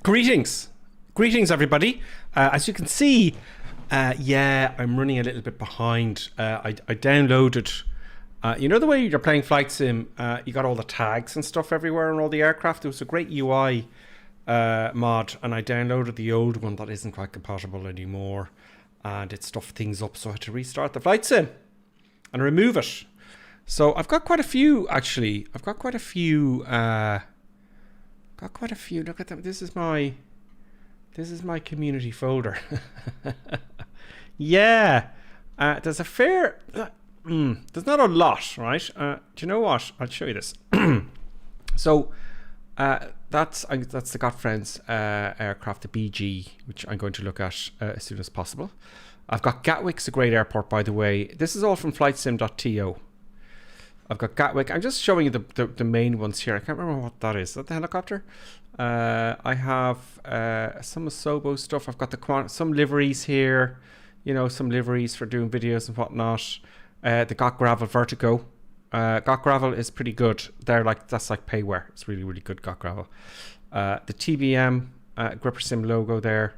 Greetings everybody. As you can see, yeah, I'm running a little bit behind. I downloaded, you know the way you're playing Flight Sim, you got all the tags and stuff everywhere on all the aircraft. There was a great UI mod, and I downloaded the old one that isn't quite compatible anymore, and it stuffed things up, so I had to restart the Flight Sim and remove it. So I've got quite a few, actually. I've got quite a few, look at them. This is my community folder. Yeah, there's a fair, there's not a lot, right? Do you know what? I'll show you this. So that's the Godfriend's aircraft, the BG, which I'm going to look at as soon as possible. I've got Gatwick's a great airport, by the way. This is all from flightsim.to. I've got Gatwick. I'm just showing you the main ones here. I can't remember what that is. Is that the helicopter? I have some Asobo stuff. I've got some liveries here. You know, some liveries for doing videos and whatnot. The Got Gravel Vertigo. Got Gravel is pretty good. That's like payware. It's really, really good, Got Gravel. The TBM Gripper Sim logo there.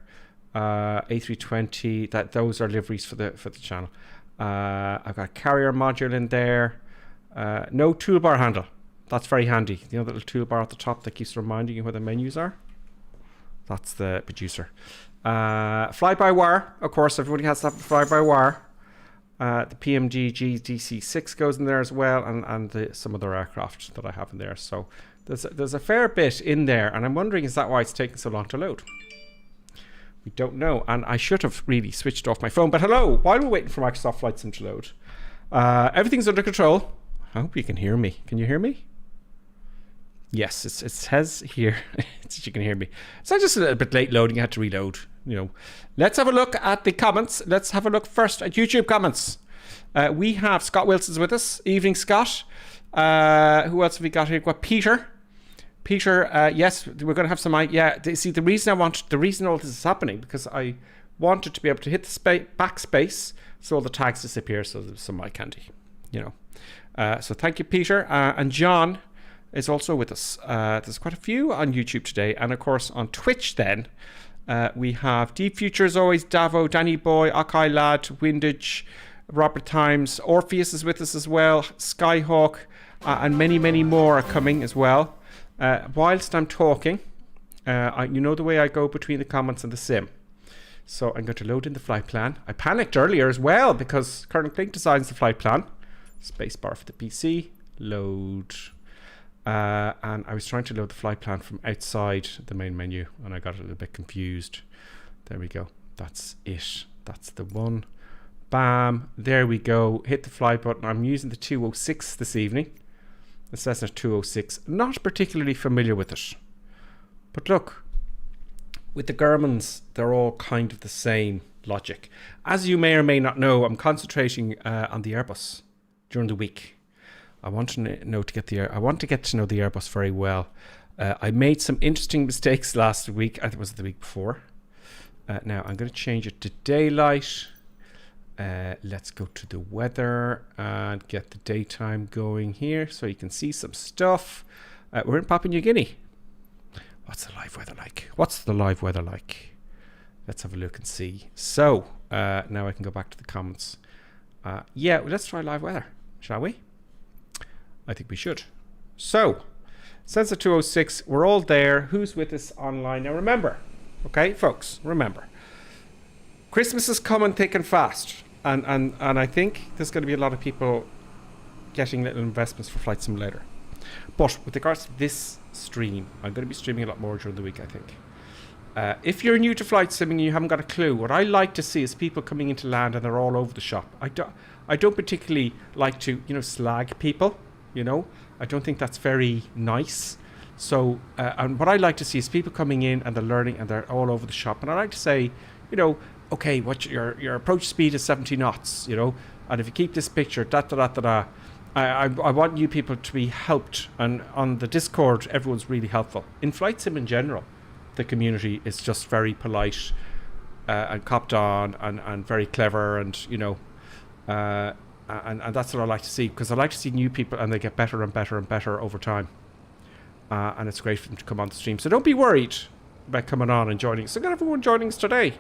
A320. Those are liveries for the channel. I've got a carrier module in there. No toolbar handle. That's very handy. You know, the little toolbar at the top that keeps reminding you where the menus are? That's the producer. Fly-by-wire, of course, everybody has to have the fly-by-wire. The PMDG DC6 goes in there as well, and some other aircraft that I have in there. So there's a fair bit in there, and I'm wondering, is that why it's taking so long to load? We don't know, and I should have really switched off my phone. But hello, while we're waiting for Microsoft Flight Sim to load, everything's under control. I hope you can hear me. Can you hear me? Yes, it says here that you can hear me. So I'm just a little bit late loading. I had to reload. You know, let's have a look at the comments. Let's have a look first at YouTube comments. We have Scott Wilson's with us. Evening, Scott. Who else have we got here? We've got Peter. Peter, yes, we're going to have some. Yeah, see, the reason all this is happening because I wanted to be able to hit the backspace so all the tags disappear. So there's some eye candy, you know. So thank you, Peter. And John is also with us. There's quite a few on YouTube today. And of course on Twitch then, we have Deep Future as always, Davo, Danny Boy, Akai Lad, Windage, Robert Times, Orpheus is with us as well, Skyhawk, and many, many more are coming as well. Whilst I'm talking, you know the way I go between the comments and the sim. So I'm going to load in the flight plan. I panicked earlier as well because Colonel Klink designs the flight plan. Spacebar for the PC, load. And I was trying to load the flight plan from outside the main menu and I got a little bit confused. There we go. That's it. That's the one. Bam. There we go. Hit the fly button. I'm using the 206 this evening. The Cessna 206. Not particularly familiar with it. But look, with the Germans, they're all kind of the same logic. As you may or may not know, I'm concentrating on the Airbus during the week. I want to get to know the Airbus very well. I made some interesting mistakes last week. I think it was the week before. Now I'm going to change it to daylight. Let's go to the weather and get the daytime going here so you can see some stuff. We're in Papua New Guinea. What's the live weather like? Let's have a look and see. So now I can go back to the comments. Yeah, well, let's try live weather, shall we? I think we should. So, Sensor 206, we're all there. Who's with us online? Now remember, okay, folks, remember, Christmas is coming thick and fast. And I think there's going to be a lot of people getting little investments for Flight Simulator. But with regards to this stream, I'm going to be streaming a lot more during the week, I think. If you're new to flight simming and you haven't got a clue, what I like to see is people coming into land and they're all over the shop. I don't particularly like to, slag people. I don't think that's very nice. So, and what I like to see is people coming in and they're learning and they're all over the shop. And I like to say, okay, what your approach speed is 70 knots, and if you keep this picture, I want you people to be helped. And on the Discord, everyone's really helpful. In flight sim in general, the community is just very polite and copped on and very clever and, and that's what I like to see, because I like to see new people and they get better and better and better over time. And it's great for them to come on the stream. So don't be worried. by coming on and joining us. So got everyone joining us today.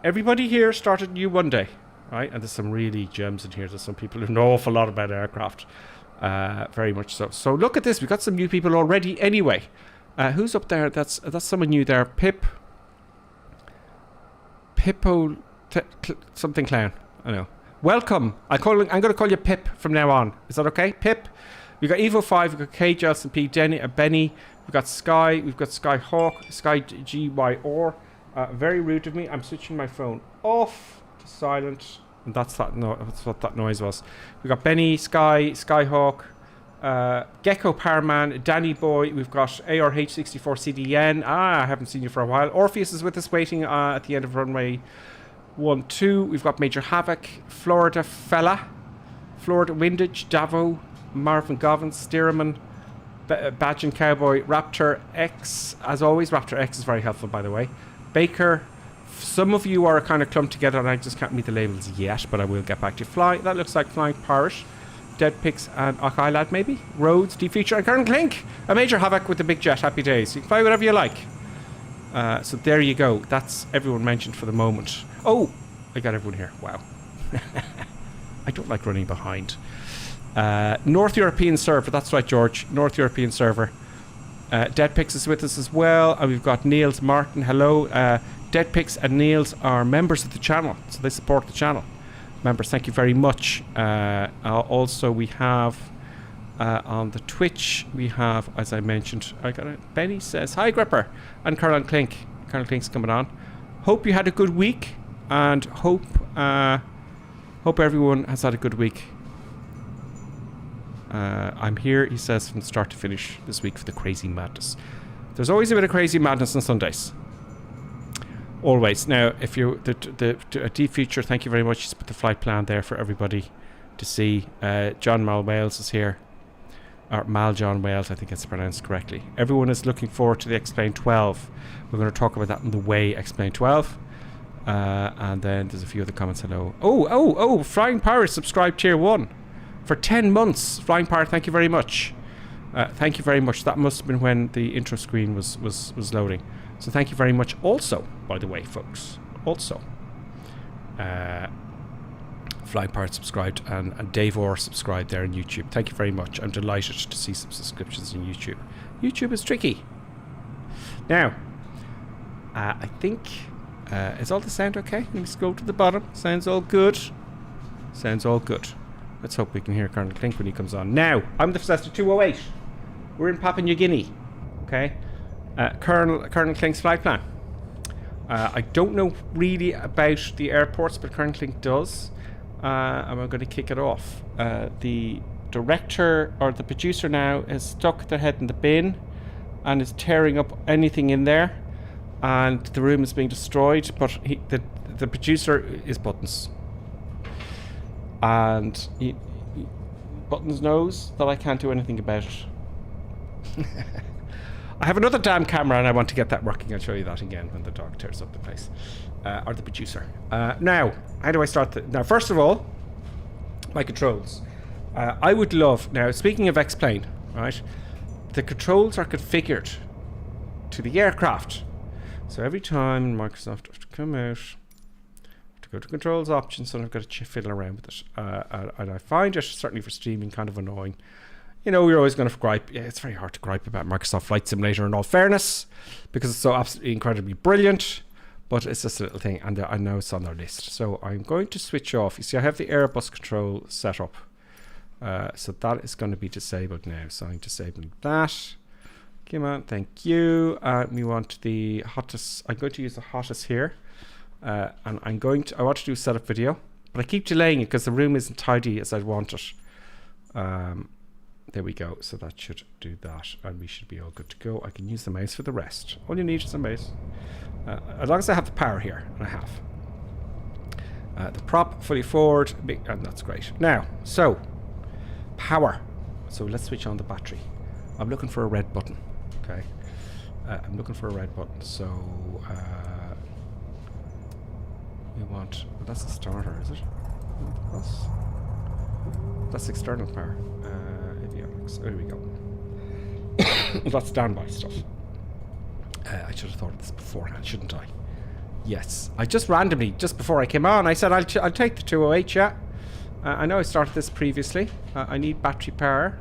Everybody here started new one day, right? And there's some really gems in here. There's some people who know an awful lot about aircraft. Very much so. So look at this. We've got some new people already anyway. Who's up there? That's someone new there. Pippo something clown. I know. Welcome. I'm going to call you Pip from now on. Is that okay? Pip. We've got Evo 5. We've got Cage LCP, Benny. We've got Sky. We've got Sky Hawk. Sky GYR. Very rude of me. I'm switching my phone off to silent. And that's what that noise was. We've got Benny, Sky, Skyhawk, Gecko Powerman, Danny Boy. We've got ARH64CDN. I haven't seen you for a while. Orpheus is with us waiting at the end of runway 12. We've got Major Havoc, Florida Fella, Florida Windage, Davo, Marvin Govins, Steerman, Badge and Cowboy, Raptor X. As always, Raptor X is very helpful, by the way. Baker. Some of you are kind of clumped together and I just can't meet the labels yet, but I will get back to Fly. That looks like Flying Pirate. Dead Pix and AYLE maybe. Rhodes, D-Feature, and Karen Klink. A Major Havoc with the big jet. Happy days. You can fly whatever you like. So there you go. That's everyone mentioned for the moment. Oh, I got everyone here. Wow. I don't like running behind. North European server. That's right, George. North European server. Dead Pix is with us as well. And we've got Niels Martin. Hello. Dead Pix and Niels are members of the channel, so they support the channel. Members, thank you very much. Also, we have on the Twitch, we have, as I mentioned, Benny says, hi Gripper, and Caroline Klink. Caroline Klink's coming on. Hope you had a good week, and hope everyone has had a good week. I'm here, he says, from start to finish this week for the crazy madness. There's always a bit of crazy madness on Sundays. Always. Now, if you a deep feature, thank you very much. He's put the flight plan there for everybody to see. John Mal Wales is here, or Mal John Wales, I think it's pronounced correctly. Everyone is looking forward to the Explain 12. We're going to talk about that in the way Explain 12. And then there's a few other comments. Hello. Oh! Flying Pirate subscribed tier 1 for 10 months. Flying Pirate, thank you very much. Thank you very much. That must have been when the intro screen was loading. So thank you very much. Also, by the way, folks, Flying Pirate subscribed and Dave Orr subscribed there on YouTube. Thank you very much. I'm delighted to see some subscriptions on YouTube. YouTube is tricky. Now, I think, is all the sound okay? Let me scroll to the bottom. Sounds all good. Sounds all good. Let's hope we can hear Colonel Klink when he comes on. Now, I'm the Cessna 208. We're in Papua New Guinea. Okay? Colonel Klink's flight plan. I don't know really about the airports, but Colonel Klink does. And we're going to kick it off. The director, or the producer now, has stuck their head in the bin and is tearing up anything in there. And the room is being destroyed, but the producer is Buttons. And Buttons knows that I can't do anything about it. I have another damn camera and I want to get that working. I'll show you that again when the dog tears up the place. Or the producer. Now, how do I start? Now, first of all, my controls. I would love... Now, speaking of X-Plane, right? The controls are configured to the aircraft. So every time Microsoft have to come out, to go to controls options, and I've got to fiddle around with it. And I find it, certainly for streaming, kind of annoying. You know, we're always going to gripe. Yeah, it's very hard to gripe about Microsoft Flight Simulator in all fairness, because it's so absolutely incredibly brilliant, but it's just a little thing, and I know it's on their list. So I'm going to switch off. You see, I have the Airbus control set up. So that is going to be disabled now. So I'm disabling that. Come on, thank you. We want the hottest. I'm going to use the hottest here. And I want to do a setup video, but I keep delaying it because the room isn't tidy as I'd want it. There we go. So that should do that, and we should be all good to go. I can use the mouse for the rest. All you need is a mouse. As long as I have the power here, and I have. The prop fully forward, and that's great. Now, so power. So let's switch on the battery. I'm looking for a red button. Okay. I'm looking for a red button. So we want. Well, that's the starter, is it? That's external power. Avionics. There we go. That's standby stuff. I should have thought of this beforehand, shouldn't I? Yes. I just randomly, just before I came on, I said I'll take the 208, yeah. I know I started this previously. I need battery power.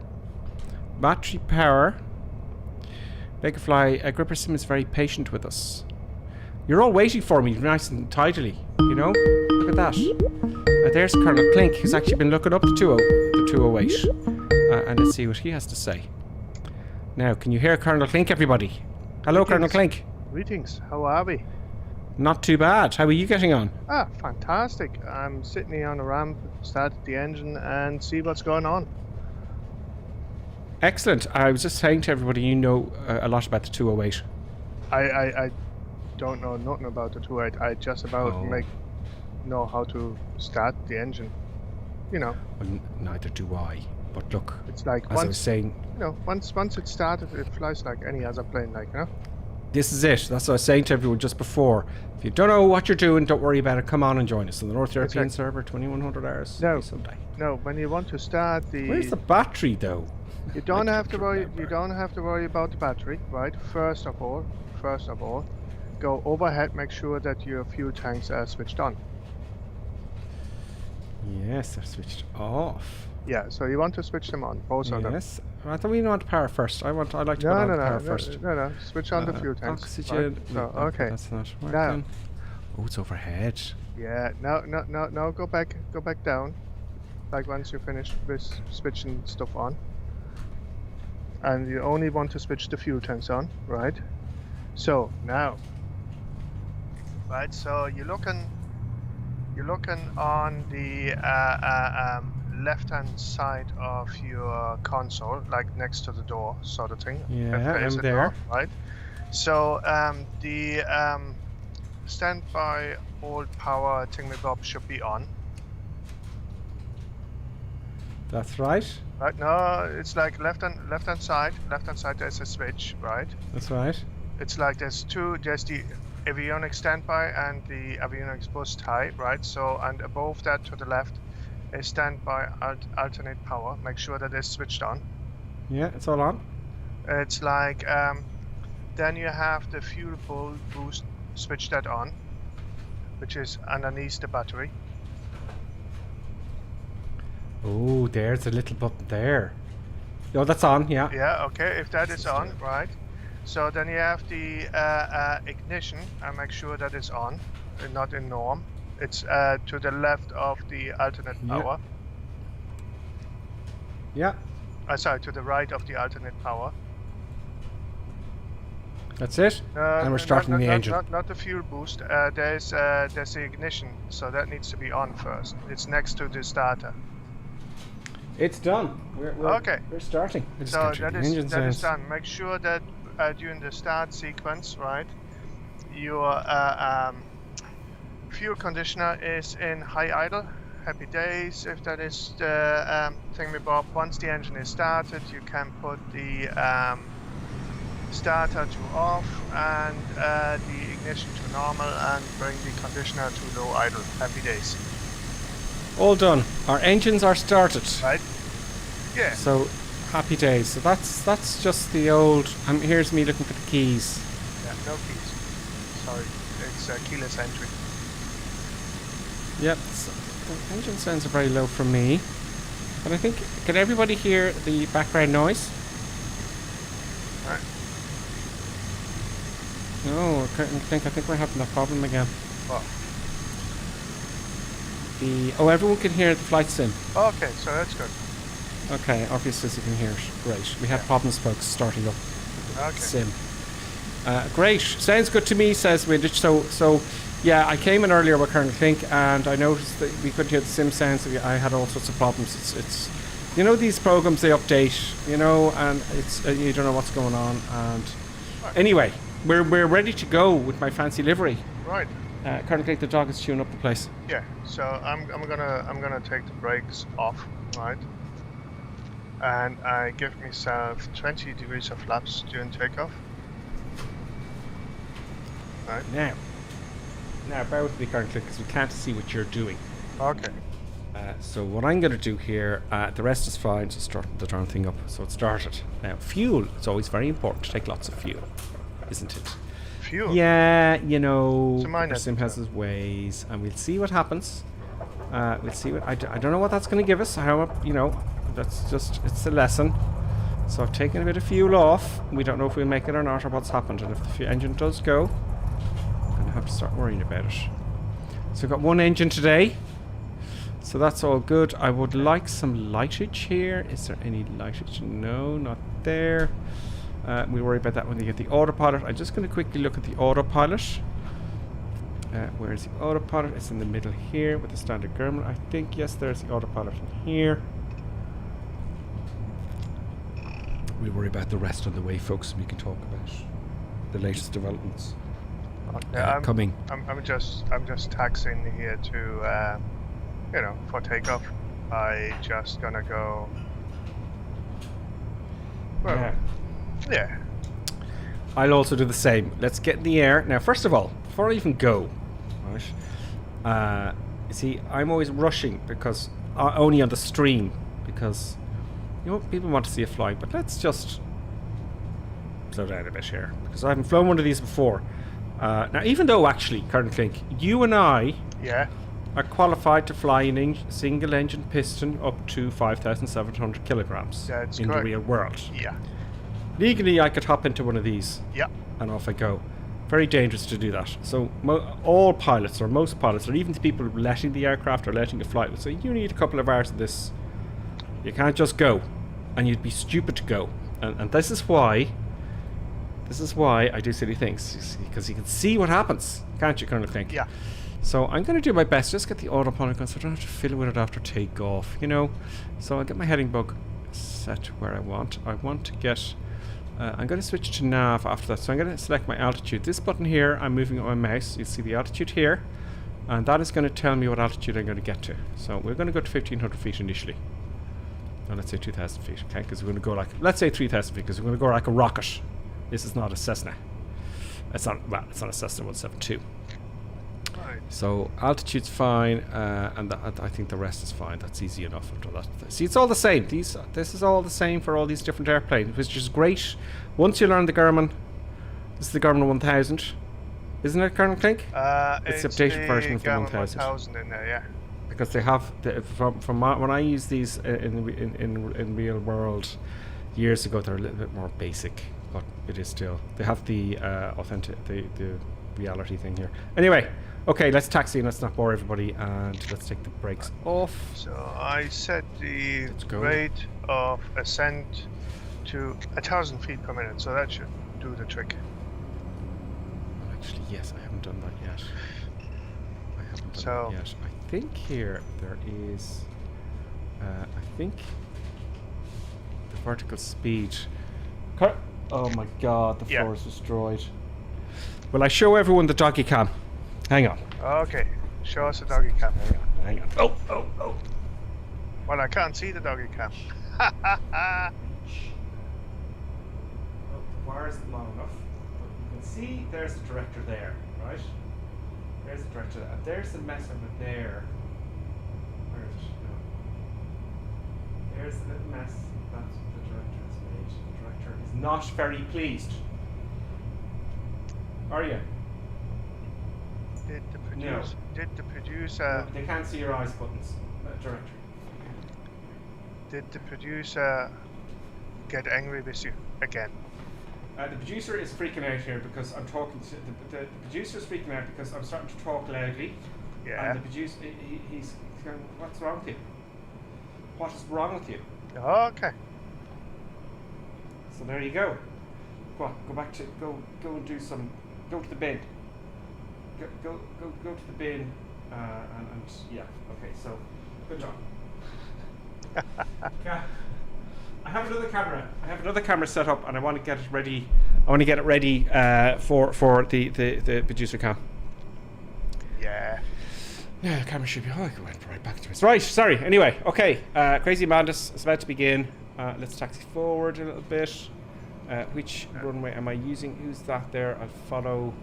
Battery power. Bakerfly, Gripper Sim is very patient with us. You're all waiting for me, nice and tidily, you know? Look at that. There's Colonel Clink, who's actually been looking up the 208. And let's see what he has to say. Now, can you hear Colonel Clink, everybody? Hello, Colonel Clink. Greetings. How are we? Not too bad. How are you getting on? Ah, fantastic. I'm sitting here on a ramp, started the engine and see what's going on. Excellent. I was just saying to everybody, you know a lot about the 208. I don't know nothing about the 208. I just about know how to start the engine. You know. Well, neither do I. But look, it's like as I was saying, you know, once it's started, it flies like any other plane, like, you know. This is it. That's what I was saying to everyone just before. If you don't know what you're doing, don't worry about it. Come on and join us on the North European server, 2100 hours. No, someday. No. When you want to start the, where's the battery though? You don't have to worry. You don't have to worry about the battery, right? First of all, go overhead. Make sure that your fuel tanks are switched on. Yes, they're switched off. Yeah, so you want to switch them on, both of them. Yes. I thought we want power first. I like to go on power first. No. Switch on the fuel tanks. Oxygen. Right? So, okay. That's not working. Now. Oh, it's overhead. Yeah. No. Go back down. Like once you finish with switching stuff on. And you only want to switch the fuel tanks on, right? So now. Right. So you're looking on the left-hand side of your console, like next to the door, sort of thing. Yeah, I'm there. Door, right. So the standby old power thingy-bob should be on. That's right. Right. No, it's like left-hand side. Left-hand side. There's a switch, right? That's right. It's like there's the avionics standby and the avionics boost high, right? So, and above that to the left is standby alternate power. Make sure that it's switched on. Yeah, it's all on. It's like then you have the fuel boost, switch that on, which is underneath the battery. Oh, there's a little button there. Oh, that's on, yeah. Yeah, okay, if that is on, right. So then you have the ignition, and make sure that it's on, and not in norm. It's to the left of the alternate power. Yeah. Sorry, to the right of the alternate power. That's it. And we're starting the engine. Not the fuel boost. There's the ignition, so that needs to be on first. It's next to the starter. It's done. We're starting. So that is done. Make sure that during the start sequence, right, your fuel conditioner is in high idle. Happy days. If that is the thingy-bob, once the engine is started, you can put the starter to off and the ignition to normal and bring the conditioner to low idle. Happy days. All done. Our engines are started. Right. Yeah. So happy days. So that's just the old. Here's me looking for the keys. Yeah, no keys. Sorry, it's keyless entry. Yep. So the engine sounds very low for me. But I think, can everybody hear the background noise? Right. No, I think we're having that problem again. What? Everyone can hear the flight sim. Okay, so that's good. Okay, obviously you can hear it. Great. We had problems, folks, starting up sim. Great. Sounds good to me, says Windage. So yeah, I came in earlier with Colonel Clink and I noticed that we couldn't hear the sim sounds. I had all sorts of problems. It's you know, these programs, they update, you know, and it's you don't know what's going on. And anyway, we're ready to go with my fancy livery. Right. Colonel Clink, the dog is chewing up the place. Yeah. So I'm gonna take the brakes off, right? And I give myself 20 degrees of flaps during takeoff. Right. Now bear with me, Colonel Clink, because we can't see what you're doing. Okay. So what I'm going to do here, the rest is fine, just start the darn thing up. So it started. Now, fuel, it's always very important to take lots of fuel, isn't it? fuel. Yeah, you know, It's a minor Sim has detail. his ways, and we'll see what happens. We'll see what I don't know what that's going to give us. How, you know, that's just, it's a lesson. So I've taken a bit of fuel off. We don't know if we'll make it or not, or what's happened. And if the engine does go, I'm going to have to start worrying about it. So we've got one engine today. So that's all good. I would like some lightage here. Is there any lightage? No, not there. We'll worry about that when we get the autopilot. I'm just going to quickly look at the autopilot. Where's the autopilot? It's in the middle here with the standard Gremlin. I think, yes, there's the autopilot in here. We'll worry about the rest on the way, folks. We can talk about the latest developments coming. I'm just taxiing here to, you know, for takeoff. I just gonna go. Well, yeah. I'll also do the same. Let's get in the air now. First of all, before I even go, right? You see, I'm always rushing because only on the stream because. You know, people want to see a fly, but let's just slow down a bit here because I haven't flown one of these before. Now, even though actually, Colonel Klink, you and I are qualified to fly an single-engine piston up to 5,700 kilograms in the real world. Yeah. Legally, I could hop into one of these. Yeah. And off I go. Very dangerous to do that. So all pilots, or most pilots, or even the people letting the aircraft or letting it fly, will say you need a couple of hours of this. You can't just go. And you'd be stupid to go. And this is why I do silly things. Because you can see what happens, can't you, Colonel Klink? Yeah. So I'm going to do my best. Just get the autopilot going so I don't have to fiddle with it after takeoff, you know. So I'll get my heading bug set to where I want. I want to get... I'm going to switch to nav after that. So I'm going to select my altitude. This button here, I'm moving on my mouse. You see the altitude here. And that is going to tell me what altitude I'm going to get to. So we're going to go to 1,500 feet initially. And let's say 2,000 feet, okay? Because we're going to go like... Let's say 3,000 feet, because we're going to go like a rocket. This is not a Cessna. It's not a Cessna 172. Right. So altitude's fine, and I think the rest is fine. That's easy enough after that. See, it's all the same. This is all the same for all these different airplanes, which is great. Once you learn the Garmin, this is the Garmin 1000, isn't it, Colonel Klink? It's the updated version of the Garmin 1000. 1000 in there, yeah. Because they have from when I use these in real world years ago, they're a little bit more basic, but it is still they have the authentic the reality thing here. Anyway, okay, let's taxi and let's not bore everybody, and let's take the brakes off. So I set the rate of ascent to 1,000 feet per minute, so that should do the trick. Actually, yes, I haven't done that yet. I think here there is I think the vertical speed. Oh my god, the floor is destroyed. Will I show everyone the doggy cam? Hang on. Okay, show us the doggy cam. Hang on. Oh. Well, I can't see the doggy cam. The wire isn't long enough. But you can see there's the director there, right? There's the director, and there's the mess over there. Where is it? No. There's the little mess that the director has made. The director is not very pleased. Are you? Did the producer? No, they can't see your eyes buttons. Director. Did the producer get angry with you again? The producer is freaking out here because I'm talking to the producer is freaking out because I'm starting to talk loudly. Yeah. And the producer, he's going, "What's wrong with you? What is wrong with you?" Okay. So there you go. Go on, go back to go and do some. Go to the bin. Go to the bin. And yeah. Okay. So good job. Yeah. I have another camera set up, and I want to get it ready. I want to get it ready for the producer cam. Yeah. Yeah, the camera should be. Oh, I went right back to it. Right. Sorry. Anyway, okay. Crazy Madness is about to begin. Let's taxi forward a little bit. Which runway am I using? Who's that there? I'll follow.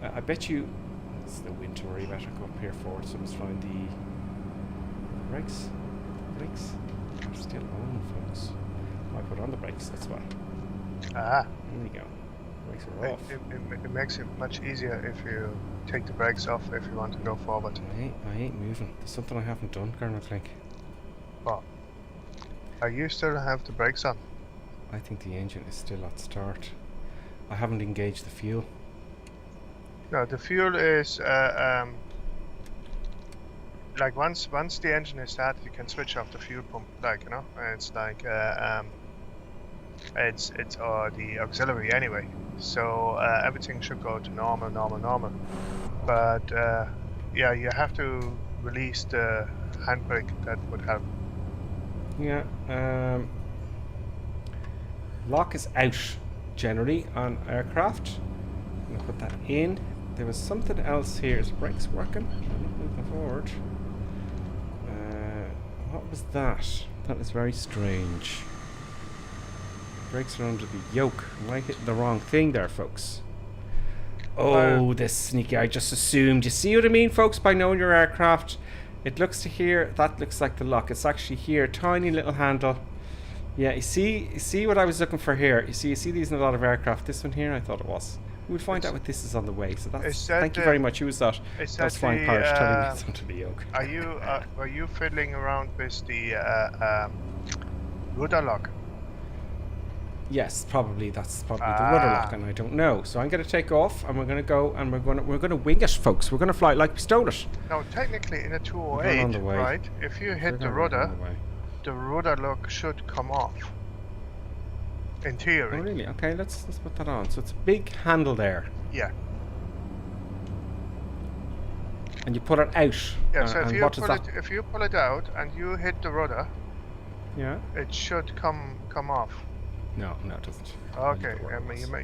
I bet you. It's the wind to worry about. I'll go up here forward. So let's find the brakes. Brakes are still on, folks. I put on the brakes, that's why. Ah. Here we go. Brakes are off. It makes it much easier if you take the brakes off if you want to go forward. I ain't moving. There's something I haven't done, Colonel Clink. But are you still have the brakes on? I think the engine is still at start. I haven't engaged the fuel. No, the fuel is like once the engine is started, you can switch off the fuel pump. Like it's like it's the auxiliary anyway. So everything should go to normal. But yeah, you have to release the handbrake. That would help. Yeah. Lock is out generally on aircraft. I'm gonna put that in. There was something else here. Is the brakes working? I'm not moving forward. What was that? That is very strange. Brakes are under the yoke. Am I hitting the wrong thing there, folks? Oh, this sneaky. I just assumed. You see what I mean, folks? By knowing your aircraft, it looks to here. That looks like the lock. It's actually here. Tiny little handle. Yeah, you see what I was looking for here. You see these in a lot of aircraft. This one here, I thought it was. We'll find out what this is on the way. So that's. Thank you very much. Who was that? That's Flying Pirate telling me it's under the yoke. Are you fiddling around with the rudder lock? Yes, probably. That's probably the rudder lock, and I don't know. So I'm going to take off, and we're going to go, and we're going to wing it, folks. We're going to fly it like we stole it. No, technically in a 208, right? If you hit the rudder lock should come off. In theory. Oh really? Okay, let's put that on. So it's a big handle there. Yeah. And you put it out. Yeah. So if you pull it out and you hit the rudder, yeah, it should come off. No, it doesn't. Okay.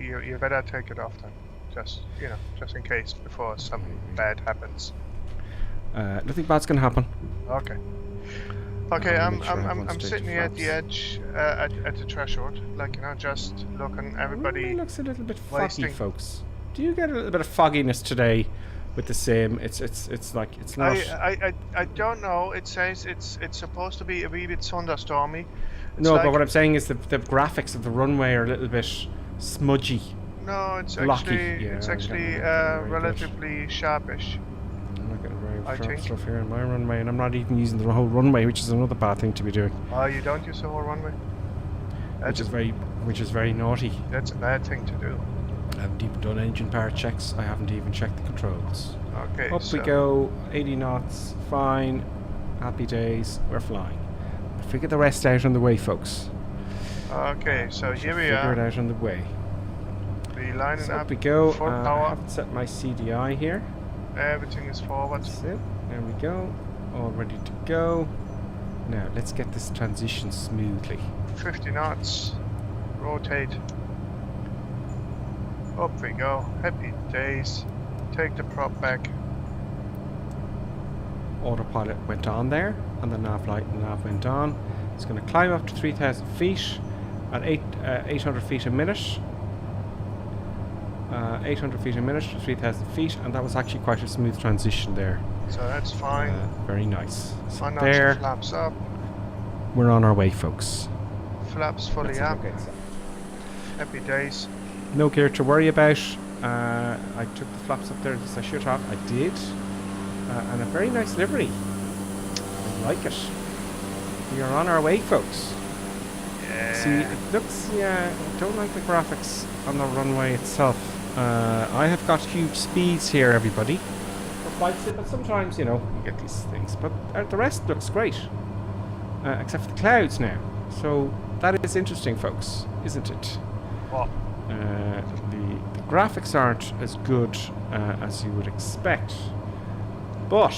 You better take it off then. Just just in case before something bad happens. Nothing bad's gonna happen. Okay. Okay, I'm sitting here at the edge, at the threshold, like just looking. Everybody it looks a little bit foggy, folks. Do you get a little bit of fogginess today with the same? It's like it's not. I don't know. It says it's supposed to be a wee bit thunderstormy. No, but what I'm saying is the graphics of the runway are a little bit smudgy. No, it's actually relatively sharpish. I think stuff here in my runway, and I'm not even using the whole runway, which is another bad thing to be doing. Oh, you don't use the whole runway? Which is very naughty. That's a bad thing to do. I haven't even done engine power checks. I haven't even checked the controls. Okay. Up we go, 80 knots, fine, happy days. We're flying. We'll figure the rest out on the way, folks. Okay, so here we are. Figure it out on the way. We're lining up. Up we go. Full power. I haven't set my CDI here. Everything is forward. That's it. There we go. All ready to go. Now, let's get this transition smoothly. 50 knots. Rotate. Up we go. Happy days. Take the prop back. Autopilot went on there, and the nav light and nav went on. It's going to climb up to 3,000 feet at 800 feet a minute. 800 feet a minute to 3,000 feet, and that was actually quite a smooth transition there. So that's fine. Very nice. So One there, flaps up. We're on our way, folks. Flaps fully up. Happy days. No gear to worry about. I took the flaps up there as I should have. I did. And a very nice livery. I like it. We are on our way, folks. Yeah. See, it looks, I don't like the graphics on the runway itself. I have got huge speeds here, everybody. For flight sim, but sometimes, you get these things. But the rest looks great. Except for the clouds now. So that is interesting, folks, isn't it? What? The graphics aren't as good as you would expect. But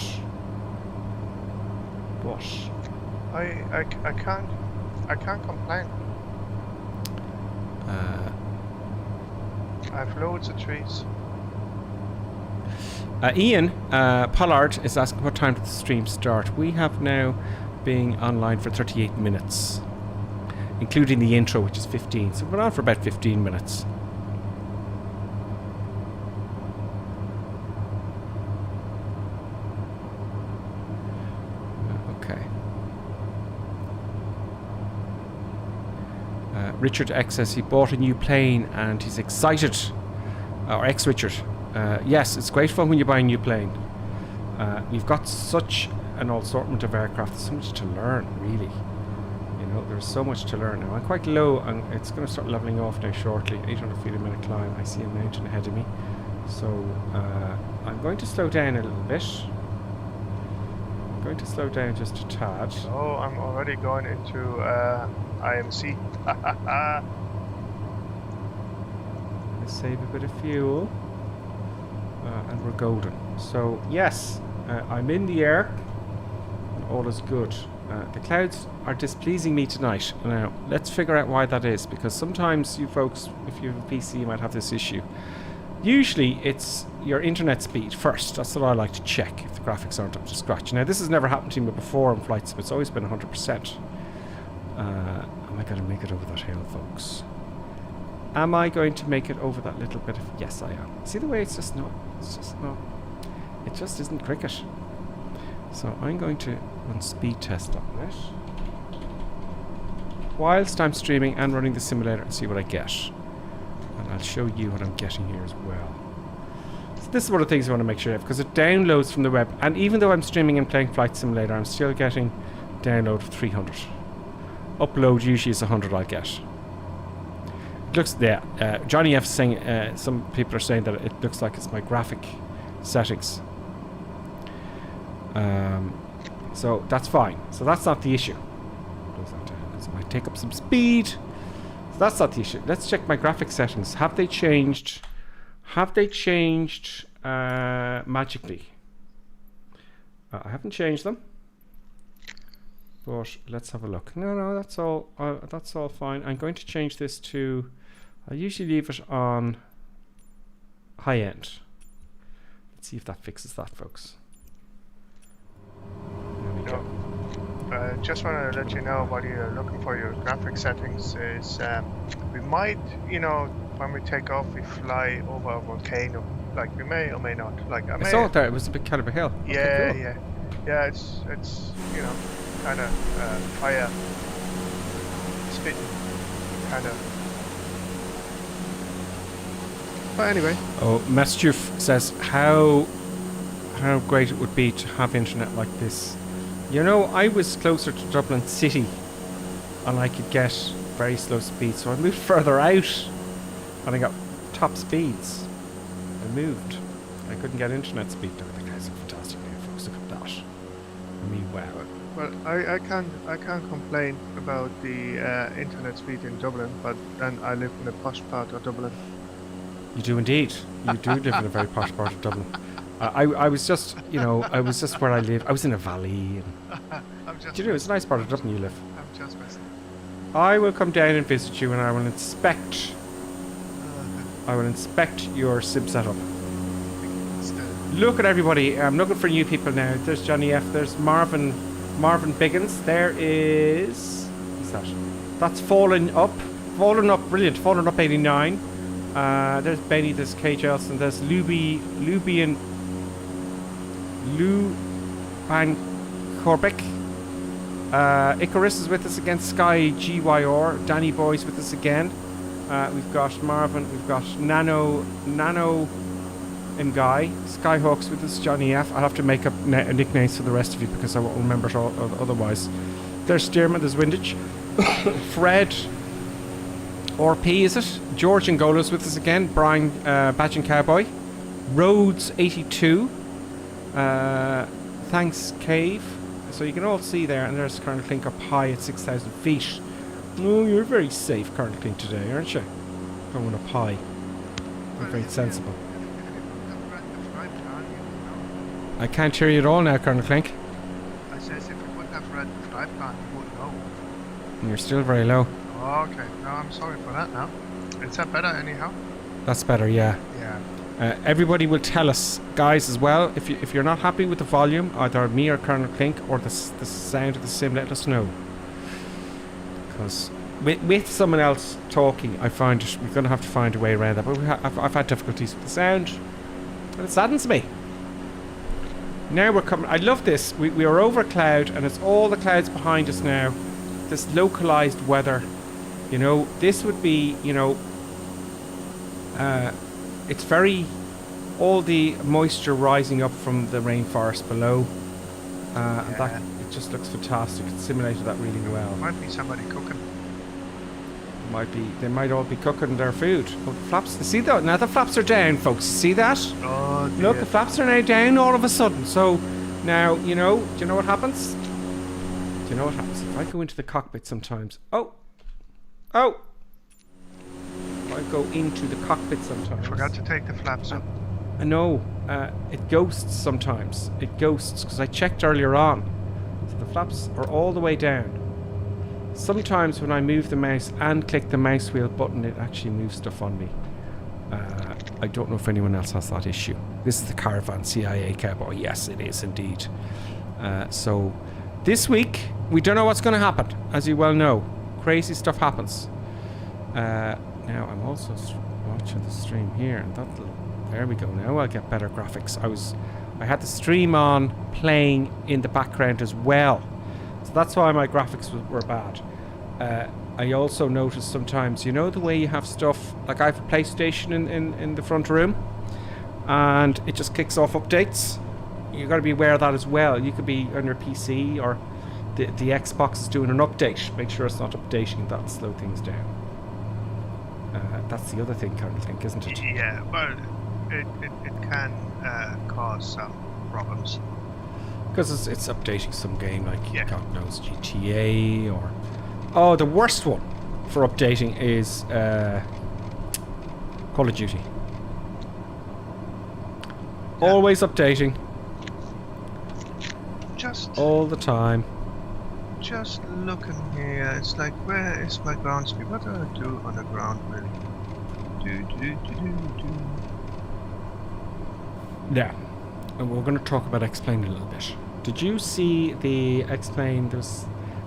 I can't complain. I've loads of trees. Ian Pollard is asking what time did the stream start. We have now been online for 38 minutes, including the intro, which is 15. So we're on for about 15 minutes. Richard X says he bought a new plane and he's excited. Or X-Richard. Yes, it's great fun when you buy a new plane. We've got such an assortment of aircraft. There's so much to learn, really. You know, there's so much to learn now. I'm quite low, and it's going to start leveling off now shortly. 800 feet a minute climb. I see a mountain ahead of me. So, I'm going to slow down a little bit. I'm going to slow down just a tad. Oh, I'm already going into IMC. Let's save a bit of fuel. And we're golden. So, yes, I'm in the air. And all is good. The clouds are displeasing me tonight. Now, let's figure out why that is. Because sometimes you folks, if you have a PC, you might have this issue. Usually, it's your internet speed first. That's what I like to check if the graphics aren't up to scratch. Now, this has never happened to me before in flights, but it's always been 100%. Am I going to make it over that hill, folks? Am I going to make it over that little bit of... Yes, I am. See the way it's just not... It's just not... It just isn't cricket. So I'm going to run speed test on it. Whilst I'm streaming and running the simulator and see what I get. And I'll show you what I'm getting here as well. So this is one of the things I want to make sure of, because it downloads from the web. And even though I'm streaming and playing Flight Simulator, I'm still getting download of 300. Upload usually is 100 I'll get. Looks there. Johnny F is saying some people are saying that it looks like it's my graphic settings. So that's fine. So that's not the issue. Close that down because it might take up some speed. So that's not the issue. Let's check my graphic settings. Have they changed? Have they changed magically? I haven't changed them. But let's have a look. No, that's all. That's all fine. I'm going to change this to. I usually leave it on high end. Let's see if that fixes that, folks. There we go. Just want to let you know what you're looking for your graphic settings is we might, you know, when we take off, we fly over a volcano. Like we may or may not. Like I saw it there. It was a bit kind of a hill. Yeah, okay, cool. yeah. It's you know kind of fire spitting kind of. But anyway. Oh, Mischief says how great it would be to have internet like this. You know, I was closer to Dublin City and I could get very slow speeds, so I moved further out and I got top speeds. I moved. I couldn't get internet speed. Look at the guys are fantastic now, folks. Look at that. I mean, wow. Well, I can't complain about the internet speed in Dublin, but then I live in a posh part of Dublin. You do indeed. You do live in a very posh part of Dublin. I was just, you know, I was just where I live. I was in a valley. And do you know, it's a nice part of Dublin you live. I'm just messing. I will come down and visit you and I will inspect. I will inspect your sim setup. Look at everybody. I'm looking for new people now. There's Johnny F. There's Marvin Biggins. There is... What's that? That's Fallen Up. Brilliant. Fallen Up 89. There's Benny, there's Kay Jelson, there's Luban Corbett. Icarus is with us again. Sky GYR. Danny Boy's with us again. We've got Marvin. We've got Nano and Guy. Skyhawk's with us. Johnny F. I'll have to make up nicknames for the rest of you because I won't remember it all otherwise. There's Stearman. There's Windage. Fred. RP, is it? George Ngola's with us again. Brian Badge and Cowboy. Rhodes 82. Thanks Cave. So you can all see there, and there's Colonel Clink up high at 6,000 feet. Oh, you're very safe, Colonel Clink, today, aren't you? Going up high. You're very sensible. I can't hear you at all now, Colonel Clink. I says if you wouldn't have read the flight plan, you wouldn't know. You're still very low. Okay, no, I'm sorry for that now. Is that better anyhow? That's better, yeah. Yeah. Everybody will tell us, guys, as well, if you're not happy with the volume, either me or Colonel Clink, or the sound of the sim, let us know. Because with someone else talking, I find we're going to have to find a way around that. But I've had difficulties with the sound, and it saddens me. Now we're coming. I love this. We are over a cloud, and it's all the clouds behind us now. This localized weather You know, this would be, you know, it's very, all the moisture rising up from the rainforest below, and that, it just looks fantastic. It simulated that really well. Might be somebody cooking. They might all be cooking their food. Oh, the flaps, see that? Now the flaps are down, folks. See that? Oh, dear. Look, the flaps are now down all of a sudden. So now, you know, do you know what happens? Do you know what happens? If I go into the cockpit sometimes. Oh! If I go into the cockpit sometimes. Forgot to take the flaps up. I know. It ghosts sometimes. It ghosts because I checked earlier on. So the flaps are all the way down. Sometimes when I move the mouse and click the mouse wheel button, it actually moves stuff on me. I don't know if anyone else has that issue. This is the Caravan CIA Cowboy. Yes, it is indeed. So this week, we don't know what's going to happen, as you well know. Crazy stuff happens. Now, I'm also watching the stream here, and there we go. Now I'll get better graphics. I had the stream on playing in the background as well. So that's why my graphics were bad. I also noticed sometimes, you know, the way you have stuff, like I have a PlayStation in the front room, and it just kicks off updates. You got to be aware of that as well. You could be on your PC, or the Xbox is doing an update. Make sure it's not updating. That'll slow things down. That's the other thing, kind of thing, isn't it? Yeah, well, it can cause some problems. Because it's updating some game, like God knows, GTA, or... Oh, the worst one for updating is Call of Duty. Yeah. Always updating. All the time. Just looking here, it's like, where is my ground speed? What do I do on the ground, really? Yeah. And we're going to talk about X-Plane a little bit. Did you see the X-Plane?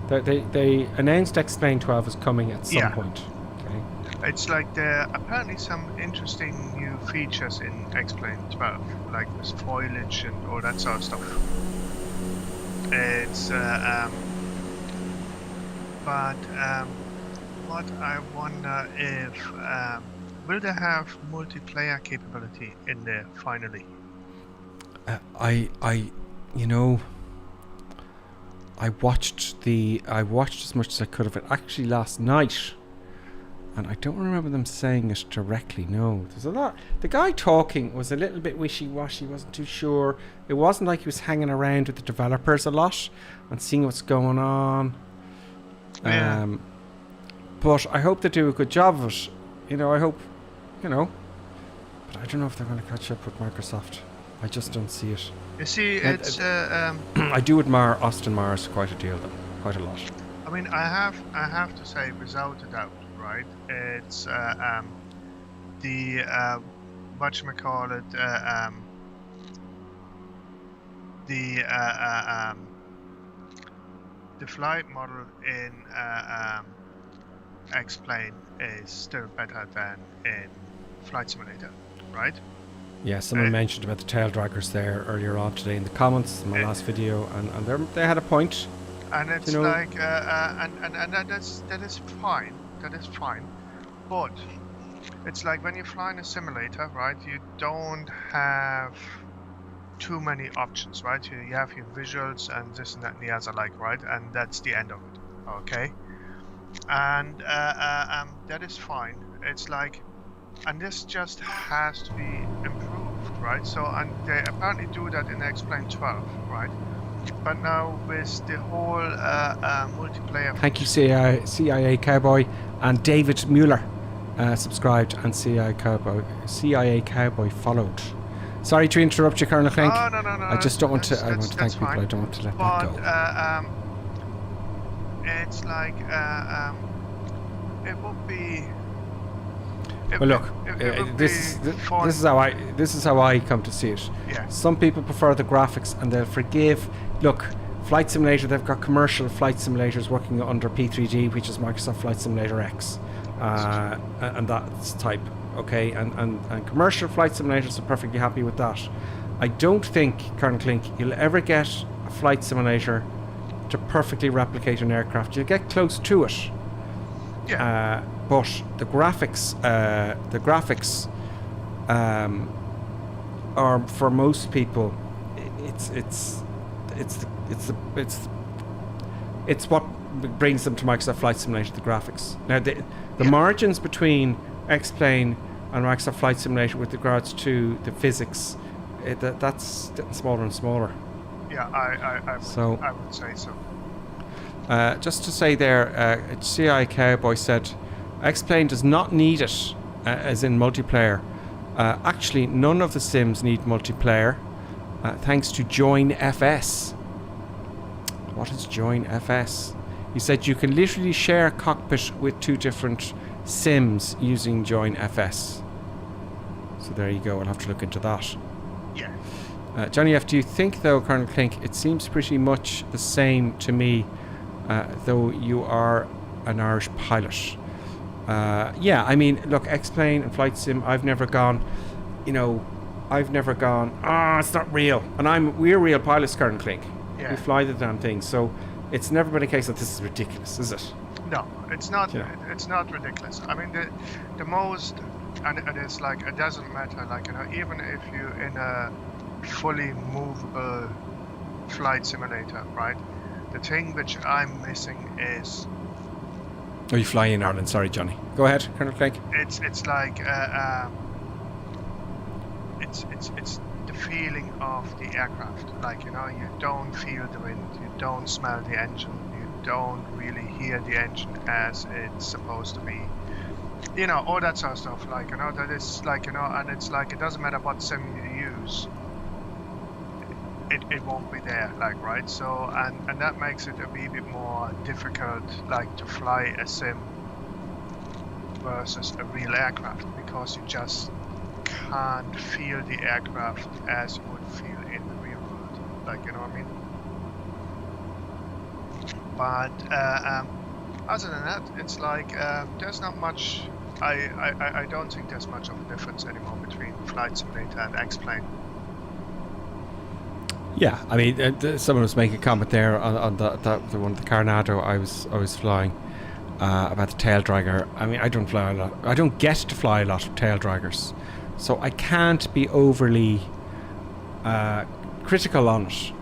They announced X-Plane 12 is coming at some point. Okay. It's like there are apparently some interesting new features in X-Plane 12, like this foliage and all that sort of stuff. It's but what I wonder if will they have multiplayer capability in there finally? You know, I watched as much as I could of it actually last night, and I don't remember them saying it directly. No, there's a lot. The guy talking was a little bit wishy-washy. Wasn't too sure. It wasn't like he was hanging around with the developers a lot and seeing what's going on. Yeah. But I hope they do a good job of it. You know, I hope, you know, but I don't know if they're going to catch up with Microsoft. I just don't see it. You see, it's I do admire Austin Mars quite a deal, though, quite a lot. I mean, I have to say, without a doubt, right? It's the whatchamacallit, the flight model in X-Plane is still better than in Flight Simulator, right? Yeah, someone mentioned about the tail draggers there earlier on today in the comments in my last video, and they had a point. And it's like, and that is fine. That is fine, but it's like when you fly in a simulator, right? You don't have too many options, right? You have your visuals and this and that and the other, like, right? And that's the end of it, okay? And that is fine. It's like, and this just has to be improved, right? So, and they apparently do that in X-Plane 12, right? But now with the whole multiplayer... Thank you, CIA Cowboy, and David Mueller subscribed, and CIA Cowboy followed. Sorry to interrupt you, Colonel Clink. No. I just don't want to. I want to thank people. I don't want to let that go. It's like it would be. Well, look, this is how I come to see it. Yeah. Some people prefer the graphics, and they'll forgive. Look, Flight Simulator. They've got commercial flight simulators working under P3D, which is Microsoft Flight Simulator X, and that's type. Okay, and commercial flight simulators are perfectly happy with that. I don't think, Colonel Clink, you'll ever get a flight simulator to perfectly replicate an aircraft. You'll get close to it. Yeah. But the graphics are, for most people, it's what brings them to Microsoft Flight Simulator, the graphics. Now the margins between X-Plane and Microsoft Flight Simulator with regards to the physics, that's getting smaller and smaller. Yeah, I would say so. Just to say there, CI Cowboy said, X-Plane does not need it, as in multiplayer. Actually, none of the sims need multiplayer, thanks to Join FS. What is Join FS? He said you can literally share a cockpit with 2 different sims using Join FS. So there you go, I'll have to look into that. Yeah. Johnny F, do you think though, Colonel Klink, it seems pretty much the same to me, though you are an Irish pilot? Yeah, I mean, look, X-Plane and Flight Sim, I've never gone, it's not real. And we're real pilots, Colonel Klink. Yeah. We fly the damn thing, so it's never been a case that this is ridiculous, is it? No, it's not. Yeah. It's not ridiculous. I mean, the most, and it's like, it doesn't matter. Like, even if you're in a fully movable flight simulator, right? The thing which I'm missing is. Oh, you fly in Ireland. Sorry, Johnny. Go ahead, Colonel Klink. It's like it's the feeling of the aircraft. Like, you don't feel the wind, you don't smell the engine, you don't really hear the engine as it's supposed to be. All that sort of stuff. Like, that is like, and it's like, it doesn't matter what sim you use. It won't be there, like, right? So, and that makes it a wee bit more difficult, like, to fly a sim versus a real aircraft, because you just can't feel the aircraft as you would feel in the real world, like, you know what I mean? But other than that, it's like there's not much. I don't think there's much of a difference anymore between Flight Simulator and X-Plane. Yeah, I mean, someone was making a comment there on the one, the Carnado I was flying, about the tail dragger. I mean, I don't fly a lot. I don't get to fly a lot of tail draggers, so I can't be overly critical on it,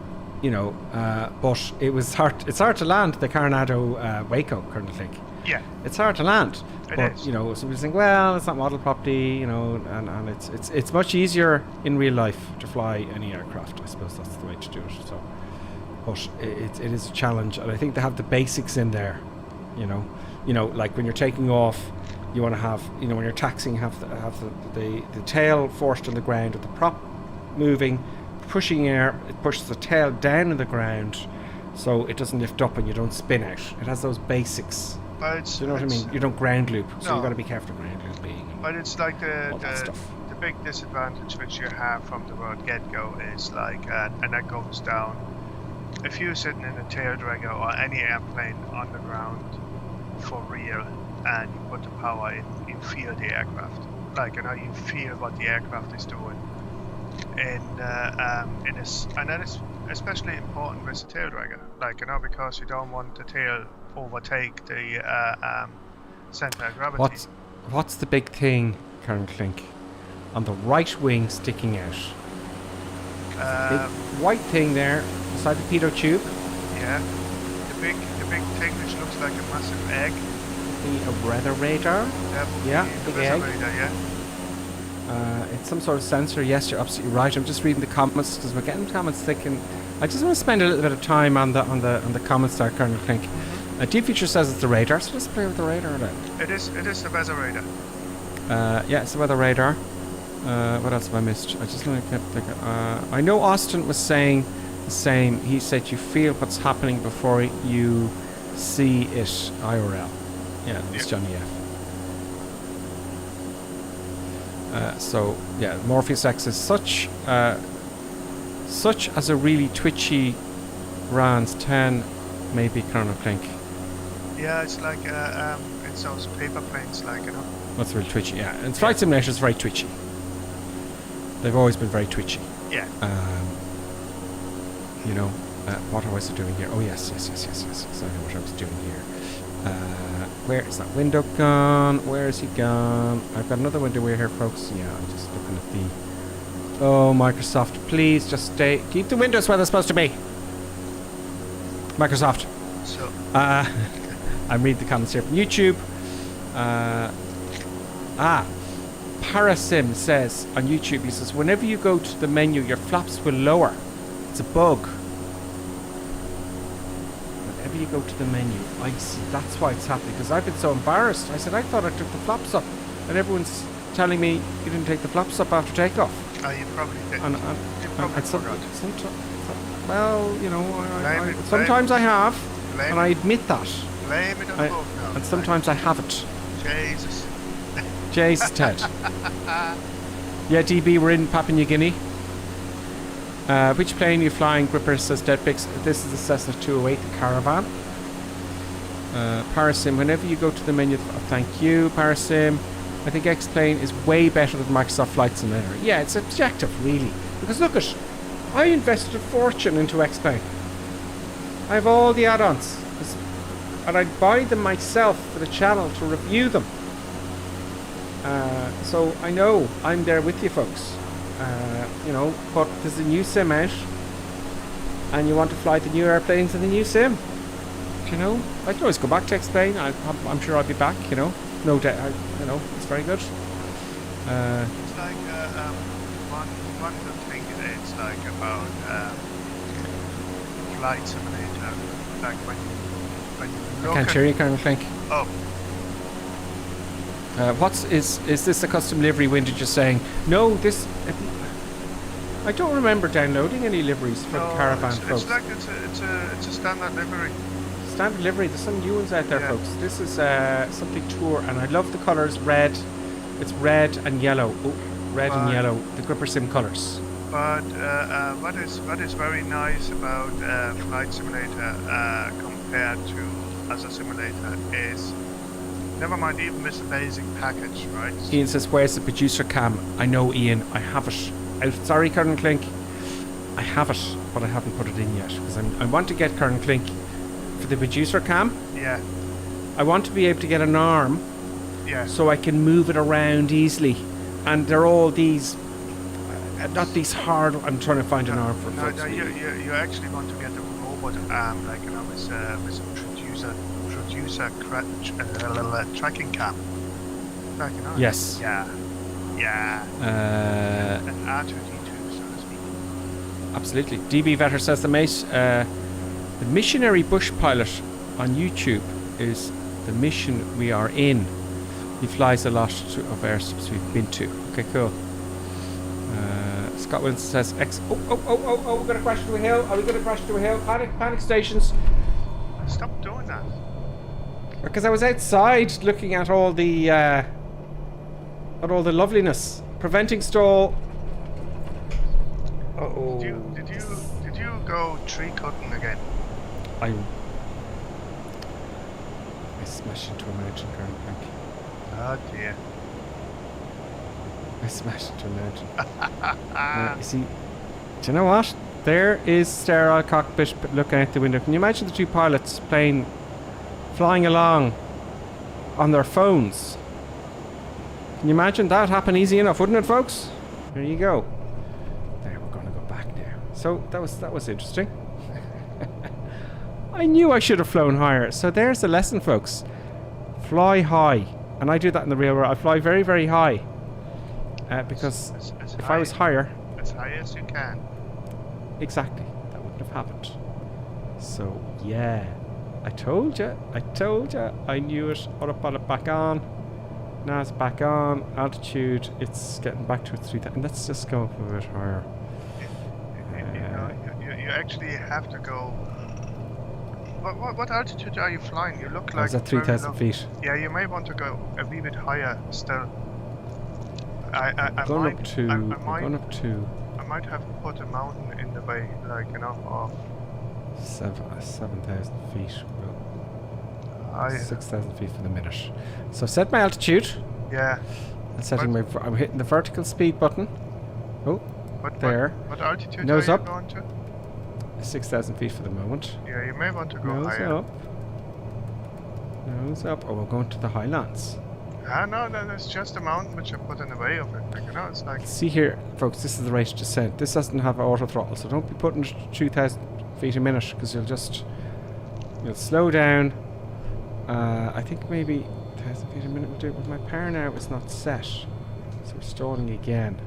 but it was hard. It's hard to land the Carnado Waco, Colonel Klink. Yeah, it's hard to land. But is. Somebody's saying, well, it's not modeled properly, and it's much easier in real life to fly any aircraft. I suppose that's the way to do it. So, but it is a challenge, and I think they have the basics in there. Like when you're taking off, you want to have, when you're taxiing, have the tail forced on the ground with the prop moving, pushing air. It pushes the tail down on the ground, so it doesn't lift up and you don't spin out. It has those basics. But you know what I mean? You don't ground loop, so no. you got to be careful ground looping. But it's like the stuff. The big disadvantage which you have from the word get-go is like, and that goes down. If you're sitting in a tail dragger or any airplane on the ground for real, and you put the power in, you feel the aircraft. Like, you feel what the aircraft is doing. And that is especially important with the tail dragger. Like, because you don't want the tail overtake the center of gravity. What's the big thing, Colonel Klink, on the right wing sticking out? Big white thing there beside the pitot tube. Yeah, the big thing which looks like a massive egg. A weather radar. Yeah, big egg. Radar, yeah. It's some sort of sensor. Yes, you're absolutely right. I'm just reading the comments because we're getting comments thick, and I just want to spend a little bit of time on the comments there, Colonel Klink. Deep Future says it's the radar, so let's play with the radar then. It is the weather radar. Yeah, it's the weather radar. What else have I missed? I just want to get I know Austin was saying the same. He said you feel what's happening before you see it IRL. Yeah, it's Johnny F. So yeah, Morpheus X is such as a really twitchy Rans 10, maybe Colonel Klink. Yeah, it's like it's those paper planes, like, That's really twitchy, yeah. And Flight Simulator is very twitchy. They've always been very twitchy. Yeah. What was I doing here? Oh yes. I know what I was doing here. Where is that window gone? Where is he gone? I've got another window here, folks. Yeah, I'm just looking at the... Oh, Microsoft, please just stay... Keep the windows where they're supposed to be. Microsoft. So. I'm reading the comments here from YouTube. Parasim says on YouTube, he says, whenever you go to the menu, your flaps will lower. It's a bug. Whenever you go to the menu, I see, that's why it's happening, because I've been so embarrassed. I said, I thought I took the flaps up, and everyone's telling me you didn't take the flaps up after takeoff. Oh, you probably did. You probably forgot. Well, you know, sometimes I have, and I admit that. Blame it on the boat now. And sometimes I haven't. Jesus. Jesus, Ted. Yeah, DB, we're in Papua New Guinea. Which plane are you flying? Gripper says Deadpix. This is the Cessna 208, the Caravan. Parasim, whenever you go to the menu, thank you, Parasim. I think X-Plane is way better than Microsoft Flight Simulator. Yeah, it's objective, really. Because look at, I invested a fortune into X-Plane. I have all the add-ons. And I'd buy them myself for the channel to review them. So I know I'm there with you folks. You know, but there's a new sim out, and you want to fly the new airplanes in the new sim. You know, I can always go back to X-Plane. I'm sure I'll be back. You know, no doubt. You know, it's very good. It's like one good thing it's like about Flight Simulator. Like when you look I can't hear you, Colonel Flink. Oh. Is this a custom livery windage you're saying? No, this... I don't remember downloading any liveries for the Caravan, folks. It's like it's a standard livery. Standard livery, there's some new ones out there, folks. This is something Tour, and I love the colours red. It's red and yellow. Oh, red and yellow, the Gripper Sim colours. But what is very nice about Flight Simulator compared to other simulator is, never mind even with the basic package, right? Ian says, where's the producer cam? I know, Ian, I have it. Sorry, Colonel Clink. I have it, but I haven't put it in yet, because I want to get Colonel Clink for the producer cam. Yeah. I want to be able to get an arm, so I can move it around easily. And they're all these, not these hard. I'm trying to find an arm for. No, you actually want to get a robot arm, like you know, with a producer tracking cam. Like, you know, yes. Yeah. An R2D2, so to speak. Absolutely. DB Vetter says the mate. The missionary bush pilot on YouTube is the mission we are in. He flies a lot of airships we've been to. Okay, cool. Scott Wilson says, we're going to crash into a hill. Are we going to crash into a hill? Panic stations. Stop doing that. Because I was outside looking at all the loveliness. Preventing stall. Uh-oh. Did you go tree cutting again? I smashed into a mountain, Colonel Clink. Oh dear. I smashed into a mountain. You see, do you know what? There is sterile cockpit looking out the window. Can you imagine the two pilots flying along on their phones? Can you imagine that happen easy enough, wouldn't it, folks? There you go. There, we're going to go back now. So that was interesting. I knew I should have flown higher. So there's the lesson, folks. Fly high. And I do that in the real world. I fly very, very high. Because if I was higher... As high as you can. Exactly. That wouldn't have happened. So, yeah. I told you. I knew it. Autopilot back on. Now it's back on. Altitude. It's getting back to 3,000. Let's just go up a bit higher. You actually have to go... What altitude are you flying? You look like... Is that 3,000 feet? Yeah, you may want to go a wee bit higher still. I'm going up to... I might have put a mountain in the way, like, you know, of... 7,000 feet. 6,000 feet for the minute. So set my altitude. Yeah. I'm hitting the vertical speed button. Oh, there. What altitude Nose are you up. going to? 6,000 feet for the moment. Yeah, you may want to go Nose higher. up. Nose up. Oh, we're going to the highlands. No, that's just a mountain which I put in the way of it. Like, you know, it's like... See here, folks, this is the rate of descent. This doesn't have auto throttle, so don't be putting it to 2,000 feet a minute, because you'll slow down. I think maybe 1,000 feet a minute will do it, but my power now is not set. So we're stalling again.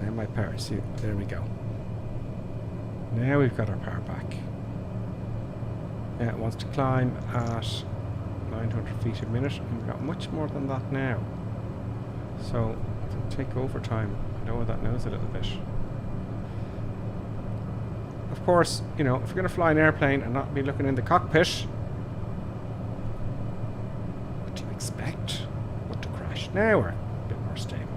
Now my power, see, there we go. Now we've got our power back. Yeah, it wants to climb at 900 feet a minute, and we've got much more than that now. So, it'll take overtime. I know that knows a little bit. Of course, you know, if you're going to fly an airplane and not be looking in the cockpit, what do you expect? What to crash? Now we're a bit more stable.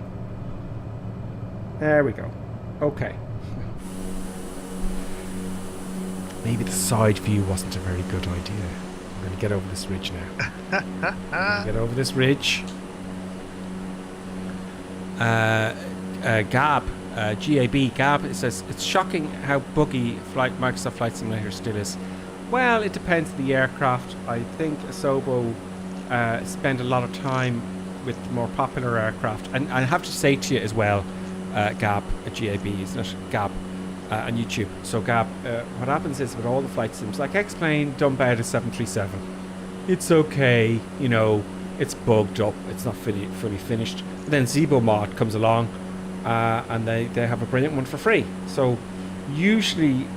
There we go. Okay. Maybe the side view wasn't a very good idea. I'm going to get over this ridge now. Get over this ridge. Gab, Gab, it says, it's shocking how buggy Microsoft Flight Simulator still is. Well, it depends on the aircraft. I think Asobo spend a lot of time with more popular aircraft. And I have to say to you as well, Gab, Gab, isn't it? Gab. On YouTube. So Gab, what happens is with all the flight sims, like X-Plane dump out a 737. It's okay, you know, it's bugged up, it's not fully finished. And then Zebo Mod comes along, and they have a brilliant one for free. So usually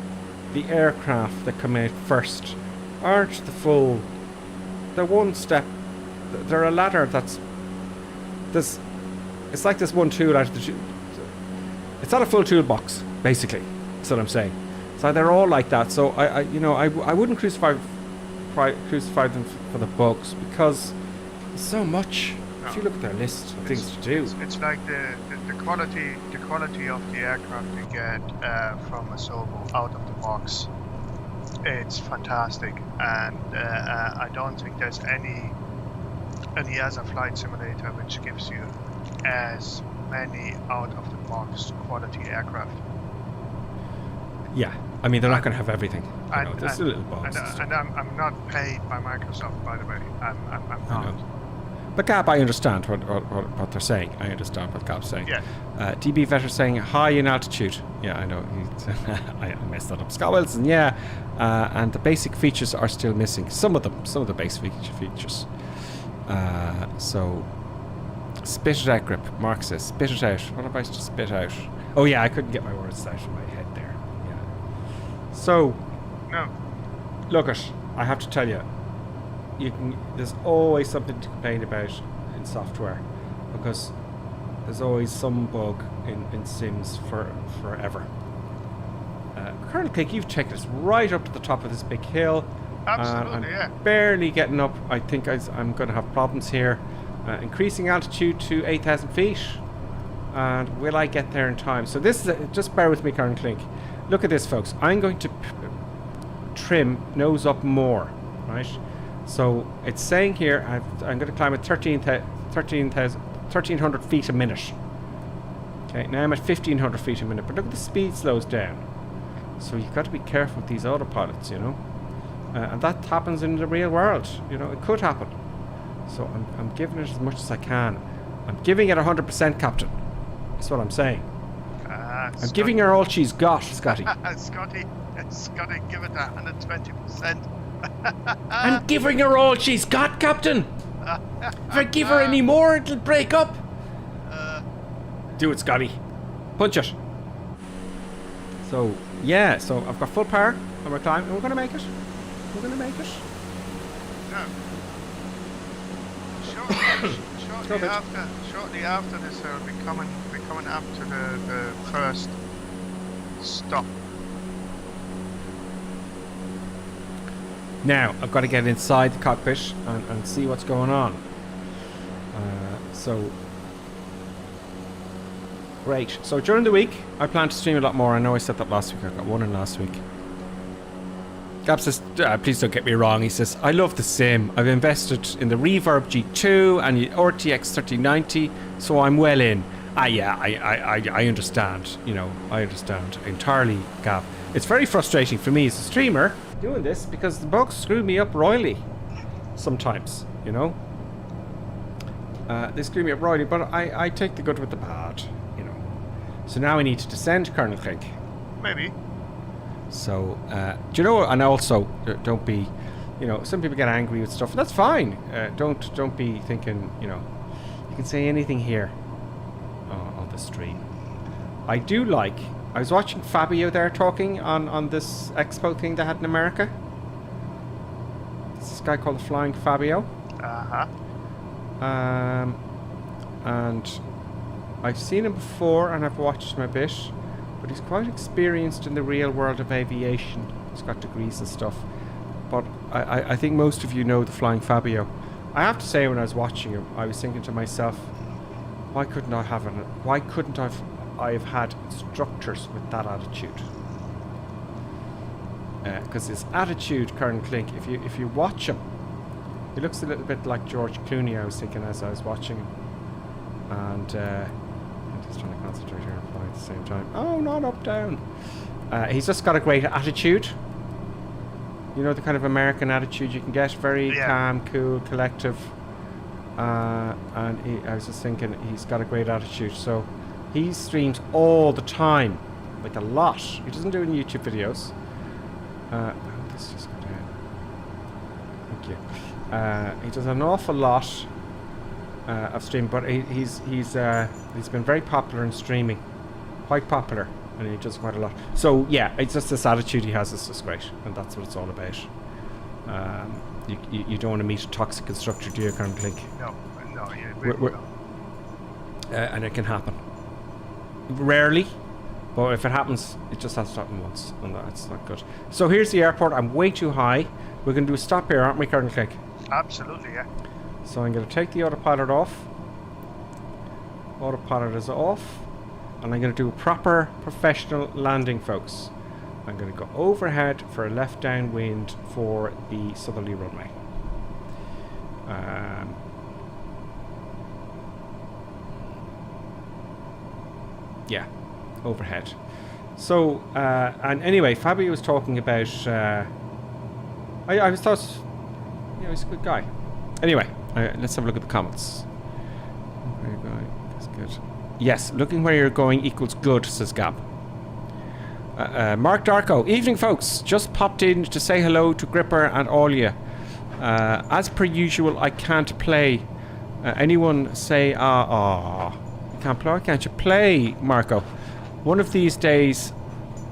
the aircraft that come out first aren't the full. They're one step. They're a ladder that's. It's like this one tool out of the. It's not a full toolbox, basically. That's what I'm saying. So they're all like that. So I wouldn't crucify them for the bugs, because there's so much. No. If you look at their list of things to do, it's like the quality of the aircraft you get from Asobo out of the box. It's fantastic, and I don't think there's any other flight simulator which gives you as many out of the box quality aircraft. Yeah, I mean, they're not going to have everything. There's a little bugs. And I'm not paid by Microsoft, by the way. I'm not. But Gab, I understand what they're saying. I understand what Gab's saying. Yeah. DB Vetter saying high in altitude. Yeah, I know. I messed that up. Scott Wilson, yeah. And the basic features are still missing. Some of the basic features. So, spit it out, Grip. Mark says, spit it out. What am I to spit out? Oh yeah, I couldn't get my words out of my head there. So, no. Look I have to tell you, there's always something to complain about in software, because there's always some bug in Sims forever. Colonel Click, you've taken us right up to the top of this big hill. Absolutely, I'm yeah. barely getting up. I think I'm going to have problems here. Increasing altitude to 8,000 feet. And will I get there in time? So this is just bear with me, Colonel Clink. Look at this, folks. I'm going to trim nose up more, right? So it's saying here I'm going to climb at 1,300 feet a minute. Okay, now I'm at 1,500 feet a minute, but look at the speed slows down. So you've got to be careful with these autopilots, you know. And that happens in the real world. You know, it could happen. So I'm giving it as much as I can. I'm giving it 100%, Captain. That's what I'm saying. I'm giving her all she's got, Scotty. Scotty, give it 120%. I'm giving her all she's got, Captain. If I give her any more, it'll break up. Do it, Scotty. Punch it. So, yeah, so I've got full power, and we're climbing, and we're going to make it. We're going to make it. No. Shortly after this, we'll be coming up to the first stop. Now, I've got to get inside the cockpit and see what's going on. So, great. So during the week, I plan to stream a lot more. I know I said that last week. I got one in last week. Gab says, please don't get me wrong. He says, I love the sim. I've invested in the Reverb G2 and the RTX 3090, so I'm well in. Yeah, I understand. You know, I understand entirely, Gab. It's very frustrating for me as a streamer doing this because the bugs screw me up royally sometimes, you know. They screw me up royally, but I take the good with the bad, you know. So now I need to descend Colonel Clink. Maybe. So, do you know, and also, don't be, you know, some people get angry with stuff. That's fine. Don't be thinking, you know, you can say anything here on the stream. I do like, I was watching Fabio there talking on this expo thing they had in America. This guy called the Flying Fabio. Uh-huh. And I've seen him before and I've watched him a bit, but he's quite experienced in the real world of aviation. He's got degrees and stuff. But I think most of you know the Flying Fabio. I have to say, when I was watching him, I was thinking to myself, why couldn't I have had instructors with that attitude? Because his attitude, Colonel Clink, if you watch him, he looks a little bit like George Clooney, I was thinking as I was watching him. And I'm just trying to concentrate here and fly at the same time. Oh, not up, down. He's just got a great attitude. You know, the kind of American attitude you can get. Very calm, cool, collective. And I was just thinking, he's got a great attitude. So he streams all the time. Like a lot. He doesn't do any YouTube videos. This just got down. Thank you. He does an awful lot of streaming, but he's been very popular in streaming. Quite popular. And he does quite a lot. So yeah, it's just this attitude he has is just great, and that's what it's all about. You don't want to meet a toxic instructor, do you, Colonel Clink? No, you really don't. And it can happen. Rarely, but if it happens, it just has to happen once, and that's not good. So here's the airport. I'm way too high. We're going to do a stop here, aren't we, Colonel Clink? Absolutely, yeah. So I'm going to take the autopilot off. Autopilot is off. And I'm going to do a proper professional landing, folks. I'm going to go overhead for a left downwind for the southerly runway. Yeah, overhead. So, and anyway, Fabio was talking about... I was thought... You know, he's a good guy. Anyway, let's have a look at the comments. Where are you going? That's good. Yes, looking where you're going equals good, says Gab. Mark Darko. Evening, folks. Just popped in to say hello to Gripper and all you. As per usual, I can't play. Anyone say, you can't play? Why can't you play, Marco? One of these days,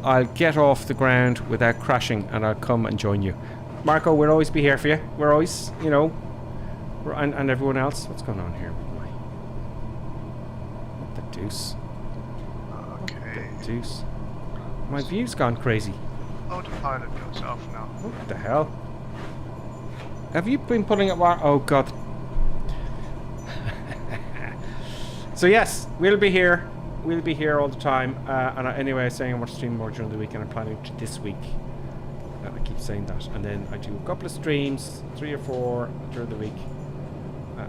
I'll get off the ground without crashing and I'll come and join you. Marco, we'll always be here for you. We're always, you know, and everyone else. What's going on here? Deuce. Okay. Deuce. My view's gone crazy. Autopilot goes off now. What the hell? Have you been pulling up? Oh god. So yes, we'll be here. We'll be here all the time. And anyway, I was saying I want to stream more during the week, and I'm planning to this week. I keep saying that, and then I do a couple of streams, 3 or 4 during the week.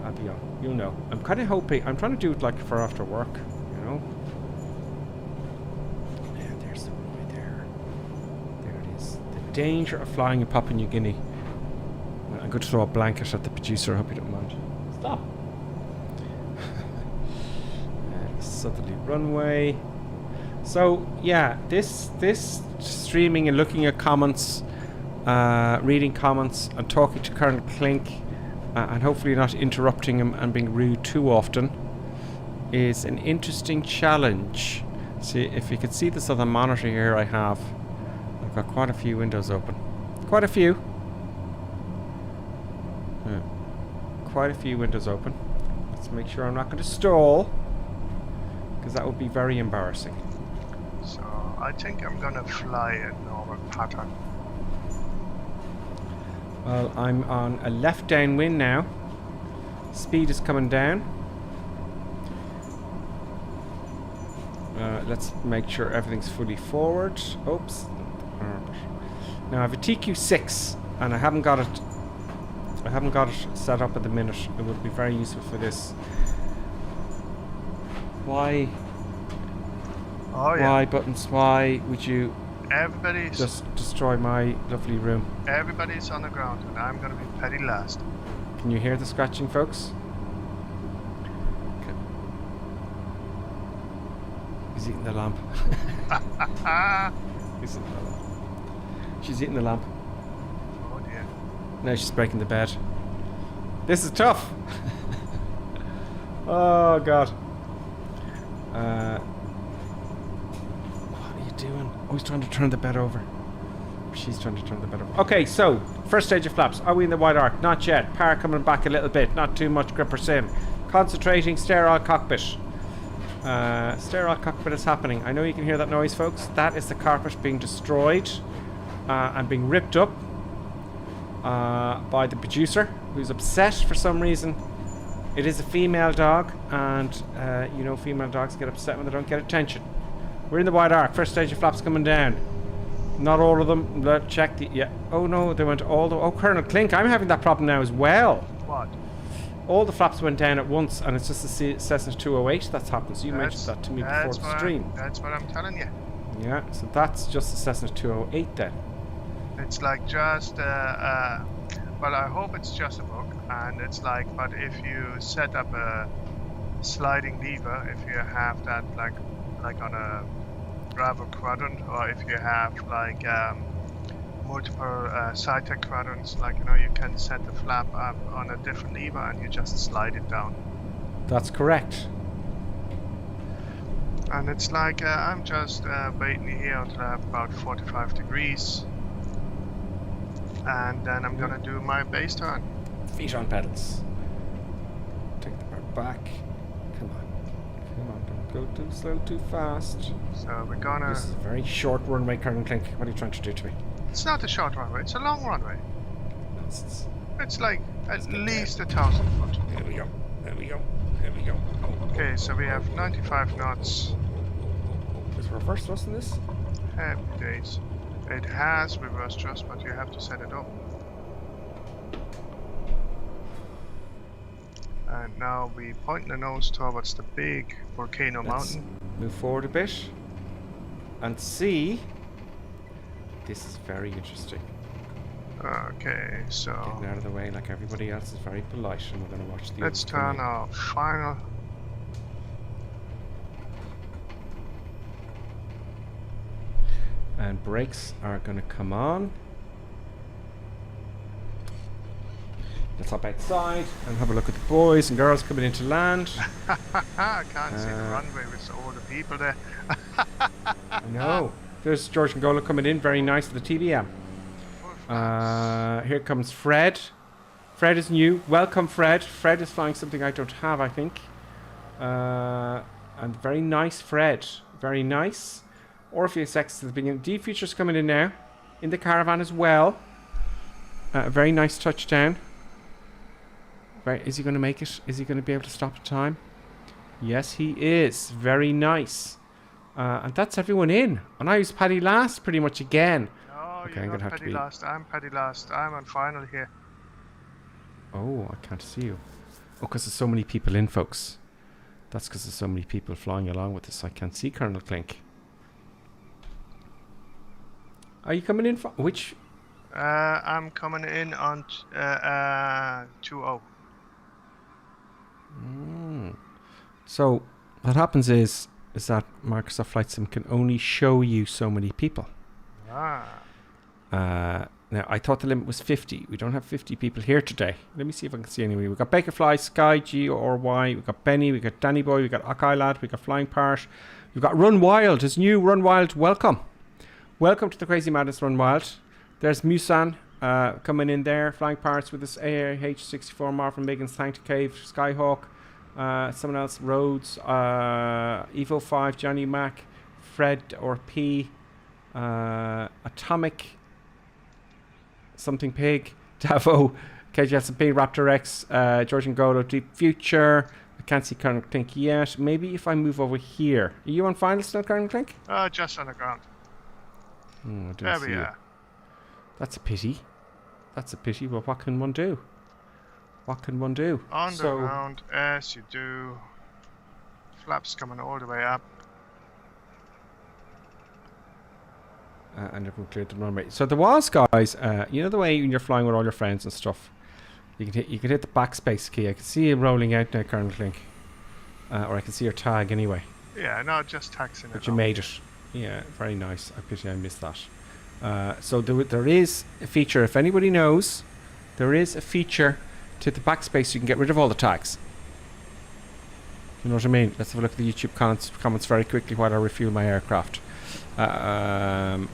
I'll be on. You'll know. I'm kind of hoping. I'm trying to do it like for after work. You know. Yeah, there's the runway there. There it is. The danger of flying in Papua New Guinea. I'm going to throw a blanket at the producer. I hope you don't mind. Stop. Southerly runway. So yeah, this streaming and looking at comments, reading comments, and talking to Colonel Clink, and hopefully not interrupting him and being rude too often, is an interesting challenge. See, if you can see this other monitor here I've got quite a few windows open. Quite a few. Yeah. Quite a few windows open. Let's make sure I'm not going to stall, because that would be very embarrassing. So I think I'm gonna fly a normal pattern. Well, I'm on a left downwind now. Speed is coming down. Let's make sure everything's fully forward. Oops. Now I have a TQ6 and I haven't got it set up at the minute. It would be very useful for this. Why? Oh yeah. Why buttons? Why would you? Everybody's just destroy my lovely room. Everybody's on the ground, and I'm gonna be petty last. Can you hear the scratching, folks? Okay. He's eating the lamp. He's eating the lamp. She's eating the lamp. Oh dear. Now she's breaking the bed. This is tough. Oh god. What are you doing? Oh, he's trying to turn the bed over. She's trying to turn the bed over. Okay, so first stage of flaps. Are we in the wide arc? Not yet. Power coming back a little bit. Not too much gripper sim. Concentrating. Sterile cockpit. Sterile cockpit is happening. I know you can hear that noise, folks. That is the carpet being destroyed and being ripped up by the producer, who's upset for some reason. It is a female dog, and you know female dogs get upset when they don't get attention. We're in the wide arc. First stage of flaps coming down. Not all of them. Let's check the... Yeah. Oh no, they went all the... Oh, Colonel Clink, I'm having that problem now as well. What? All the flaps went down at once, and it's just the Cessna 208 that's happened. So you mentioned that to me before the stream. That's what I'm telling you. Yeah, so that's just the Cessna 208 then. It's like just... well, I hope it's just a bug, and it's like... But if you set up a sliding lever, if you have that like on a Bravo quadrant, or if you have like multiple SciTech quadrants, like you can set the flap up on a different lever and you just slide it down. That's correct. And it's like I'm just waiting here until I have about 45 degrees, and then I'm gonna do my base turn. Feet on pedals. Take the bar back. Come on, don't go too slow, too fast. So we're gonna... This is a very short runway, Colonel Clink. What are you trying to do to me? It's not a short runway, it's a long runway. Nonsense. It's like at least 1,000 foot. There we go. There we go. There we go. Okay, so we have 95 knots. Is reverse thrust in this? Happy days. It has reverse thrust, but you have to set it up. And now we point the nose towards the big volcano mountain. Move forward a bit and see. This is very interesting. Okay, so Getting out of the way like everybody else is very polite, and we're going to watch the... let's turn our final... And brakes are going to come on. Let's hop outside and have a look at the boys and girls coming into land. I can't see the runway with all the people there. I know. There's George Ngola coming in, very nice for the TBM. Here comes Fred. Fred is new. Welcome, Fred. Fred is flying something I don't have, I think. And very nice, Fred. Very nice. Orpheus X at the beginning. D Future's coming in now. In the caravan as well. Very nice touchdown. Right, is he going to make it? Is he going to be able to stop the time? Yes, he is. Very nice. And that's everyone in. And I was Paddy last pretty much again. No, Okay, you're I'm not gonna have to Paddy be... last. I'm Paddy last. I'm on final here. Oh, I can't see you. Oh, because there's so many people in, folks. That's because there's so many people flying along with us. I can't see Colonel Clink. Are you coming in for... Which... I'm coming in on 2-0. So, what happens is that Microsoft Flight Sim can only show you so many people. Now, I thought the limit was 50. We don't have 50 people here today. Let me see if I can see anybody. We've got Bakerfly, Sky, G or Y. We've got Benny. We've got Danny Boy. We've got Akai Lad. We've got Flying Part. We've got Run Wild. It's new. Run Wild. Welcome. Welcome to the Crazy Madness Run Wild. There's Musan coming in there. Flying Parts with this AYH64 Marvin Miggins, Thank to Cave, Skyhawk. Someone else, Rhodes, Evo 5, Johnny Mac, Fred or P, Atomic, Something Pig, Davo, KGSP, Raptor X, George Ngodo, Deep Future. I can't see Colonel Clink yet. Maybe if I move over here. Are you on final still, Colonel Clink? Just on the ground. There we are. That's a pity. That's a pity, but what can one do? What can one do? On the ground, as you do. Flaps coming all the way up. and everyone cleared the runway. So there was, guys, you know the way when you're flying with all your friends and stuff, you can hit the backspace key. I can see you rolling out now, Colonel Clink. Or I can see your tag anyway. Yeah, no, just taxing it. But you made it. Yeah, very nice. I pity I missed that. So there is a feature, if anybody knows, there is a feature to the backspace you can get rid of all the tags. You know what I mean? Let's have a look at the YouTube comments very quickly while I refuel my aircraft. Mark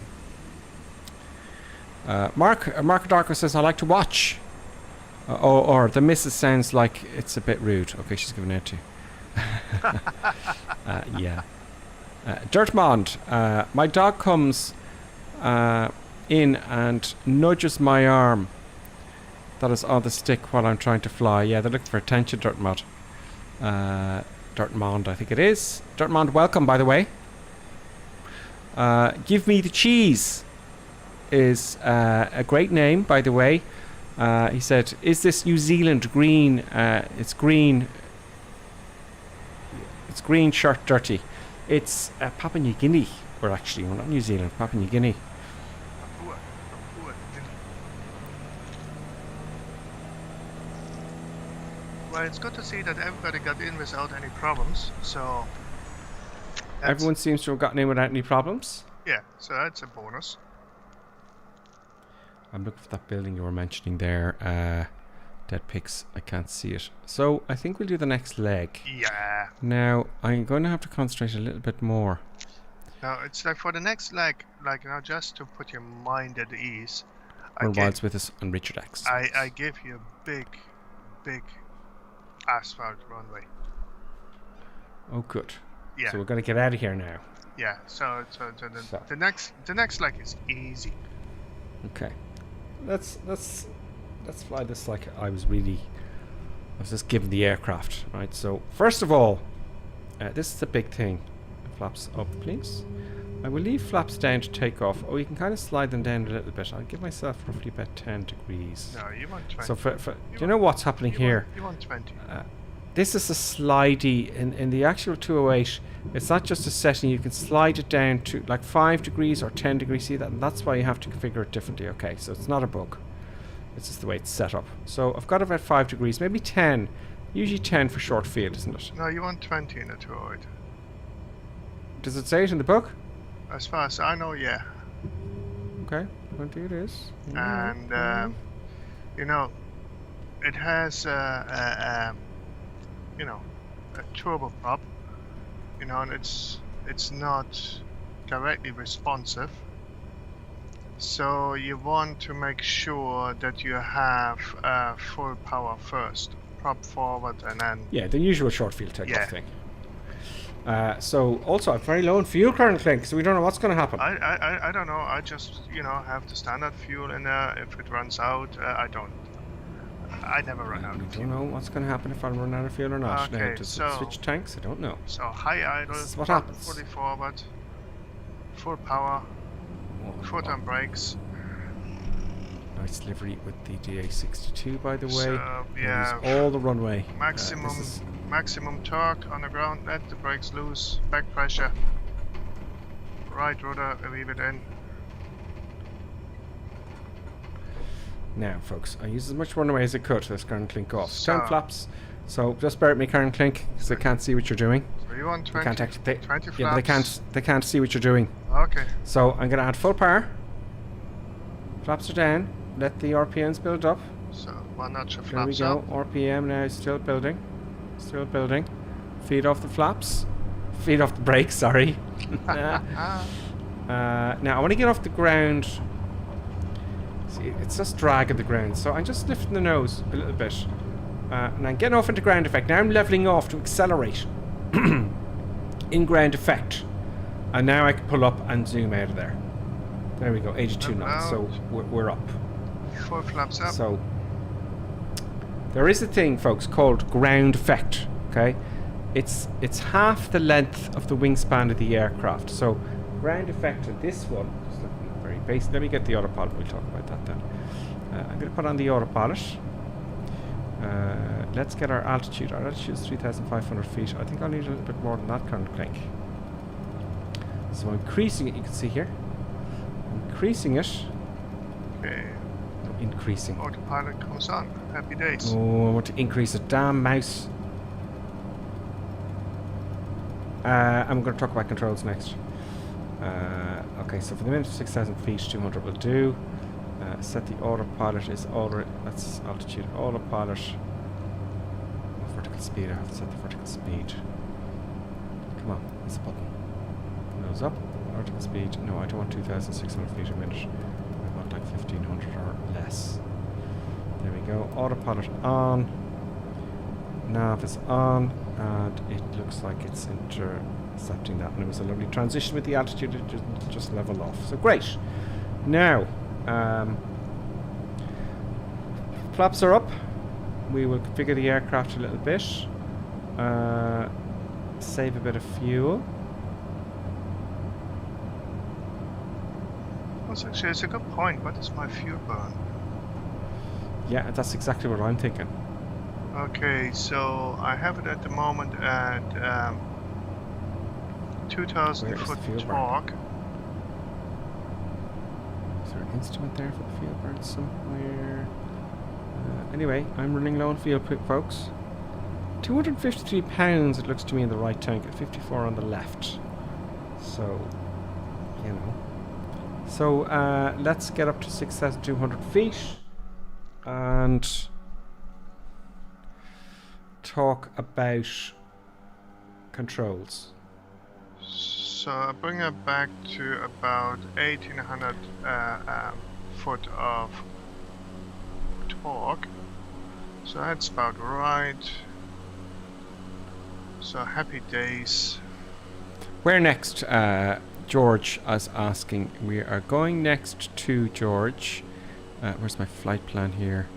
Darko says, I like to watch. Or the missus sounds like it's a bit rude. Okay, she's giving it to you. Yeah. Dirtmond, my dog comes in and nudges my arm that is on the stick while I'm trying to fly. Yeah, they're looking for attention, Dirtmond. Dirtmond, I think it is. Dirtmond, welcome, by the way. Give me the cheese is a great name, by the way. He said, is this New Zealand green? It's green. It's green shirt dirty. It's Papua New Guinea. We're not New Zealand, Papua New Guinea. Papua Guinea. Well, it's good to see that everybody got in without any problems. So everyone seems to have gotten in without any problems. Yeah, so that's a bonus. I'm looking for that building you were mentioning there. Dead pigs, I can't see it. So I think we'll do the next leg. Yeah. Now I'm going to have to concentrate a little bit more. Now it's like for the next leg, like now just to put your mind at ease. Wilds with us on Richard X. I give you a big asphalt runway. Oh, good. Yeah. So we're going to get out of here now. Yeah. So the next leg is easy. Okay. Let's fly this like I was just given the aircraft, right? So first of all, this is the big thing. Flaps up, please. I will leave flaps down to take off. Oh, you can kind of slide them down a little bit. I'll give myself roughly about 10 degrees. No, you want 20. So do you know what's happening here? You want 20. This is a slidey in the actual 208. It's not just a setting. You can slide it down to like 5 degrees or 10 degrees. See that? And that's why you have to configure it differently. Okay, so it's not a bug. It's just the way it's set up. So I've got about 5 degrees, maybe 10. Usually 10 for short field, isn't it? No, you want 20 in a 208. Does it say it in the book? As far as I know, yeah. Okay, 20 it is. And you know, it has you know, a turboprop, you know, and it's not directly responsive. So you want to make sure that you have full power first, prop forward, and then the usual short field takeoff thing. So also I'm very low in fuel currently, so we don't know what's going to happen. I don't know. I just have the standard fuel in there. If it runs out, I never run out of fuel. I don't know what's going to happen if I run out of fuel or not. Okay, now, does it switch tanks? I don't know. So high idle, this is what happens. fully forward, full power, foot on brakes. Nice livery with the DA62, by the way. So, yeah, all the runway. Maximum torque on the ground. Let the brakes loose. Back pressure. Right rudder, leave it in. Now, folks, I used as much runway as I could to this current clink off. 10 flaps. So just bear with me, current clink, because they can't see what you're doing. So you want 20, they can't actually, 20 flaps? Yeah, but they can't see what you're doing. Okay. So I'm going to add full power. Flaps are down. Let the RPMs build up. So 1 notch of There we flaps go. up. RPM now is still building. Still building. Feed off the flaps. Feed off the brakes, sorry. Now I want to get off the ground. See, it's just dragging the ground. So I'm just lifting the nose a little bit. And I'm getting off into ground effect. Now I'm leveling off to accelerate. In ground effect. And now I can pull up and zoom out of there. There we go, 82 knots. So we're up. Full flaps up. So there is a thing, folks, called ground effect. Okay, it's half the length of the wingspan of the aircraft. So ground effect of this one, just looking very basic. Let me get the autopilot. We'll talk about that then. I'm going to put on the autopilot. Let's get our altitude. Our altitude is 3,500 feet. I think I'll need a little bit more than that current clink. So I'm increasing it. You can see here. increasing it. Okay. No, increasing. Autopilot comes on. Happy days. Oh, I want to increase it. Damn mouse. I'm going to talk about controls next. Okay, so for the minute 6,000 feet, 200 will do. Set the autopilot is already. That's altitude. Autopilot. Vertical speed. I have to set the vertical speed. Come on, it's a button. Nose up. Vertical speed. No, I don't want 2,600 feet a minute. I want like 1,500 or less. There we go. Autopilot on. Nav is on, and it looks like it's intercepting that. And it was a lovely transition with the altitude. It just leveled off. So great. Now, flaps are up. We will configure the aircraft a little bit. Save a bit of fuel. Well, actually, it's a good point. What is my fuel burn? Yeah, that's exactly what I'm thinking. Okay, so I have it at the moment at 2,000 Where is foot the fuel burn? torque. Is there an instrument there for the fuel burn somewhere? Anyway, I'm running low on fuel, folks. 253 pounds, it looks to me, in the right tank, and 54 on the left. So, you know. So, let's get up to 6,200 feet and talk about controls. So I bring it back to about 1,800 foot of torque. So that's about right. So happy days. Where next? George is asking. We are going next to George. Where's my flight plan here?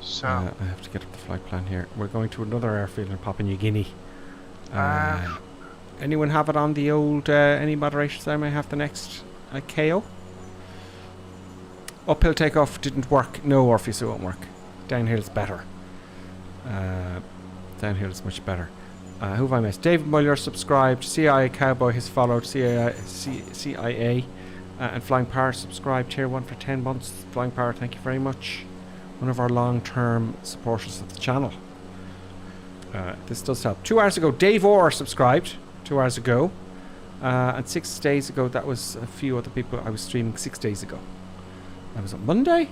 So I have to get up the flight plan here. We're going to another airfield in Papua New Guinea. Anyone have it on the old, any moderations there may have the next KO? Uphill takeoff didn't work. No, Orpheus, it won't work. Downhill's better. Downhill is much better. Who have I missed? David Muller subscribed. CIA Cowboy has followed. CIA and Flying Power subscribed. Tier 1 for 10 months. Flying Power, thank you very much. One of our long-term supporters of the channel. This does help. 2 hours ago, Dave Orr subscribed. 2 hours ago. And 6 days ago, that was a few other people I was streaming 6 days ago. That was on Monday.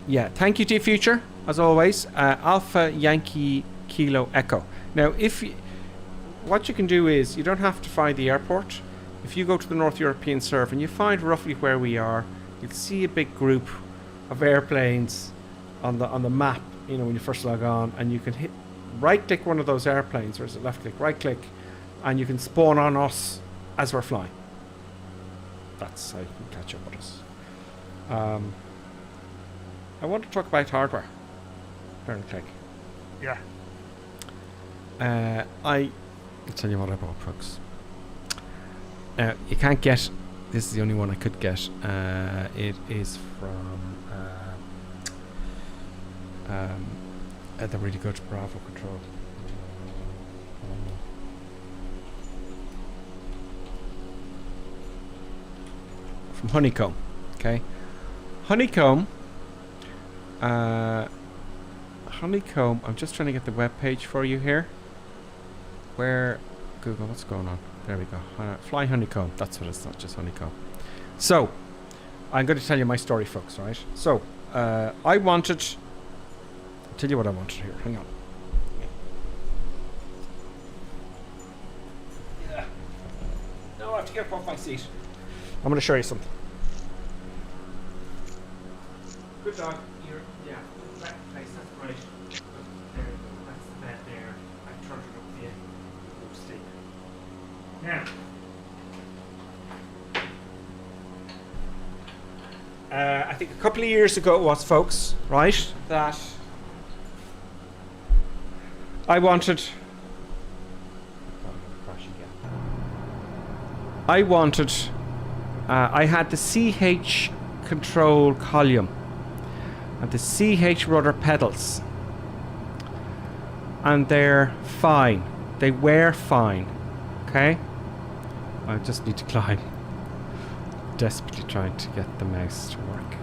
Yeah, thank you to your future, as always. Alpha Yankee Kilo Echo. Now, what you can do is, you don't have to find the airport. If you go to the North European server and you find roughly where we are, you'll see a big group of airplanes on the map, you know, when you first log on, and you can hit right-click one of those airplanes, or is it left-click, right-click, and you can spawn on us as we're flying. That's how you can catch up with us. I want to talk about hardware. Turn click. yeah. I'll tell you what I bought, folks. You can't get. This is the only one I could get. It is from the really good Bravo Control. From Honeycomb. Okay. Honeycomb. Honeycomb. I'm just trying to get the web page for you here. Where Google, what's going on? There we go. Fly Honeycomb. That's what it's, not just Honeycomb. So, I'm going to tell you my story, folks, right? So, I wanted... I'll tell you what I wanted here. Hang on. Yeah. No, I have to get up off my seat. I'm going to show you something. Good dog. Yeah, that place, that's great. There you go. That's the bed there. I turned it up for you. Go sleep. Now, I think a couple of years ago it was, folks, right, that I wanted... I had the CH control column and the CH rudder pedals, and they're fine. They were fine. Okay, I just need to climb. desperately trying to get the mouse to work.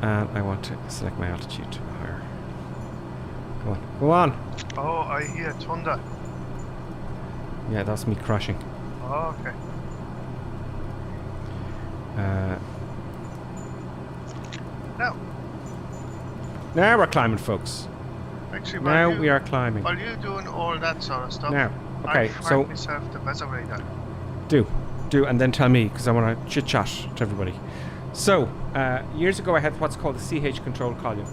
And I want to select my altitude higher. Go on, go on! Oh, I hear thunder. Yeah, that's me crashing. Oh, okay. Now. Now we're climbing, folks. Actually, Now we are climbing. While you're doing all that sort of stuff, Now, okay, I find so myself the weather radar. do, and then tell me, because I want to chit chat to everybody. So, years ago I had what's called the CH control column.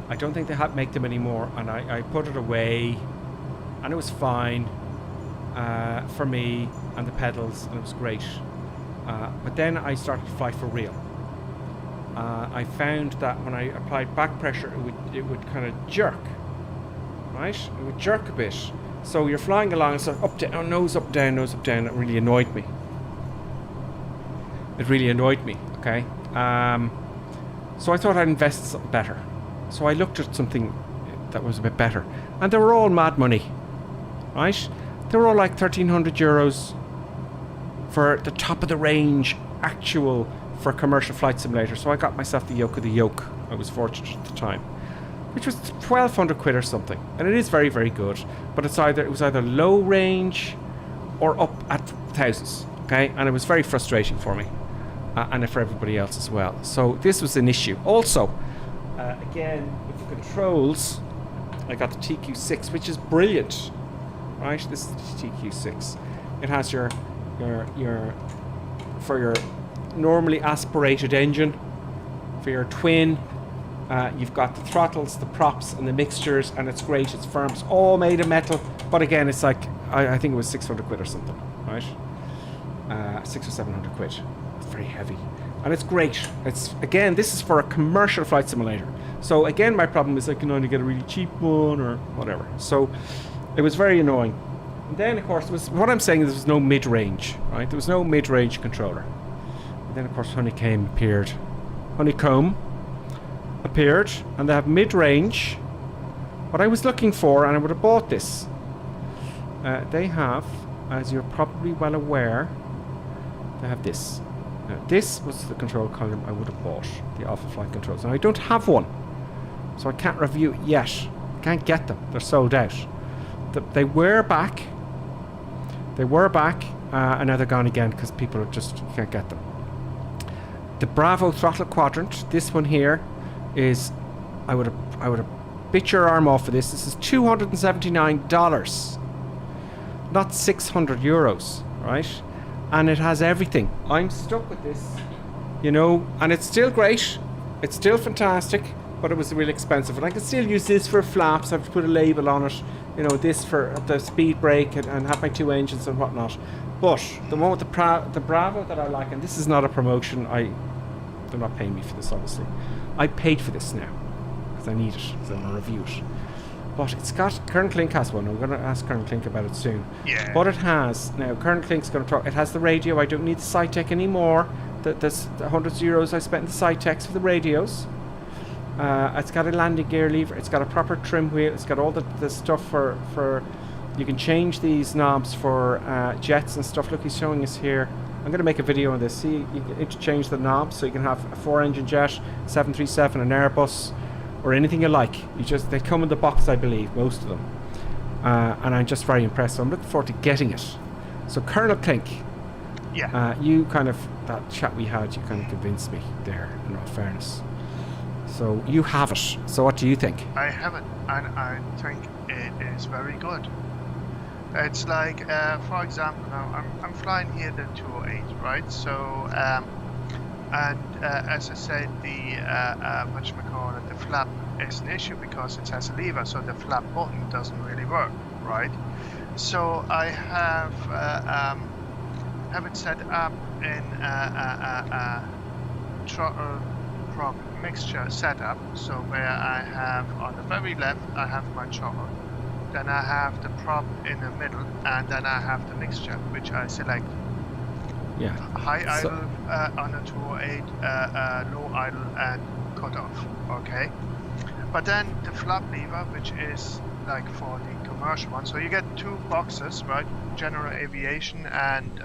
I don't think they make them anymore, and I put it away, and it was fine for me and the pedals, and it was great. But then I started to fly for real. I found that when I applied back pressure, it would kind of jerk, right? It would jerk a bit. So you're flying along and sort of up, down, nose up, down, nose up, down. It really annoyed me. Okay? So I thought I'd invest in something better. So I looked at something that was a bit better. And they were all mad money, right? They were all like 1,300 euros for the top of the range actual for a commercial flight simulator. So I got myself the yoke of the yoke. I was fortunate at the time, which was 1,200 quid or something. And it is very, very good. But it was either low range or up at thousands, okay? And it was very frustrating for me. And for everybody else as well. So this was an issue. Also, again, with the controls, I got the TQ6, which is brilliant, right? This is the TQ6. It has your for your normally aspirated engine, for your twin. You've got the throttles, the props, and the mixtures, and it's great. It's firm. It's all made of metal. But again, it's like I think it was 600 quid or something, right? 600 or 700 quid. Very heavy, and it's great. It's again, this is for a commercial flight simulator. So again, my problem is I can only get a really cheap one or whatever. So it was very annoying. And then of course, what I'm saying is there was no mid-range, right? There was no mid-range controller. And then of course Honeycomb appeared, and they have mid-range. What I was looking for, and I would have bought this. They have, as you're probably well aware, they have this. This was the control column I would have bought, the Alpha Flight controls. Now I don't have one, so I can't review it yet. I can't get them. They're sold out. They were back. And now they're gone again because people are just can't get them. The Bravo throttle quadrant. This one here is, I would have bit your arm off for this. This is $279, not 600 euros, right? And it has everything. I'm stuck with this, you know, and it's still great. It's still fantastic, but it was really expensive. And I can still use this for flaps. I have to put a label on it, you know, this for the speed brake and have my two engines and whatnot. But the one with the Bravo that I like, and this is not a promotion. They're not paying me for this, obviously. I paid for this now because I need it, because I'm going to review it. But it's got, Kern Klink has one. I'm going to ask Kern Klink about it soon. Yeah. But it has, now Kern Klink's going to talk, it has the radio. I don't need the Cytec anymore. The hundreds of euros I spent in the Cytecs for the radios. It's got a landing gear lever. It's got a proper trim wheel. It's got all the stuff for you can change these knobs for jets and stuff. Look, he's showing us here. I'm going to make a video on this. See, you can interchange the knobs, so you can have a 4-engine jet, 737, an Airbus, or anything you like. They come in the box, I believe, most of them. And I'm just very impressed. So I'm looking forward to getting it. So Colonel Klink, yeah, you kind of, that chat we had, you kind of convinced me there, in all fairness. So you have it. So what do you think? I have it, and I think it is very good. It's like, for example, now I'm flying here the 208, right? So, as I said, the whatchamacallit, the flap is an issue because it has a lever, so the flap button doesn't really work, right? So I have it set up in throttle prop mixture setup. So where I have on the very left, I have my throttle. Then I have the prop in the middle, and then I have the mixture, which I select. Yeah. High idle on a 208, low idle and cut off. Okay. But then the flap lever, which is like for the commercial one. So you get two boxes, right? General aviation and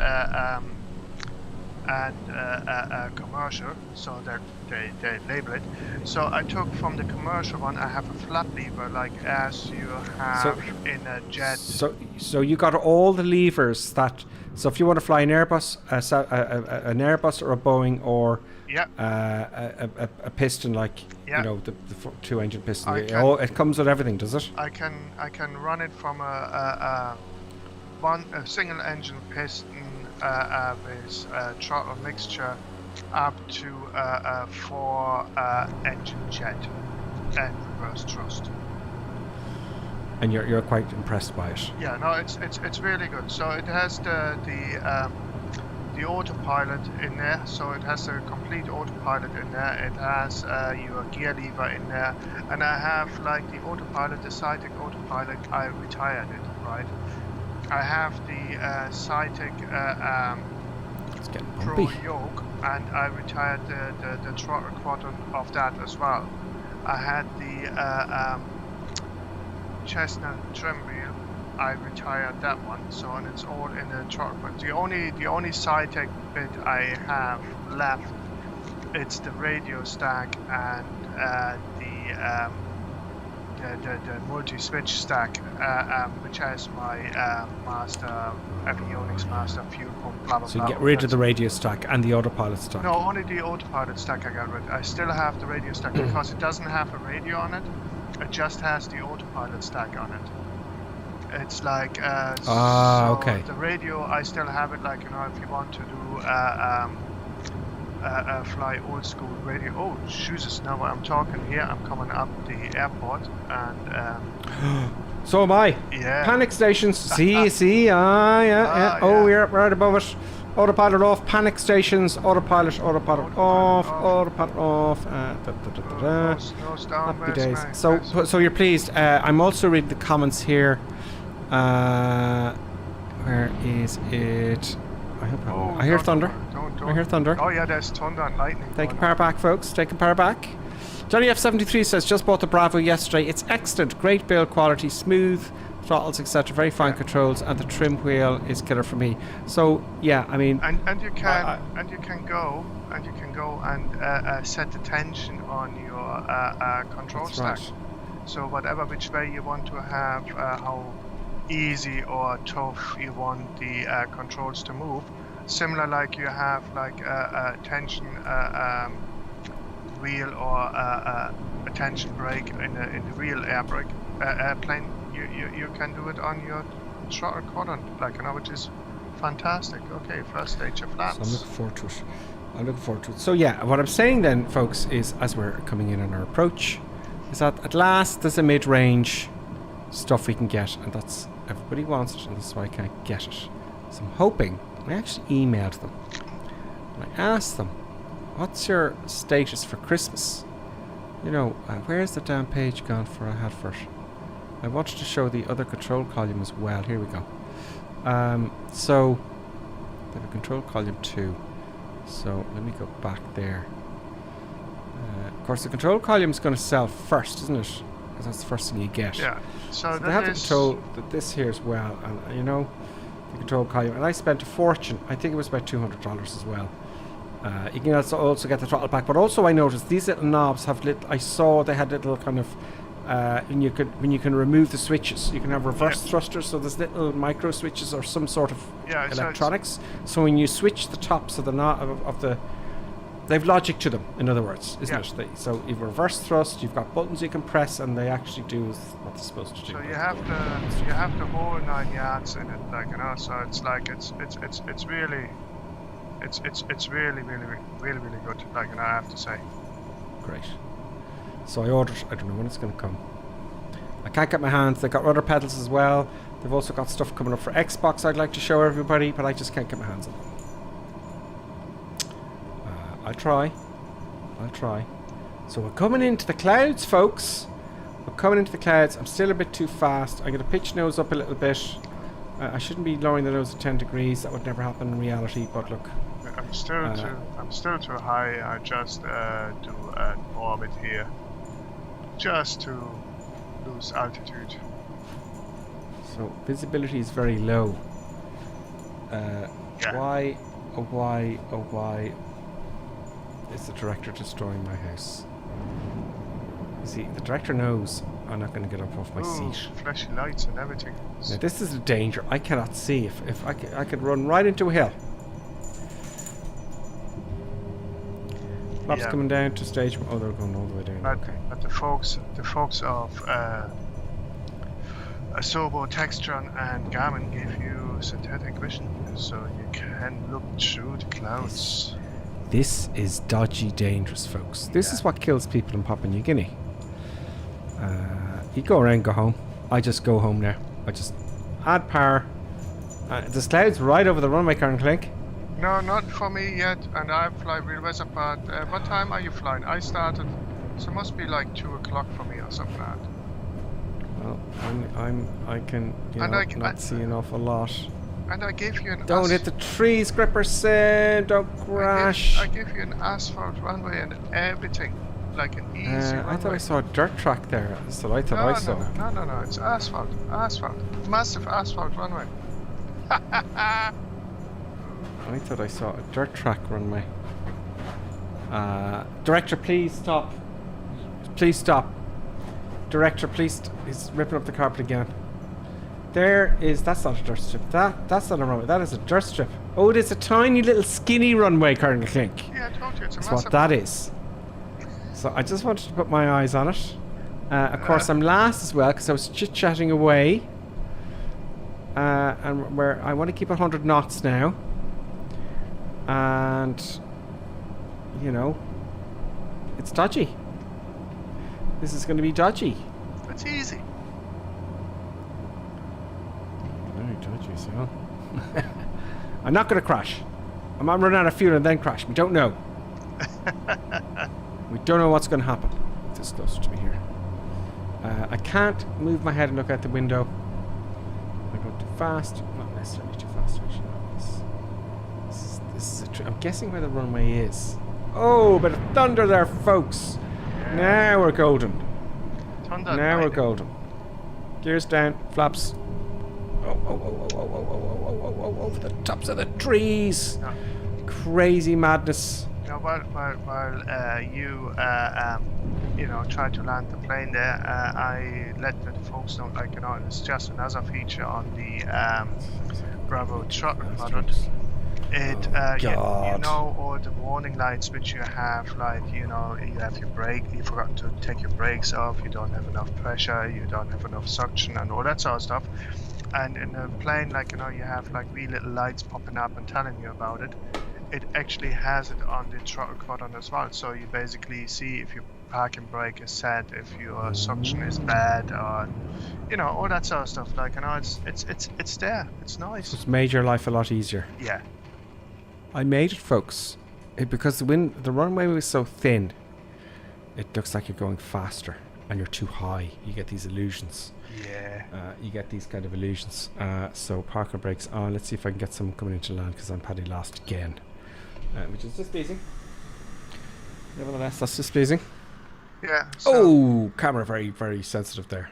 and commercial, so they label it. So I took from the commercial one, I have a flat lever, like as you have in a jet. So you got all the levers that. So if you want to fly an Airbus, an Airbus or a Boeing or a piston, like you know the two-engine piston, it comes with everything, does it? I can run it from a single engine piston with throttle mixture up to a 4 engine jet and reverse thrust. And you're quite impressed by it. Yeah, no, it's really good. So it has the autopilot in there. So it has a complete autopilot in there. It has your gear lever in there, and I have like the autopilot, the Cytec autopilot. I retired it, right? I have the Cytec Pro yoke, and I retired the throttle quadrant of that as well. I had the Chestnut trim wheel. I retired that one, so and it's all in the throttle. But the only Cytec bit I have left, it's the radio stack and the multi-switch stack, which has my master avionics, master fuel pump, blah blah. So you get rid of the radio stack and the autopilot stack. No, only the autopilot stack I got rid. I still have the radio stack because it doesn't have a radio on it. It just has the autopilot stack on it. It's like okay. The radio I still have it, like, you know, if you want to do fly old school radio. Oh Jesus! Now I'm talking here. I'm coming up the airport and. So am I. Yeah. Panic stations. See. Yeah. Oh, we're right above it. Autopilot off. Panic stations. Autopilot off. Autopilot off. Happy days. So you're pleased. I'm also reading the comments here. Where is it? I hear thunder. I hear thunder. Oh yeah, there's thunder and lightning. Taking power back, folks. Taking power back. Johnny F73 says, just bought the Bravo yesterday. It's excellent. Great build quality. Smooth throttles, etc. Very fine controls. And the trim wheel is killer for me. So, yeah, I mean... And you can go and set the tension on your control stack. Right. So whatever which way you want to have, how easy or tough you want the controls to move. Similar like you have like a tension wheel or a tension brake in the real airplane. You can do it on your throttle quadrant, like, you know, which is fantastic. Okay, first stage of flaps. So I'm looking forward to it. So yeah, what I'm saying then, folks, is as we're coming in on our approach, is that at last there's a mid-range stuff we can get, and that's everybody wants it, and that's why I can't get it. So I'm hoping. I actually emailed them and I asked them, what's your status for Christmas? You know, where's the damn page gone for I had for it? I wanted to show the other control column as well. Here we go. So they have a control column 2. So let me go back there. Of course, the control column is going to sell first, isn't it? Because that's the first thing you get. Yeah. So they have the control this here as well, and you know, the control column. And I spent a fortune. I think it was about $200 as well. You can also get the throttle back, but also I noticed these little knobs have little. I saw they had little kind of. When you can remove the switches, you can have reverse thrusters. So there's little micro switches or some sort of electronics. So when you switch the tops of the of the, they've logic to them. In other words, isn't it? So you've reverse thrust. You've got buttons you can press, and they actually do what they're supposed to do. So you have the whole 9 yards in it, like, you know. So it's like it's really good, like, you know, I have to say. Great. So I ordered. I don't know when it's going to come. I can't get my hands. They've got rudder pedals as well. They've also got stuff coming up for Xbox I'd like to show everybody, but I just can't get my hands on them. I'll try. So we're coming into the clouds, folks. We're coming into the clouds. I'm still a bit too fast. I'm going to pitch nose up a little bit. I shouldn't be lowering the nose at 10 degrees. That would never happen in reality, but look. I'm still too high. I just do an orbit here, just to lose altitude. So visibility is very low. Why why is the director destroying my house? You see, the director knows I'm not going to get up off my seat. Flashy lights and everything. Now, this is a danger. I cannot see. If I could run right into a hill. Flaps coming down to stage. Oh, they're going all the way down. Okay. But the folks of Asobo, Textron, and Garmin give you synthetic vision, so you can look through the clouds. This is dodgy dangerous, folks. This is what kills people in Papua New Guinea. You go around, go home. I just go home now. I just add power. There's clouds right over the runway, Karen Clink. No, not for me yet, and I fly real west apart. What time are you flying? I started, so it must be like 2 o'clock for me or something like that. Well, I can not see an awful lot. And I gave you an Don't hit the trees, Gripperson. Don't crash. I gave you an asphalt runway and everything, like an easy runway. I thought I saw a dirt track there. That's what I thought I saw. No, it's asphalt. Massive asphalt runway. I thought I saw a dirt track runway. Director, please stop. Please stop. Director, please. He's ripping up the carpet again. That's not a dirt strip. That's not a runway. That is a dirt strip. Oh, it is a tiny little skinny runway, Colonel Clink. Yeah, I told you, it's a That's massive what that is. So I just wanted to put my eyes on it. Of course, I'm last as well because I was chit-chatting away. And where I want to keep 100 knots now. And, you know, it's dodgy. This is going to be dodgy. It's easy. Very dodgy, so. I'm not going to crash. I might run out of fuel and then crash. We don't know. We don't know what's going to happen. This is closer to me here. I can't move my head and look out the window. I go too fast. Not necessarily too fast, actually. This is a I'm guessing where the runway is. Oh, bit of thunder there, folks. Yeah. Now we're golden. Now we're golden. Gears down, flaps. Oh, over the tops of the trees. No. Crazy madness. You know, while you try to land the plane there, I let the folks know, like, it's just another feature on the Bravo truck quadrant. All the warning lights which you have, like, you have your brake, you forgot to take your brakes off, you don't have enough pressure, you don't have enough suction and all that sort of stuff. And in a plane, like, you have like wee little lights popping up and telling you about it. It actually has it on the throttle quadrant as well, so you basically see if your parking brake is set, if your suction is bad, or all that sort of stuff. Like, it's there. It's nice. It's made your life a lot easier. Yeah. I made it, folks, because the runway was so thin, it looks like you're going faster and you're too high. You get these illusions. Yeah. You get these kind of illusions. So parker brakes on. Let's see if I can get some coming into land because I'm paddy last again, which is displeasing. Nevertheless, that's displeasing. Yeah. So camera very, very sensitive there.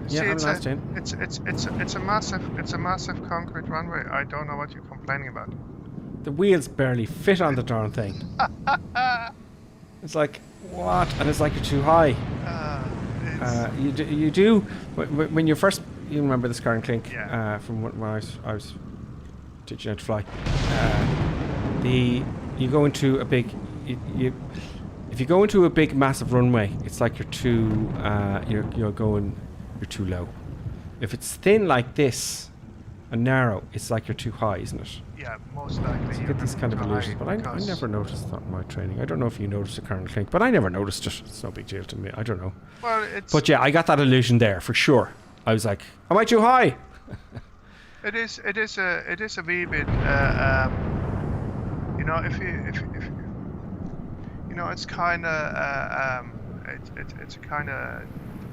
It's a massive concrete runway. I don't know what you're complaining about. The wheels barely fit on the darn thing. It's like, what? And it's like you're too high. You do when you first, you remember this Karen Clink from when I was teaching how to fly. You go into a big if you go into a big massive runway, it's like you're too you're too low. If it's thin like this and narrow, it's like you're too high, isn't it? Yeah, most likely. So you get these kind of illusions, but I never noticed that in my training. I don't know if you noticed a Karen Clink, but I never noticed it. It's no big deal to me. I don't know. Well, but yeah, I got that illusion there for sure. I was like, am I too high? It is a wee bit. It's kind of it's kind of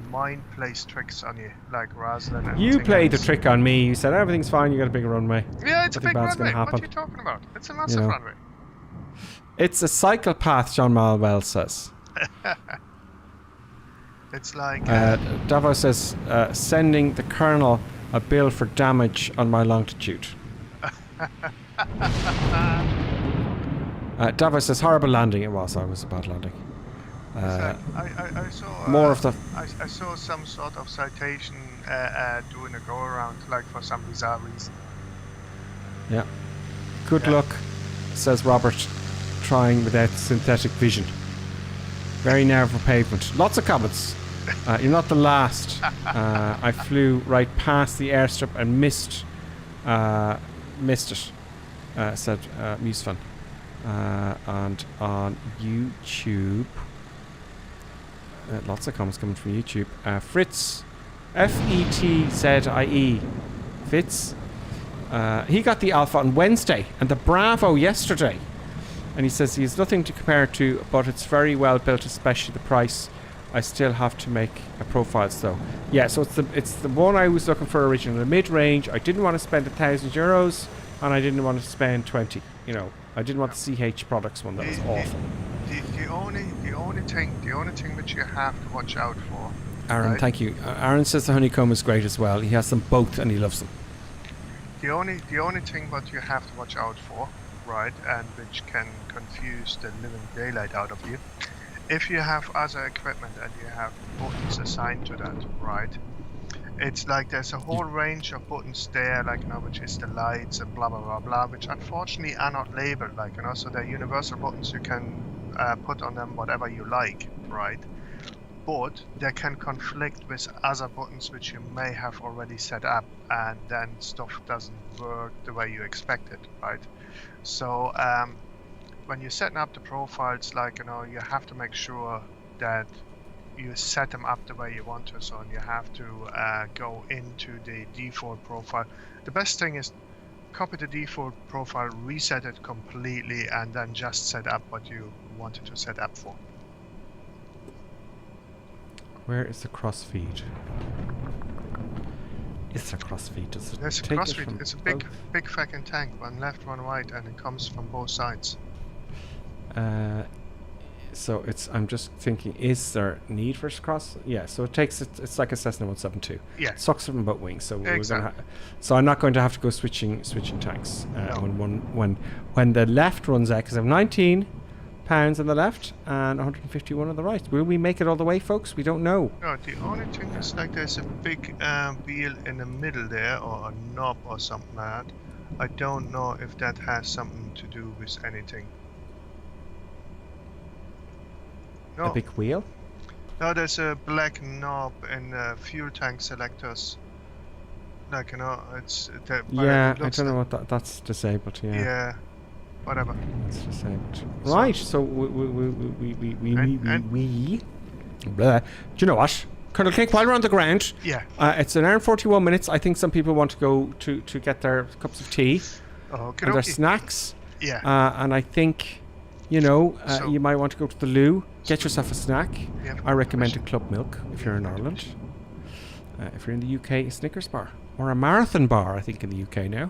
mind plays tricks on you, like, rather than you played the trick on me. You said everything's fine. You got a bigger runway. Yeah, it's a big runway. What are you talking about? It's a massive runway. It's a cycle path, John Malwell says. It's like Davo says sending the colonel a bill for damage on my longitude. Davos says, horrible landing. It was. I was a bad landing. I saw more of the... I saw some sort of citation doing a go around, like for some bizarre reason. Yeah. Good luck, says Robert, trying without synthetic vision. Very narrow for pavement. Lots of comments. You're not the last. I flew right past the airstrip and missed it, said Musefan. And on YouTube, lots of comments coming from YouTube. Fritz, F-E-T-Z-I-E, Fitz, he got the Alpha on Wednesday and the Bravo yesterday. And he says he has nothing to compare it to, but it's very well built, especially the price. I still have to make profiles though. Yeah, so it's the one I was looking for originally, the mid-range. I didn't want to spend €1,000 and I didn't want to spend 20. You know, I didn't want the CH Products one. That was awful. The only thing that you have to watch out for. Aaron, right? Thank you. Aaron says the honeycomb is great as well. He has them both and he loves them. The only thing that you have to watch out for, right, and which can confuse the living daylight out of you, if you have other equipment and you have buttons assigned to that, right, it's like there's a whole range of buttons there, like, you know, which is the lights and blah blah blah blah, which unfortunately are not labeled, like, you know, so they're universal buttons. You can put on them whatever you like, right, but they can conflict with other buttons which you may have already set up, and then stuff doesn't work the way you expect it, right? So when you're setting up the profiles, like, you know, you have to make sure that you set them up the way you want to. So you have to go into the default profile. The best thing is copy the default profile, reset it completely, and then just set up what you wanted to set up for. Where is the crossfeed? Is there crossfeed? Does it There's a take crossfeed. it It's a from big fucking tank, one left, one right, and it comes from both sides. So it's. I'm just thinking, is there need for cross? Yeah. So it takes it. It's like a Cessna 172. Yeah. It sucks from both wings. So exactly. So I'm not going to have to go switching tanks. No. When the left runs out, because I have 19 pounds on the left and 151 on the right. Will we make it all the way, folks? We don't know. No, the only thing is, like, there's a big wheel in the middle there, or a knob or something like that. I don't know if that has something to do with anything. No. A big wheel? No, there's a black knob in fuel tank selectors. Like, you know, it's... Yeah, I don't know what that's disabled, yeah. Yeah, whatever. That's disabled. Right, so we... Blah. Do you know what? Colonel Cake, while we're on the ground, yeah. It's an hour and 41 minutes. I think some people want to go to get their cups of tea and their snacks. Yeah. And I think, you know, So- you might want to go to the loo, get yourself a snack. Yeah, I recommend a Club Milk if you're in Ireland. If you're in the UK, a Snickers bar. Or a Marathon bar, I think, in the UK now.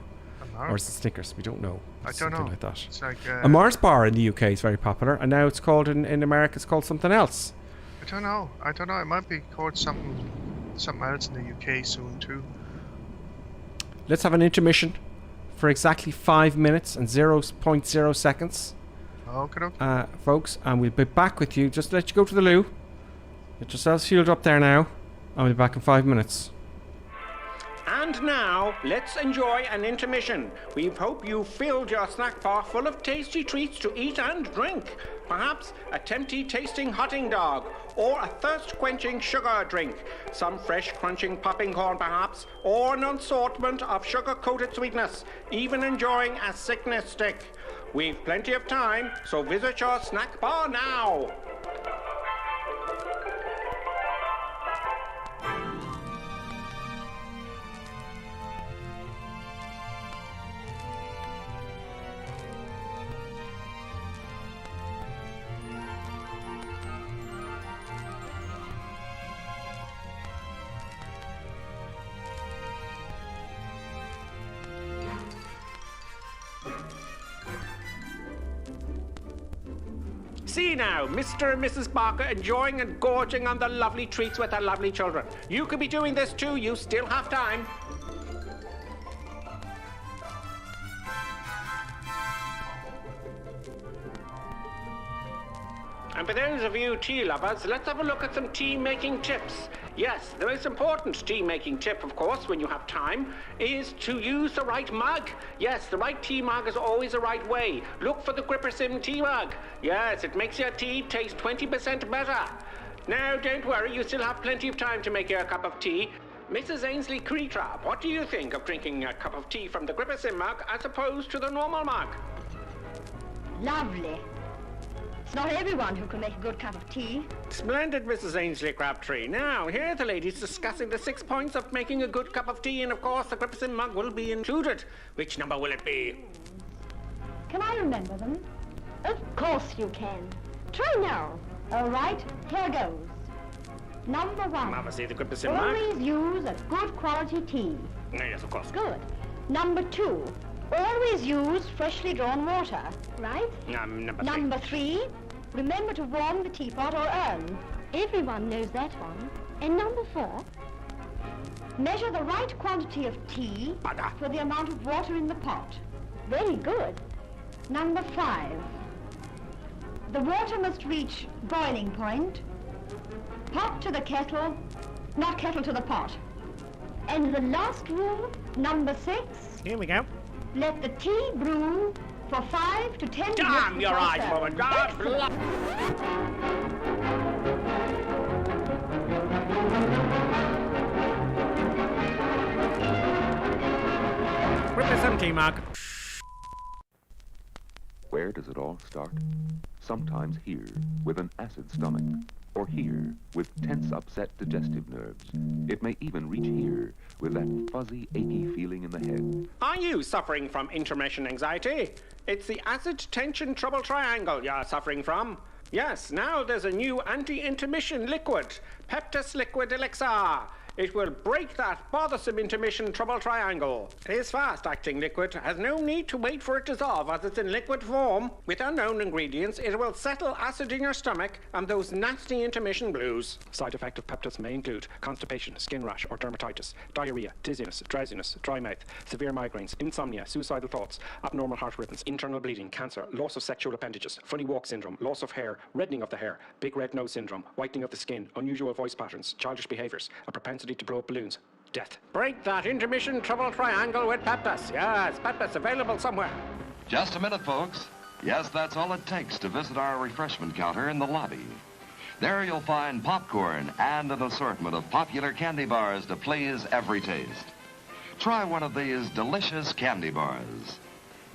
Or is it Snickers? We don't know. I don't Something know. like that. It's like... A Mars bar in the UK is very popular, and now it's called, in America, it's called something else. I don't know. It might be called something else in the UK soon too. Let's have an intermission for exactly 5 minutes and 0.0 seconds. Okay. Folks, and we'll be back with you. Just let you go to the loo. Get yourselves fueled up there now, and we'll be back in 5 minutes. And now, let's enjoy an intermission. We hope you filled your snack bar full of tasty treats to eat and drink. Perhaps a tempting tasting hotting dog, or a thirst-quenching sugar drink. Some fresh crunching popping corn perhaps, or an assortment of sugar-coated sweetness. Even enjoying a sickness stick. We've plenty of time, so visit your snack bar now. See now, Mr. and Mrs. Barker enjoying and gorging on the lovely treats with their lovely children. You could be doing this too, you still have time. And for those of you tea lovers, let's have a look at some tea-making tips. Yes, the most important tea-making tip, of course, when you have time, is to use the right mug. Yes, the right tea mug is always the right way. Look for the Grippersim tea mug. Yes, it makes your tea taste 20% better. Now, don't worry, you still have plenty of time to make your cup of tea. Mrs. Ainsley Creetrap, what do you think of drinking a cup of tea from the Grippersim mug as opposed to the normal mug? Lovely. It's not everyone who can make a good cup of tea. Splendid, Mrs. Ainsley Crabtree. Now, here are the ladies discussing the 6 points of making a good cup of tea, and of course, the Grippersim mug will be included. Which number will it be? Can I remember them? Of course you can. Try now. All right, here goes. Number 1. Obviously, the Grippersim mug. Always use a good quality tea. Yes, of course. Good. Number 2. Always use freshly drawn water, right? Number 3. Remember to warm the teapot or urn. Everyone knows that one. And number 4. Measure the right quantity of tea for the amount of water in the pot. Very good. Number 5. The water must reach boiling point. Pot to the kettle, not kettle to the pot. And the last rule, number 6. Here we go. Let the tea brew for 5 to 10 minutes. Damn your before eyes, serving. woman. God Excellent. Grippersim tea mug. Where does it all start? Sometimes here, with an acid stomach, or here, with tense, upset digestive nerves. It may even reach here, with that fuzzy, achy feeling in the head. Are you suffering from intermission anxiety? It's the acid tension trouble triangle you're suffering from. Yes, now there's a new anti-intermission liquid, Peptus Liquid Elixir. It will break that bothersome intermission trouble triangle. This fast-acting liquid has no need to wait for it to dissolve as it's in liquid form. With unknown ingredients, it will settle acid in your stomach and those nasty intermission blues. Side effect of Peptus may include constipation, skin rash or dermatitis, diarrhea, dizziness, drowsiness, dry mouth, severe migraines, insomnia, suicidal thoughts, abnormal heart rhythms, internal bleeding, cancer, loss of sexual appendages, funny walk syndrome, loss of hair, reddening of the hair, big red nose syndrome, whitening of the skin, unusual voice patterns, childish behaviors, a propensity to blow up balloons, death. Break that intermission trouble triangle with Peptus. Yes, Peptus available somewhere. Just a minute, folks. Yes, that's all it takes to visit our refreshment counter in the lobby. There you'll find popcorn and an assortment of popular candy bars to please every taste. Try one of these delicious candy bars.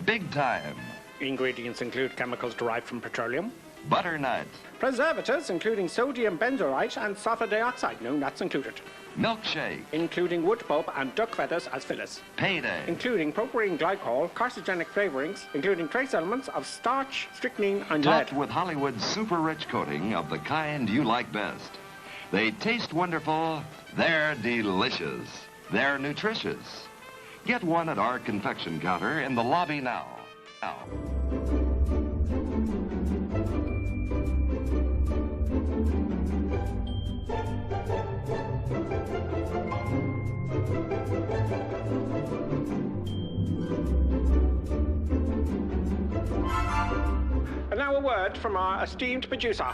Big time. Ingredients include chemicals derived from petroleum, Butternut, preservatives including sodium benzoate and sulfur dioxide, no nuts included, milkshake, including wood pulp and duck feathers as fillers, payday, including propylene glycol, carcinogenic flavorings, including trace elements of starch, strychnine and lead. topped with Hollywood's super rich coating of the kind you like best. They taste wonderful, they're delicious, they're nutritious. Get one at our confection counter in the lobby now. And now a word from our esteemed producer.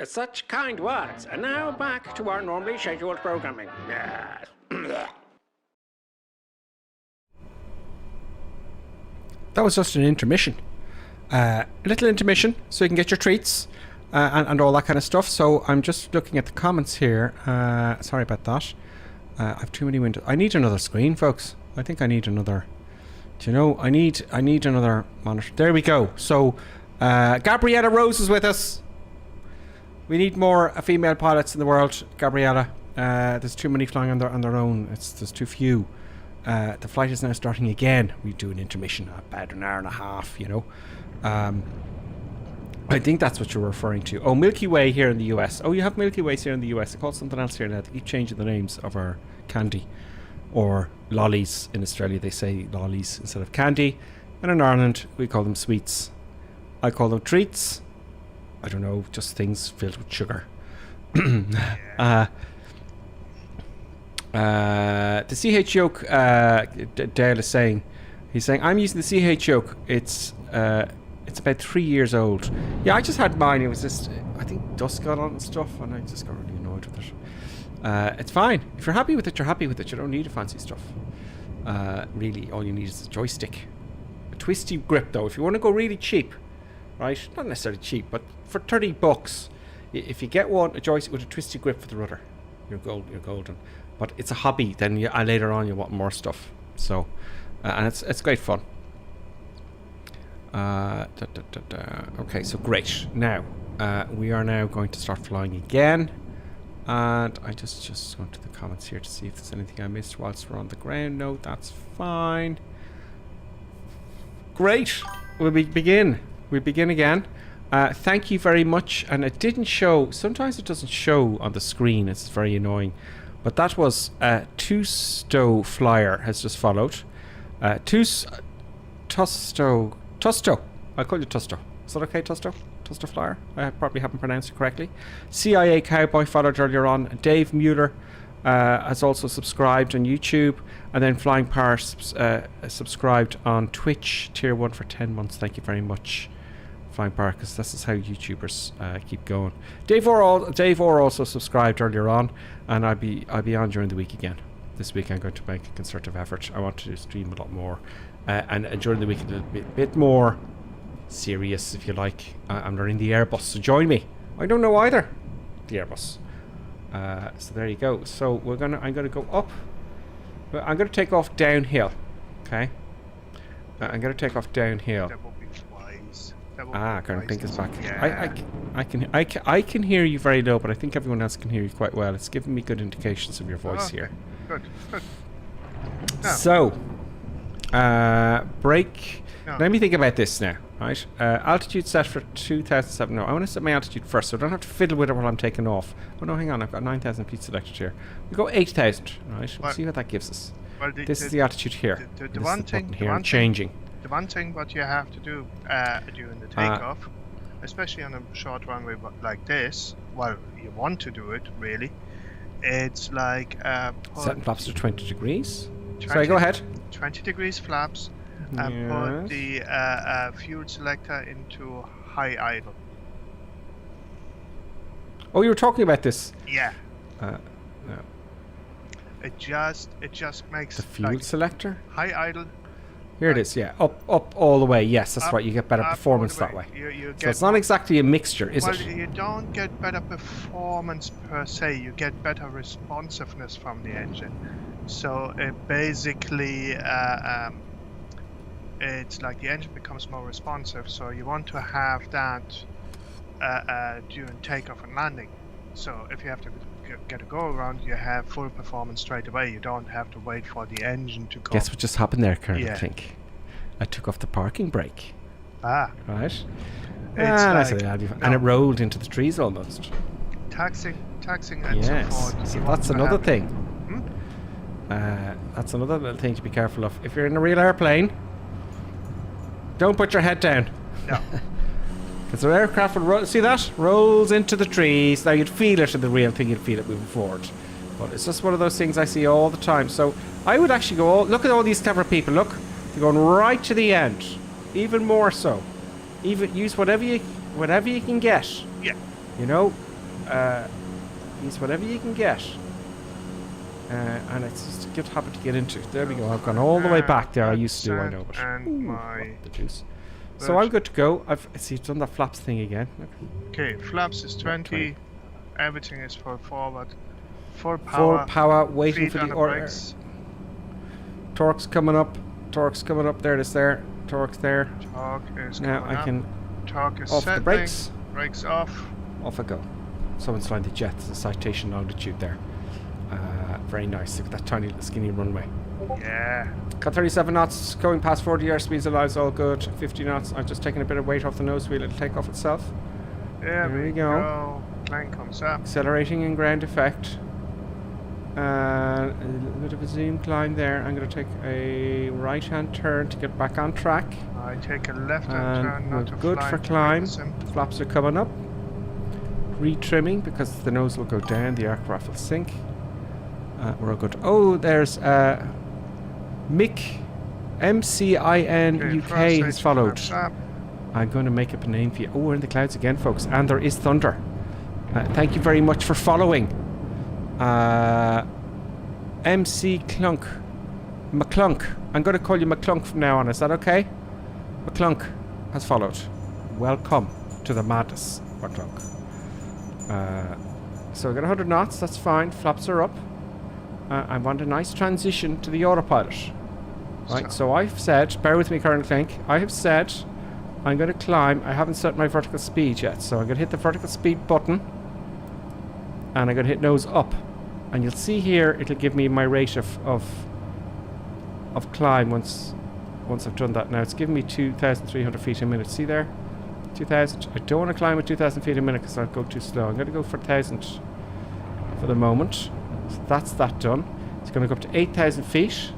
Such kind words. And now back to our normally scheduled programming. Yes. That was just an intermission. A little intermission so you can get your treats and all that kind of stuff. So I'm just looking at the comments here. Sorry about that. I have too many windows. I need another screen, folks. I think I need another. Do you know? I need another monitor. There we go. So Gabriella Rose is with us. We need more female pilots in the world, Gabriella. There's too many flying on their own. There's too few. The flight is now starting again. We do an intermission, about an hour and a half, you know. I think that's what you're referring to. Oh, Milky Way here in the US. Oh, you have Milky Ways here in the US. They call it something else here now. They keep changing the names of our candy. Or lollies. In Australia they say lollies instead of candy. And in Ireland we call them sweets. I call them treats. I don't know, just things filled with sugar. The CH joke Dale is saying He's saying, I'm using the CH yoke. It's about 3 years old. Yeah, I just had mine. It was just, I think dust got on and stuff, and I just got really annoyed with it. It's fine. If you're happy with it, you're happy with it. You don't need a fancy stuff. Really, all you need is a joystick. A twisty grip, though. If you want to go really cheap, right? Not necessarily cheap, but for $30, if you get one, a joystick with a twisty grip for the rudder, you're golden. But it's a hobby. Then later on, you want more stuff. So, and it's great fun. Okay, so great. Now, we are now going to start flying again. And I just went to the comments here to see if there's anything I missed whilst we're on the ground. No, that's fine. Great. We begin again. Thank you very much. And it didn't show. Sometimes it doesn't show on the screen. It's very annoying. But that was Tusto Flyer has just followed. Tusto. I call you Tusto. Is that okay, Tusto? Tusto Flyer? I probably haven't pronounced it correctly. CIA Cowboy followed earlier on. Dave Mueller has also subscribed on YouTube. And then Flying Power subscribed on Twitch. Tier 1 for 10 months. Thank you very much, Flying Power, because this is how YouTubers keep going. Dave Orr also subscribed earlier on. And I'll be on during the week again. This week I'm going to make a concerted effort. I want to stream a lot more. And during the week a bit more serious, if you like. I'm learning the Airbus, so join me. I don't know either, the Airbus. So there you go. So I'm gonna go up. I'm gonna take off downhill. Okay. I'm gonna take off downhill. That would be wise. I can't think it's back. Yeah. I can hear you very low, but I think everyone else can hear you quite well. It's giving me good indications of your voice here. Good. No. So, break. No. Let me think about this now. Right, altitude set for 2007. No, I want to set my altitude first, so I don't have to fiddle with it while I'm taking off. Oh no, hang on, I've got 9,000 feet selected here. We go 8,000. Right, we'll see what that gives us. Well, this is the altitude here. The one thing here, I'm changing. The one thing what you have to do during the takeoff, especially on a short runway like this, well, you want to do it really. It's like setting flaps to 20 degrees. Sorry, go ahead. 20 degrees flaps. And put the fuel selector into high idle. Oh, you were talking about this? Yeah. No. It just makes the fuel selector. High idle. Here it is. Yeah, up all the way. Yes, that's right. You get better performance that way. So it's not exactly a mixture, is it? Well, you don't get better performance per se. You get better responsiveness from the engine. So it basically. It's like the engine becomes more responsive, so you want to have that during takeoff and landing. So if you have to get a go around, you have full performance straight away. You don't have to wait for the engine to go. Guess what just happened there, Colonel? Yeah. I think I took off the parking brake. Right. And it rolled into the trees almost. Taxing and so forth. So that's another thing. That's another little thing to be careful of. If you're in a real airplane, don't put your head down. No. Because the aircraft will see that? Rolls into the trees. Now you'd feel it in the real thing, you'd feel it moving forward. But it's just one of those things I see all the time. So I would actually go, look at all these clever people, look. They're going right to the end. Even more so. Even use whatever you can get. Yeah. You know? Use whatever you can get. And it's just a good habit to get into. There we go. I've gone all the way back there. I used to do, I know, but the juice. So I'm good to go. I've done that flaps thing again. Okay, flaps is 20. Everything is full forward. Full power. Waiting for the order. Torque's coming up. There it is. There. Torque's there. Torque is now I can. Torque is off the brakes. Brakes off. Off I go. Someone's flying the jet. There's a citation longitude there. Very nice. Look at that tiny little skinny runway. Yeah. Got 37 knots, going past 40 airspeeds, allow's all good. 50 knots. I'm just taking a bit of weight off the nose wheel. It'll take off itself. Yeah, there we go. Plane comes up. Accelerating in ground effect. A little bit of a zoom climb there. I'm going to take a right-hand turn to get back on track. I take a left-hand turn, not to good for climb. Flaps are coming up. Retrimming because the nose will go down, the aircraft will sink. We're all good. Oh, there's Mick MCIN UK first has stage followed. maps up. I'm going to make up a name for you. Oh, we're in the clouds again, folks. And there is thunder. Thank you very much for following. MC Clunk. McClunk. I'm going to call you McClunk from now on. Is that okay? McClunk has followed. Welcome to the madness, McClunk. So we got 100 knots. That's fine. Flaps are up. I want a nice transition to the autopilot. Right, so I've said, bear with me, Colonel Clink. I have said I'm going to climb. I haven't set my vertical speed yet, so I'm going to hit the vertical speed button. And I'm going to hit nose up. And you'll see here, it'll give me my rate of climb once I've done that. Now, it's giving me 2,300 feet a minute. See there? 2,000. I don't want to climb at 2,000 feet a minute because I'll go too slow. I'm going to go for 1,000 for the moment. So that's that done. It's going to go up to 8,000 feet.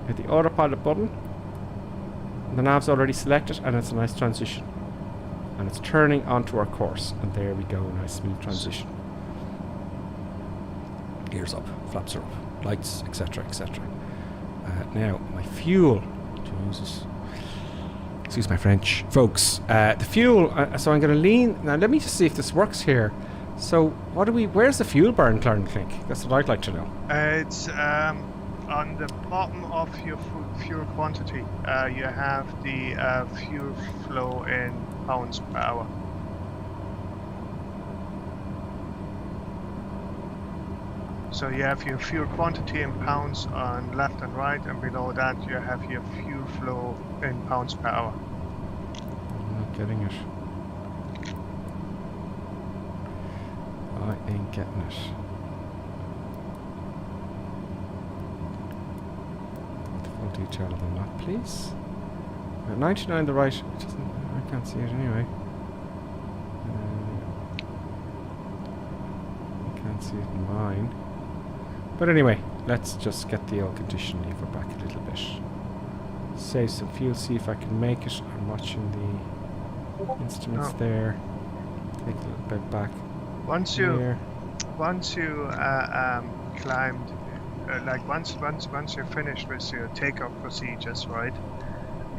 Hit the autopilot button. The nav's already selected, and it's a nice transition. And it's turning onto our course. And there we go, nice smooth transition. Gears up, flaps are up, lights, etc., etc. Now, my fuel. Jesus. Excuse my French. Folks, the fuel, so I'm going to lean. Now, let me just see if this works here. So, where's the fuel burn, Clarence Clink? That's what I'd like to know. It's on the bottom of your fuel quantity. You have the fuel flow in pounds per hour. So you have your fuel quantity in pounds on left and right, and below that you have your fuel flow in pounds per hour. I'm not getting it. I ain't getting it. The full detail of the map, please. At 99 the right, it doesn't, I can't see it anyway. I can't see it in mine. But anyway, let's just get the old condition lever back a little bit. Save some fuel, see if I can make it. I'm watching the instruments there. Take a little bit back. Once you climbed, like once you're finished with your takeoff procedures, right?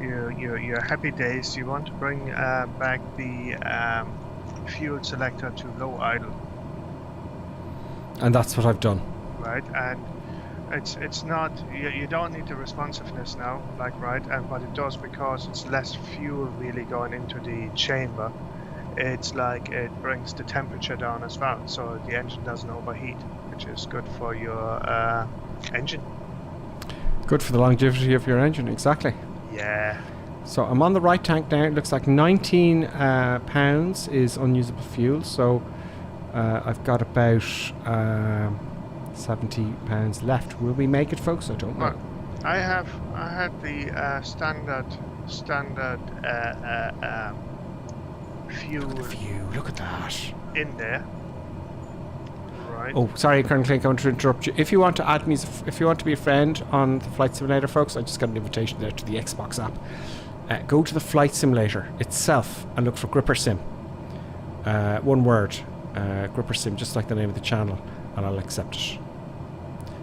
Your happy days. You want to bring back the fuel selector to low idle. And that's what I've done. Right, and it's not, you don't need the responsiveness now, like, right, and what it does, because it's less fuel really going into the chamber, it's like it brings the temperature down as well, so the engine doesn't overheat, which is good for your engine. Good for the longevity of your engine, exactly. Yeah. So I'm on the right tank now. It looks like 19 pounds is unusable fuel, so I've got about 70 pounds left. Will we make it, folks? I don't know. Well, I had the standard fuel. Look at that. In there. Right. Oh, sorry, Colonel Clink, I want to interrupt you. If you want to add me, if you want to be a friend on the Flight Simulator, folks, I just got an invitation there to the Xbox app. Go to the Flight Simulator itself and look for Gripper Sim. One word, Gripper Sim, just like the name of the channel, and I'll accept it.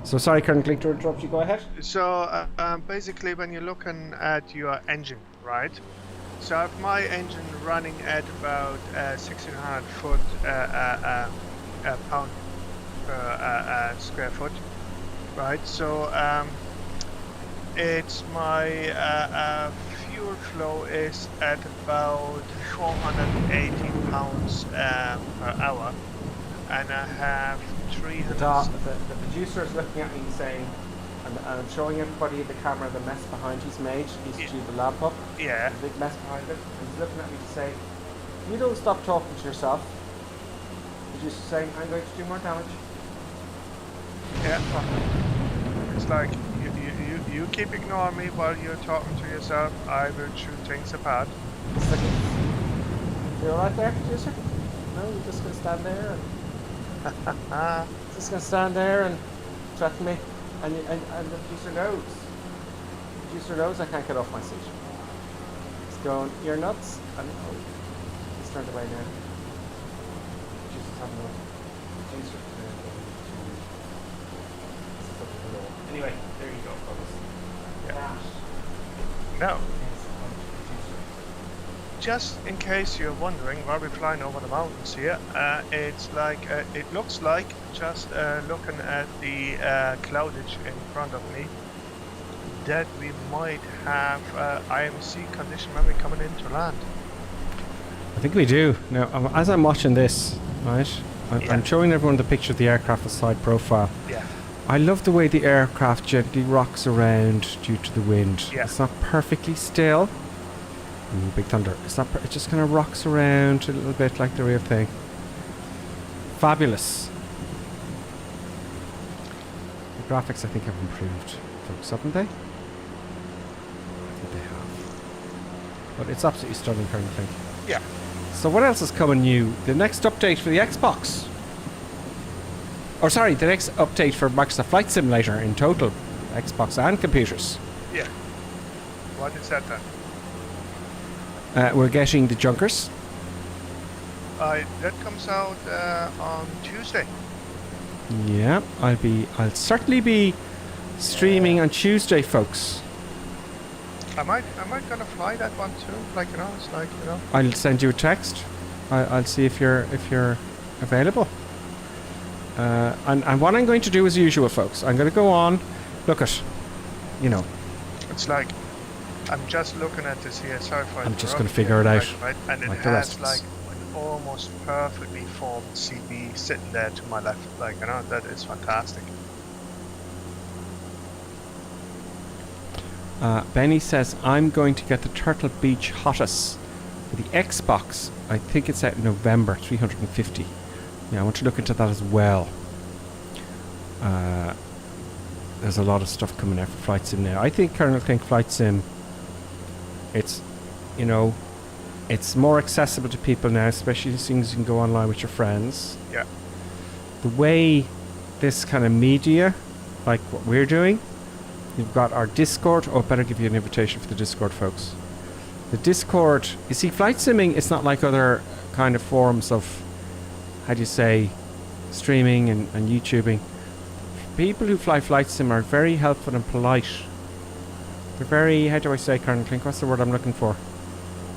So sorry, Colonel Clink, to interrupt you. Go ahead. So basically, when you're looking at your engine, right? So I have my engine running at about 1,600 foot pound per square foot, right? So it's my fuel flow is at about 480 pounds per hour, and I have 300. The producer is looking at me saying, and I'm showing everybody in the camera the mess behind he's made. He's to the laptop. Yeah. There's a big mess behind it. And he's looking at me to say, you don't stop talking to yourself. He's just saying, I'm going to do more damage. Yeah. It's like, you keep ignoring me while you're talking to yourself. I will shoot things apart. You alright there, producer? No, you're just going to stand there and... just going to stand there and threaten me. And the producer knows. The producer knows I can't get off my seat. He's going, you're nuts. And oh, he's turned away now. Producer's having a producer. Anyway, there you go, folks. Yeah. That Now, just in case you're wondering why we're flying over the mountains here, it's like it looks like just looking at the cloudage in front of me that we might have IMC condition when we're coming into land. I think we do. Now, as I'm watching this, right, I'm showing everyone the picture of the aircraft with side profile. Yeah. I love the way the aircraft gently rocks around due to the wind. Yeah. It's not perfectly still. Ooh, big thunder. It's not. It just kind of rocks around a little bit like the real thing. Fabulous. The graphics, I think, have improved, folks, haven't they? I think they have. But it's absolutely stunning, currently. Yeah. So what else is coming new? The next update for the Xbox. Or sorry, the next update for Microsoft Flight Simulator in total. Xbox and computers. Yeah. What is that then? We're getting the Junkers. That comes out on Tuesday. Yeah, I'll certainly be streaming on Tuesday, folks. Am I gonna fly that one too? Like, you know, it's like, you know. I'll send you a text. I'll see if you're available. And what I'm going to do as usual, folks, I'm going to go on, look at, you know. It's like, I'm just looking at this here. Sorry for I'm just going to figure it out. Right? And it like the rest has of like us. an almost perfectly formed CB sitting there to my left. Like, you know, that is fantastic. Benny says, I'm going to get the Turtle Beach Hottest for the Xbox. I think it's out in November, 350. Yeah, I want to look into that as well. There's a lot of stuff coming out for Flight Sim now. I think Colonel think Flight Sim, it's, you know, it's more accessible to people now, especially as soon as you can go online with your friends. Yeah. The way this kind of media, like what we're doing, we've got our Discord. Oh, better give you an invitation for the Discord, folks. The Discord, you see, flight simming, it's not like other kind of forms of, how do you say, streaming and YouTubing. People who fly flight sim are very helpful and polite. They're very, how do I say, Colonel Clink, what's the word I'm looking for?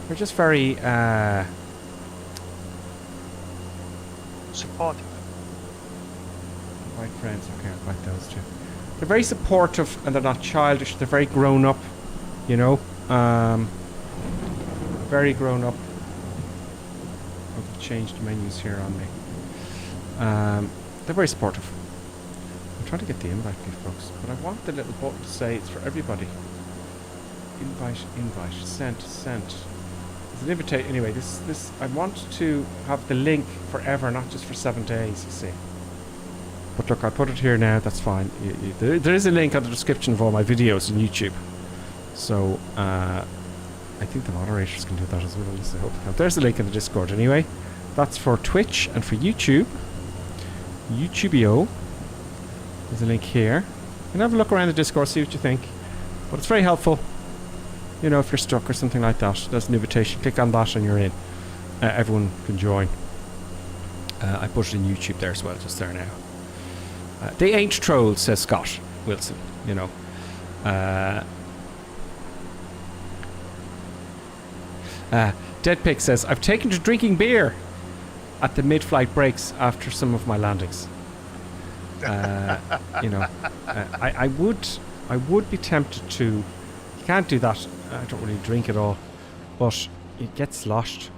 They're just very, Supportive. White friends, okay, I like those two. They're very supportive and they're not childish. They're very grown up, you know. Very grown up. I've changed menus here on me. They're very supportive. I'm trying to get the invite, folks, but I want the little button to say it's for everybody. Invite, sent. There's an invitation. Anyway, this I want to have the link forever, not just for 7 days, you see. But look, I'll put it here now, that's fine. There is a link on the description of all my videos on YouTube. So, I think the moderators can do that as well, at least I hope. Now, there's the link in the Discord anyway. That's for Twitch and for YouTube. YouTubio. There's a link here. You can have a look around the Discord, see what you think. But it's very helpful. You know, if you're stuck or something like that, there's an invitation. Click on that and you're in. Everyone can join. I put it in YouTube there as well, just there now. They ain't trolls, says Scott Wilson, you know. Deadpick says, I've taken to drinking beer at the mid-flight breaks after some of my landings. You know, I would be tempted to, you can't do that, I don't really drink at all, but you get sloshed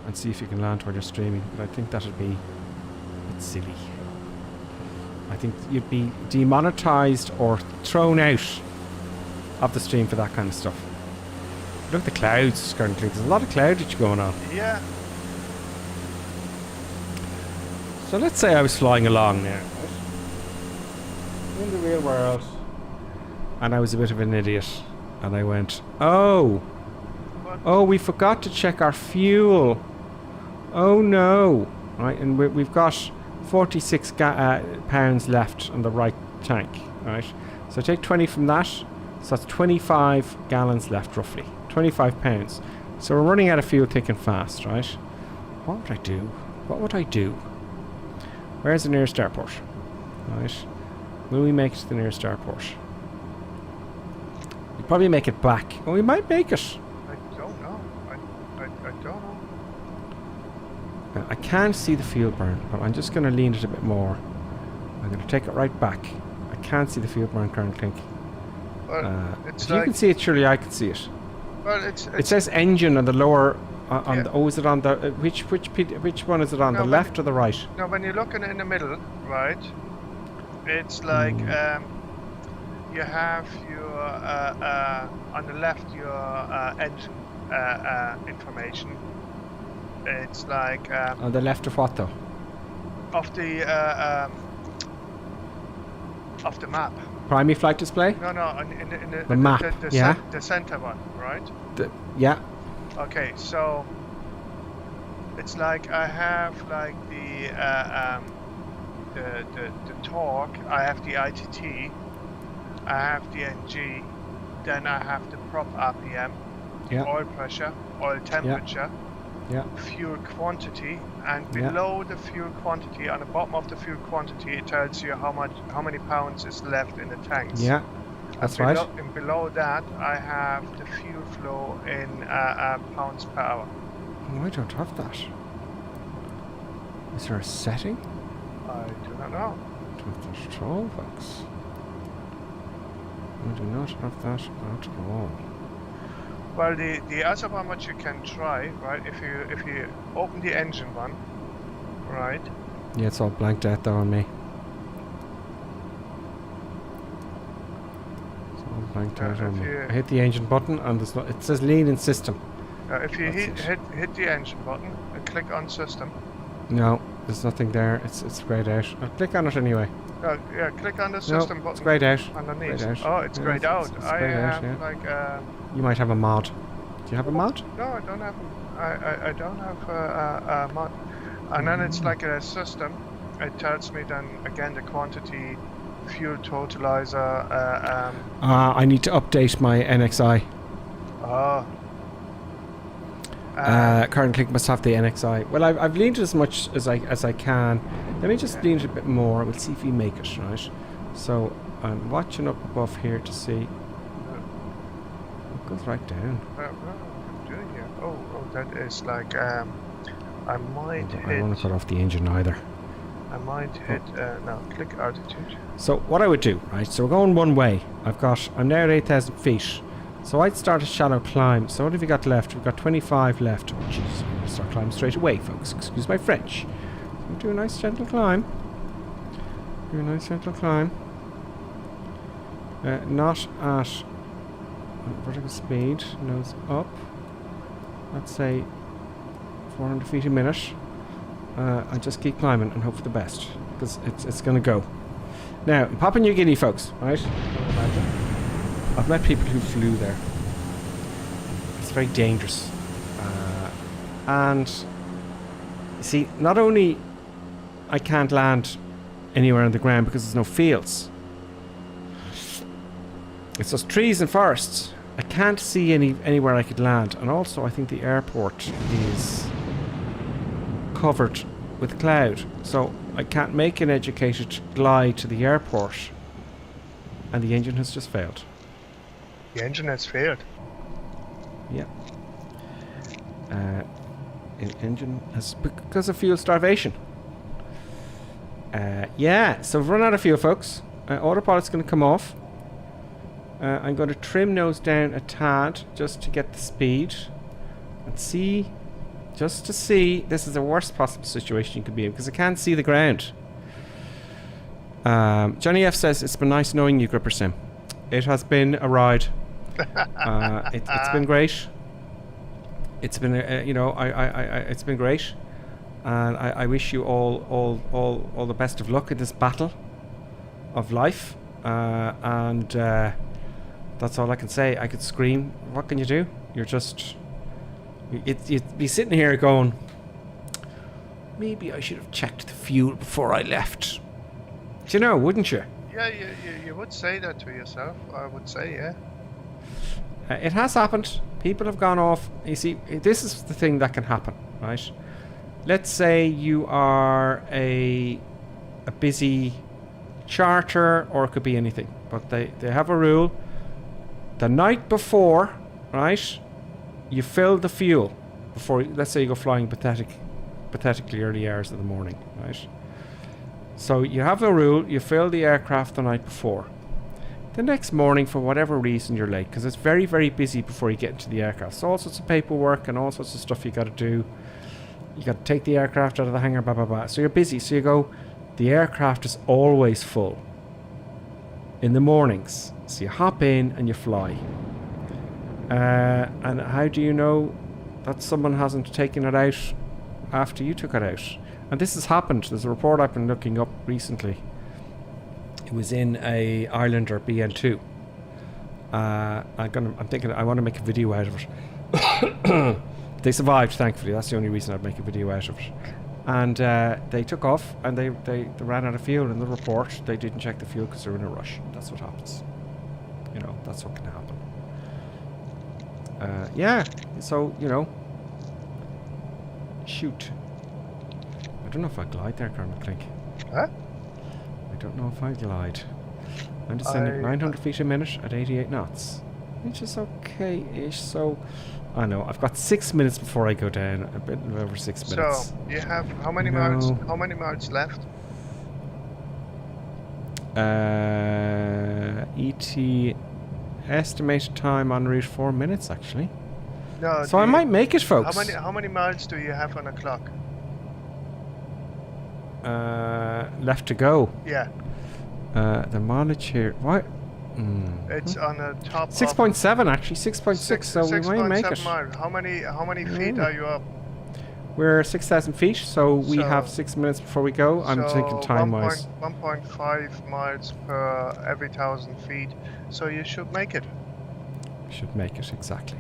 and see if you can land while you're streaming, but I think that'd be a bit silly. I think you'd be demonetized or thrown out of the stream for that kind of stuff. Look at the clouds currently. There's a lot of cloudage going on. Yeah. So let's say I was flying along now, in the real world, and I was a bit of an idiot, and I went, oh, we forgot to check our fuel. Oh no! Right, and we've got 46 pounds left on the right tank, right? So take 20 from that, so that's 25 gallons left roughly, 25 pounds. So we're running out of fuel thick and fast, right? What would I do? What would I do? Where's the nearest airport? Right? Will we make it to the nearest airport? probably make it black. Oh, we might make it. I don't know. I don't know. I can't see the fuel burn, but I'm just going to lean it a bit more. I'm going to take it right back. I can't see the fuel burn, Karen Clink. Well, it's if like, you can see it, surely I can see it. well, it's It says engine on the lower. On Yeah. the, oh, is it on the which one is it on? No, The but- left or the right? now when you're looking in the middle, right? It's like you have your on the left your engine information. It's like On the left of what though? of the map. Primary flight display? No, in The map, yeah. The center one, right? Yeah. Okay, so it's like I have like the torque, I have the ITT, I have the NG, then I have the prop RPM, Yeah. oil pressure, oil temperature, Yeah. fuel quantity, and Yeah. below the fuel quantity, on the bottom of the fuel quantity, it tells you how many pounds is left in the tanks. Yeah. That's And right. below, and below that, I have the fuel flow in pounds per hour. Oh, I don't have that. Is there a setting? I do not know. I don't have that at all, folks. I do not have that at all. Well, the other one which you can try, right? If you open the engine one, right? Yeah, it's all blanked out though on me. It's all blanked out on if me. you- I hit the engine button and there's no, it says lean in system. If you That's hit the engine button and click on system. No, there's nothing there. It's greyed out. I'll click on it anyway. Yeah, click on the No, system it's button greyed out. underneath. greyed out. Oh, it's Yeah, grayed out. it's I greyed out, have yeah. like You might have a mod. Do you have a mod? no, I don't have. I don't have a mod. And then it's like a system. It tells me then again the quantity, fuel totalizer. I need to update my NXI. Oh. Current Click must have the NXI. Well, I've leaned it as much as I can. Let me just lean it a bit more. We'll see if we make it, right? So I'm watching up above here to see. It goes right down. What I'm doing here. Oh, that is like I might I don't want hit. to cut off the engine either. I might hit. No, click altitude. So what I would do, right? So we're going one way. I'm now at 8,000 feet. So I'd start a shallow climb. So what have we got left? We've got 25 left. Oh, jeez. I'm going to start climbing straight away, folks. Excuse my French. So do a nice gentle climb. Do a nice gentle climb. Not at vertical speed. Nose up. Let's say 400 feet a minute. And just keep climbing and hope for the best. Because it's going to go. Now, in Papua New Guinea, folks, right? I've met people who flew there. It's very dangerous. And, you see, not only I can't land anywhere on the ground because there's no fields. It's just trees and forests. I can't see anywhere I could land. And also, I think the airport is covered with cloud. So, I can't make an educated glide to the airport. And the engine has just failed. The engine has failed. Yeah. Engine has because of fuel starvation. Yeah, so we've run out of fuel, folks. Autopilot's going to come off. I'm going to trim nose down a tad just to get the speed and see, just to see. This is the worst possible situation you could be in because I can't see the ground. Johnny F says it's been nice knowing you, Gripper Sim. It has been a ride. It's been great. It's been it's been great, and I wish you all the best of luck in this battle of life. And that's all I can say. I could scream. What can you do? You're just you'd be sitting here going, maybe I should have checked the fuel before I left. Do you know? Wouldn't you? Yeah, you would say that to yourself. I would say, yeah. It has happened. People have gone off. You see, this is the thing that can happen, right? Let's say you are a busy charter, or it could be anything. But they have a rule. the night before, right, you fill the fuel before, let's say you go flying pathetically early hours of the morning, right? So you have a rule, you fill the aircraft the night before. The next morning, for whatever reason, you're late, because it's very, very busy before you get into the aircraft. So all sorts of paperwork and all sorts of stuff you got to do. You got to take the aircraft out of the hangar, blah, blah, blah. So you're busy. So you go, the aircraft is always full in the mornings. So you hop in and you fly. And how do you know that someone hasn't taken it out after you took it out? And this has happened. There's a report I've been looking up recently. It was in a Islander BN2. I'm thinking I want to make a video out of it. They survived, thankfully. That's the only reason I'd make a video out of it. And they took off, and they ran out of fuel. In the report, they didn't check the fuel because they were in a rush. That's what happens. You know, that's what can happen. Yeah, so, you know. Shoot. I don't know if I glide there, Colonel Clink. Huh? I don't know if I glide. I'm descending 900 feet a minute at 88 knots, which is okay-ish. So, I know I've got 6 minutes before I go down. A bit over 6 minutes. So you have how many miles? How many miles left? ET estimated time en route 4 minutes actually. No. So I might make it, folks. How many miles do you have on a clock? Left to go. Yeah. The mileage here. What? It's on the top. 6.7 actually. 6.6. So we might make it. Miles. How many feet are you up? We're 6,000 feet, so we have 6 minutes before we go. I'm thinking time-wise. 1.5 miles per every 1,000 feet. So you should make it. Should make it, exactly.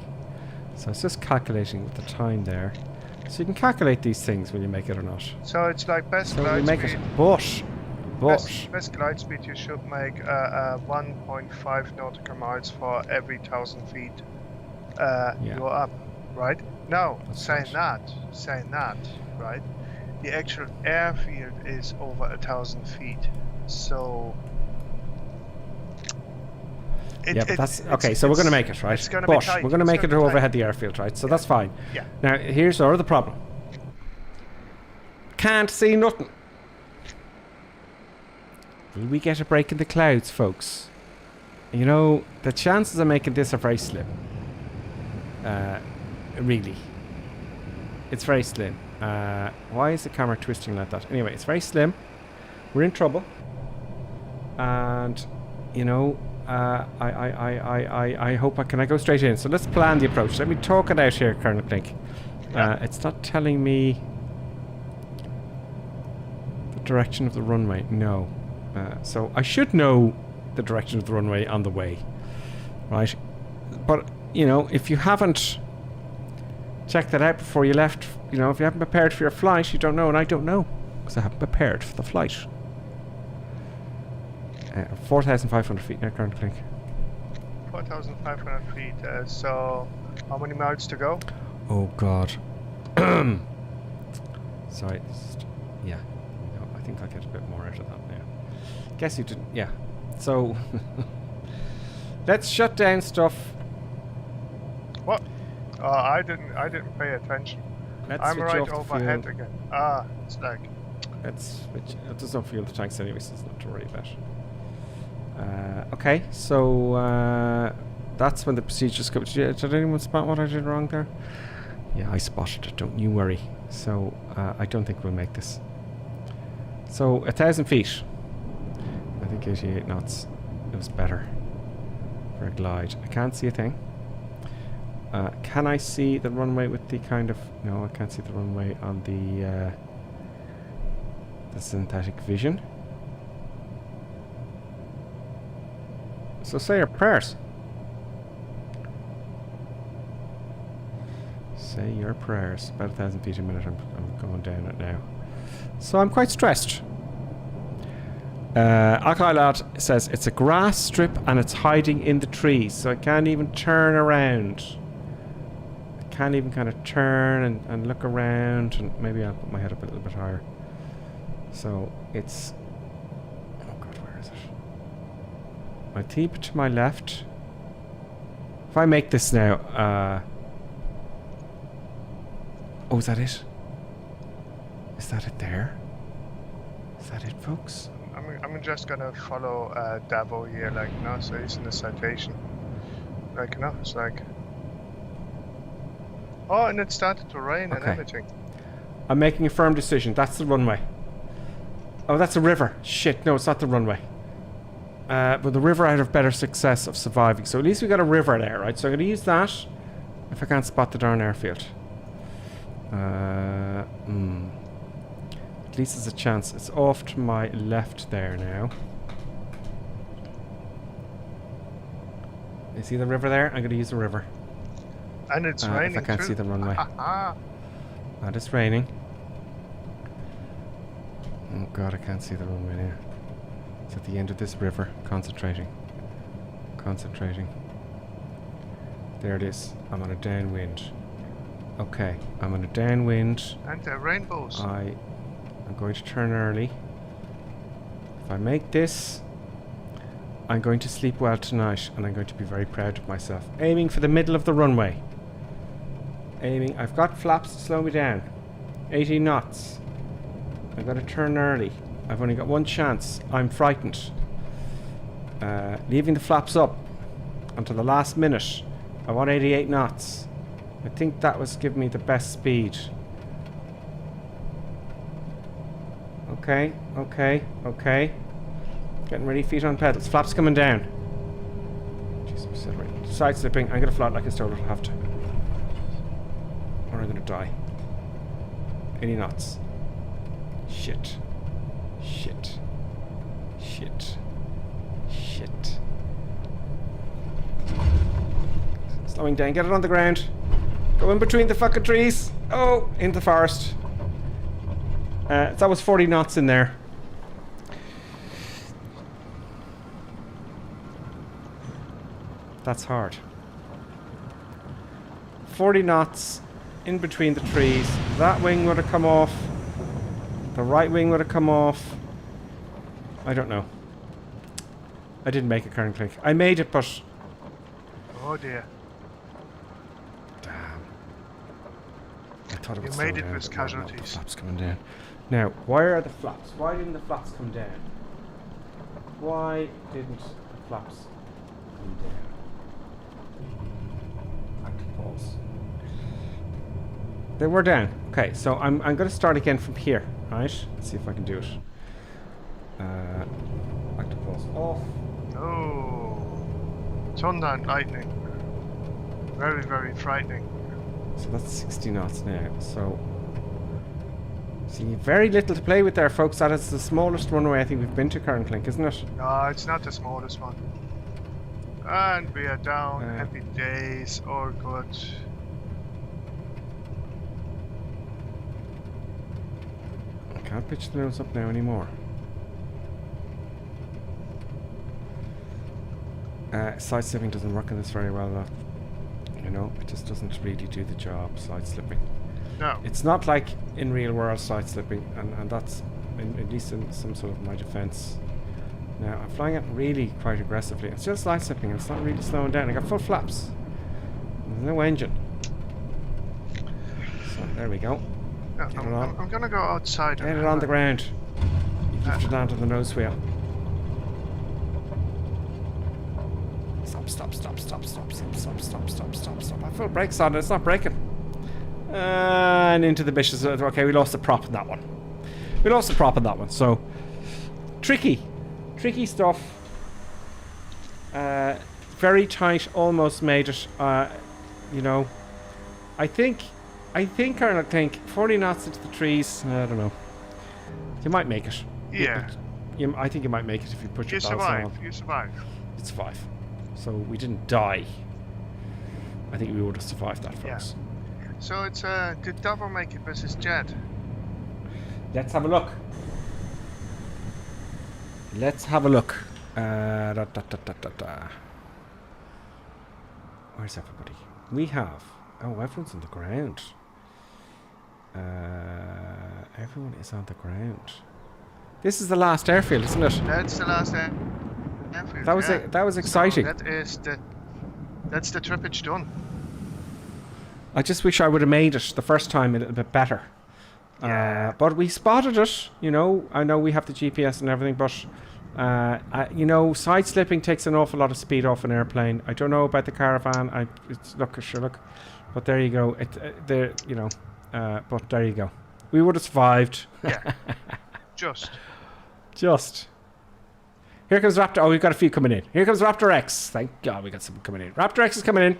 So it's just calculating with the time there. So you can calculate these things when you make it or not. So it's like best So glide we make speed. it. But. Best glide speed, you should make 1.5 nautical miles for every 1,000 feet you're up, right? Now, saying that, right? The actual airfield is over 1,000 feet, so. But that's okay. So we're going to make it, right? It's gonna but be tight. We're going to make it to overhead the airfield, right? So that's fine. Yeah. Now here's our other problem. Can't see nothing. Will we get a break in the clouds, folks? You know, the chances of making this are very slim. Really. It's very slim. Why is the camera twisting like that? Anyway, it's very slim. We're in trouble. And, you know, I hope can I go straight in? So let's plan the approach. Let me talk it out here, Colonel Clink. It's not telling me the direction of the runway. No. So I should know the direction of the runway on the way, right? But, you know, if you haven't checked that out before you left, you know, if you haven't prepared for your flight, you don't know, and I don't know, because I haven't prepared for the flight. 4,500 feet now, Colonel Clink. 4,500 feet, so how many miles to go? Oh, God. Sorry, yeah. No, I think I'll get a bit more out of that now. Guess you didn't. Yeah. So let's shut down stuff. What? I didn't pay attention. I'm right overhead again. It's like. Let's switch. There's no fuel in the tanks anyway, so it's not to worry about. Okay, so that's when the procedures go. Did anyone spot what I did wrong there? Yeah, I spotted it. Don't you worry. So I don't think we'll make this. So 1,000 feet. I think 88 knots. It was better for a glide. I can't see a thing. Can I see the runway with the kind of... No, I can't see the runway on the synthetic vision. So say your prayers. Say your prayers. About 1,000 feet a minute. I'm going down it now. So I'm quite stressed. Alkali Lad says it's a grass strip and it's hiding in the trees, so I can't even turn around. I can't even kind of turn and look around, and maybe I'll put my head up a little bit higher. So it's... Oh God, where is it? I keep it to my left. If I make this now, oh, is that it? Is that it there? Is that it, folks? I'm just gonna follow Davo here, like, no, so he's in the citation. Like, no, it's like... Oh, and it started to rain and everything. I'm making a firm decision. That's the runway. Oh, that's a river. Shit, no, it's not the runway. But the river I had better success of surviving. So at least we got a river there, right? So I'm going to use that if I can't spot the darn airfield. At least there's a chance. It's off to my left there now. You see the river there? I'm going to use the river. And it's raining if I can't too. see the runway. And it's raining. Oh god, I can't see the runway now. It's at the end of this river. Concentrating. Concentrating. There it is. I'm on a downwind. Okay, I'm on a downwind. And the rainbows. I'm going to turn early. If I make this, I'm going to sleep well tonight, and I'm going to be very proud of myself. Aiming for the middle of the runway. Aiming. I've got flaps to slow me down. 18 knots. I've got to turn early. I've only got one chance. I'm frightened. Leaving the flaps up until the last minute. I want 88 knots. I think that was giving me the best speed. Okay, okay, okay. Getting ready, feet on pedals. Flaps coming down. Jeez, I'm accelerating. Side slipping. I'm going to fly it like a stroller. I'll have to. Or I'm going to die. 80 knots. Shit. Shit. Shit. Shit. Slowing down. Get it on the ground. Go in between the fucking trees. Oh, into the forest. That was 40 knots in there. That's hard. 40 knots in between the trees. That wing would have come off. The right wing would have come off. I don't know. I didn't make a current click. I made it, but... Oh dear. Damn. I thought it would You slow made it down, with but no, no, casualties. the flaps coming down. Now, why are the flaps? Why didn't the flaps come down? Why didn't the flaps come down? Back to pause. They were down. Okay, so I'm going to start again from here, right? Let's see if I can do it. Back to pause. Off. Oh. Thunder and lightning. Very, very frightening. So that's 60 knots now. So, see, very little to play with there, folks. That is the smallest runway I think we've been to, Current Clink, isn't it? No, it's not the smallest one. And we are down. Happy days. All good. I can't pitch the nose up now anymore. Side slipping doesn't work in this very well, though. You know, it just doesn't really do the job, side slipping. No. It's not like in real world side slipping, and that's at least in some sort of my defense. Now, I'm flying it really quite aggressively. It's just side slipping, and it's not really slowing down. I got full flaps. There's no engine. So, there we go. No, I'm gonna go outside. Get it on the ground. You lift it onto the nose wheel. Stop. I feel brakes on it, it's not braking. And into the bushes. Okay, we lost the prop in that one. So, tricky stuff. Very tight, almost made it. You know, I think I think 40 knots into the trees. I don't know. You might make it. Yeah. I think you might make it if you put your belts on. You survive. It's 5. So we didn't die. I think we would have survived that, folks. Yeah. So it's did Davo make it versus Jed? Let's have a look. Where's everybody? We have... Oh, everyone's on the ground. Everyone is on the ground. This is the last airfield, isn't it? That's the last airfield. That was yeah. that was exciting. So that is the That's the trippage done. I just wish I would have made it the first time a little bit better. Yeah. But we spotted it, you know. I know we have the GPS and everything, but you know, side slipping takes an awful lot of speed off an airplane. I don't know about the caravan. Look, but there you go. You know, but there you go. We would have survived. Yeah. Just. Here comes Raptor. Oh, we've got a few coming in. Here comes Raptor X. Thank God we got some coming in. Raptor X is coming in.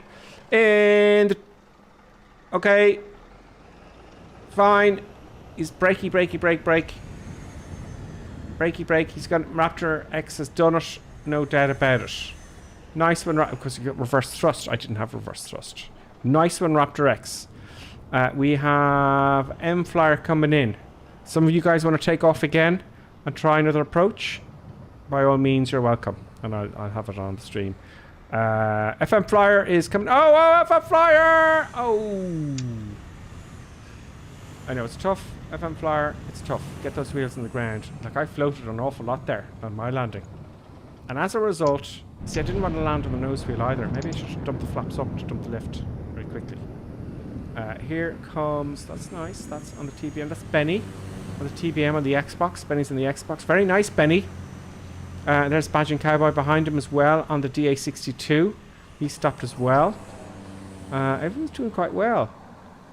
And okay. Fine. He's brakey. Brakey. He's got Raptor X has done it. No doubt about it. Nice one, because you got reverse thrust. I didn't have reverse thrust. Nice one, Raptor X. We have M Flyer coming in. Some of you guys want to take off again and try another approach? By all means, you're welcome. And I'll have it on the stream. FM Flyer is coming. Oh, FM Flyer! Oh! I know it's tough. FM Flyer, it's tough. Get those wheels on the ground. Like, I floated an awful lot there on my landing. And as a result, see, I didn't want to land on the nose wheel either. Maybe I should dump the flaps up to dump the lift very quickly. Here comes, that's nice. That's on the TBM. That's Benny on the TBM on the Xbox. Benny's on the Xbox. Very nice, Benny. There's Badging Cowboy behind him as well on the DA62. He stopped as well. Everyone's doing quite well.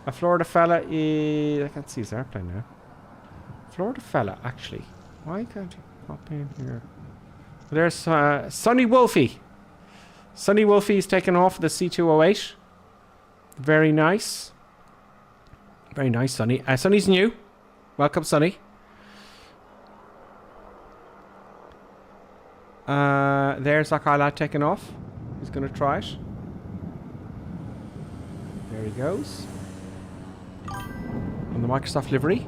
A Florida fella is... I can't see his airplane now. Florida fella, actually. Why can't he pop in here? There's Sonny Wolfie. Sonny Wolfie is taking off the C208. Very nice. Very nice, Sonny. Sonny's new. Welcome, Sonny. There's that guy taking off. He's going to try it. There he goes. On the Microsoft livery.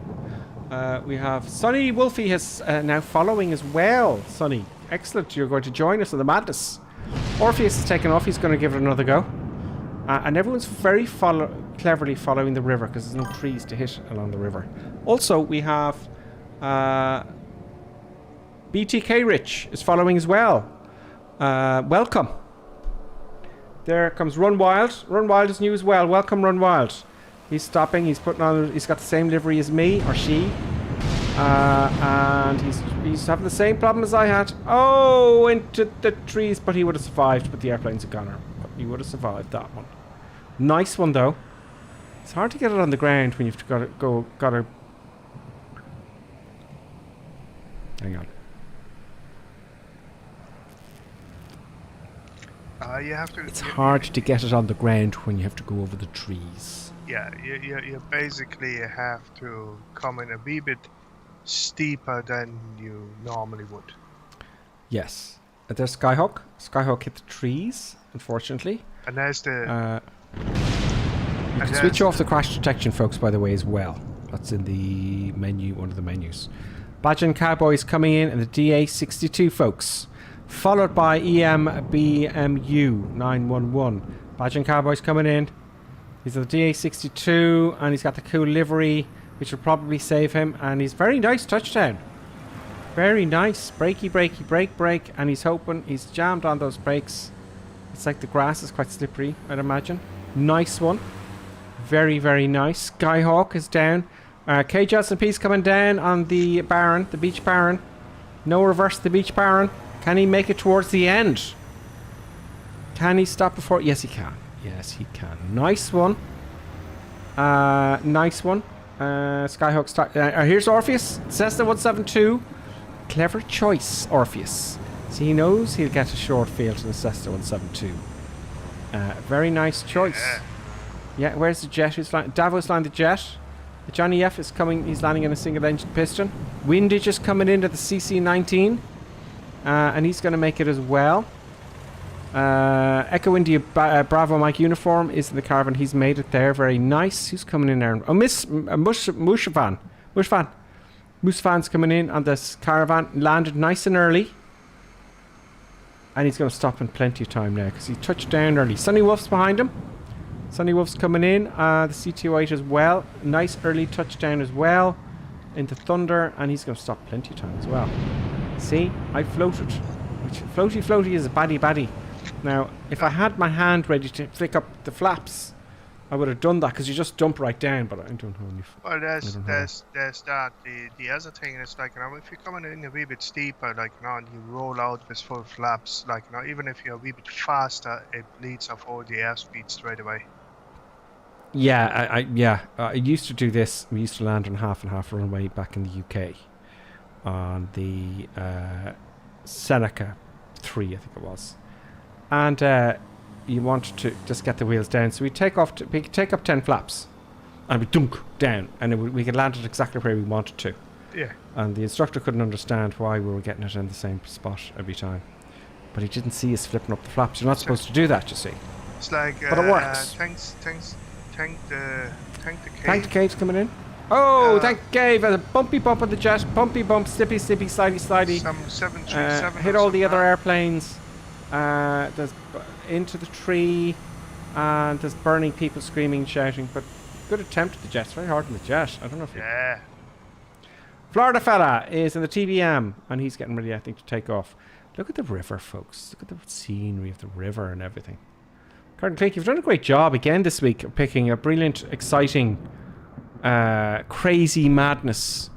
We have Sonny Wolfie is now following as well. Sonny, excellent. You're going to join us in the madness. Orpheus is taking off. He's going to give it another go. And everyone's very cleverly following the river because there's no trees to hit along the river. Also, we have BTK Rich is following as well. Welcome. There comes Run Wild. Run Wild is new as well. Welcome, Run Wild. He's stopping. He's putting on. He's got the same livery as me or she, and he's having the same problem as I had. Oh, into the trees, but he would have survived. But the airplane's a gunner. But he would have survived that one. Nice one though. It's hard to get it on the ground when you've got to. Hang on. You have to. It's hard to get it on the ground when you have to go over the trees. Yeah, you basically have to come in a wee bit steeper than you normally would. Yes. There's Skyhawk. Skyhawk hit the trees, unfortunately. And there's the... you can switch off the crash detection, folks, by the way, as well. That's in the menu, one of the menus. Badging Cowboys coming in, and the DA62, folks. Followed by EMBMU 911. Badging Cowboys coming in. He's at the DA62 and he's got the cool livery, which will probably save him. And he's very nice touchdown. Very nice. Brakey, brake. And he's hoping he's jammed on those brakes. It's like the grass is quite slippery, I'd imagine. Nice one. Very, very nice. Skyhawk is down. KJS&P's coming down on the Baron, the Beach Baron. No reverse the Beach Baron. Can he make it towards the end? Can he stop before? Yes, he can. Yes, he can. Nice one. Nice one. Skyhawk start. Here's Orpheus. Cessna 172. Clever choice, Orpheus. See, he knows he'll get a short field to the Cessna 172. Very nice choice. Yeah, where's the jet? Who's flying? Davos landing the jet. The Johnny F is coming. He's landing in a single engine piston. Windage is coming into the CC-19. And he's going to make it as well. Echo India Bravo Mike uniform is in the caravan. He's made it there. Very nice. Who's coming in there? Oh, Miss Mushafan. Musfan's coming in on this caravan. Landed nice and early. And he's going to stop in plenty of time now because he touched down early. Sunny Wolf's behind him. Sunny Wolf's coming in. The C208 as well. Nice early touchdown as well. Into Thunder. And he's going to stop plenty of time as well. See? I floated. Floaty is a baddie. Now, if I had my hand ready to flick up the flaps, I would have done that because you just dump right down. But I don't know. Well, there's that. The other thing is like, you know, if you're coming in a wee bit steeper, like, you know, and you roll out with full flaps, like, you know, even if you're a wee bit faster, it bleeds off all the airspeed straight away. Yeah, I used to do this. We used to land on half and half runway back in the UK on the Seneca 3, I think it was, and you wanted to just get the wheels down. So we take up 10 flaps, and we dunk down, and we could land it exactly where we wanted to. Yeah. And the instructor couldn't understand why we were getting it in the same spot every time, but he didn't see us flipping up the flaps. You're not supposed to do that, you see. It's like, but it works. Thank the cave. Thank the cave's coming in. Oh, thank cave! A bumpy bump on the jet. Bumpy bump, slippy, slidey. Some 737. Hit all the other airplanes. There's into the tree, and there's burning people screaming, shouting. But good attempt at the jet. It's very hard on the jet. I don't know if Yeah. Florida fella is in the TBM, and he's getting ready, I think, to take off. Look at the river, folks. Look at the scenery of the river and everything. Colonel Clink, you've done a great job again this week of picking a brilliant, exciting, crazy madness,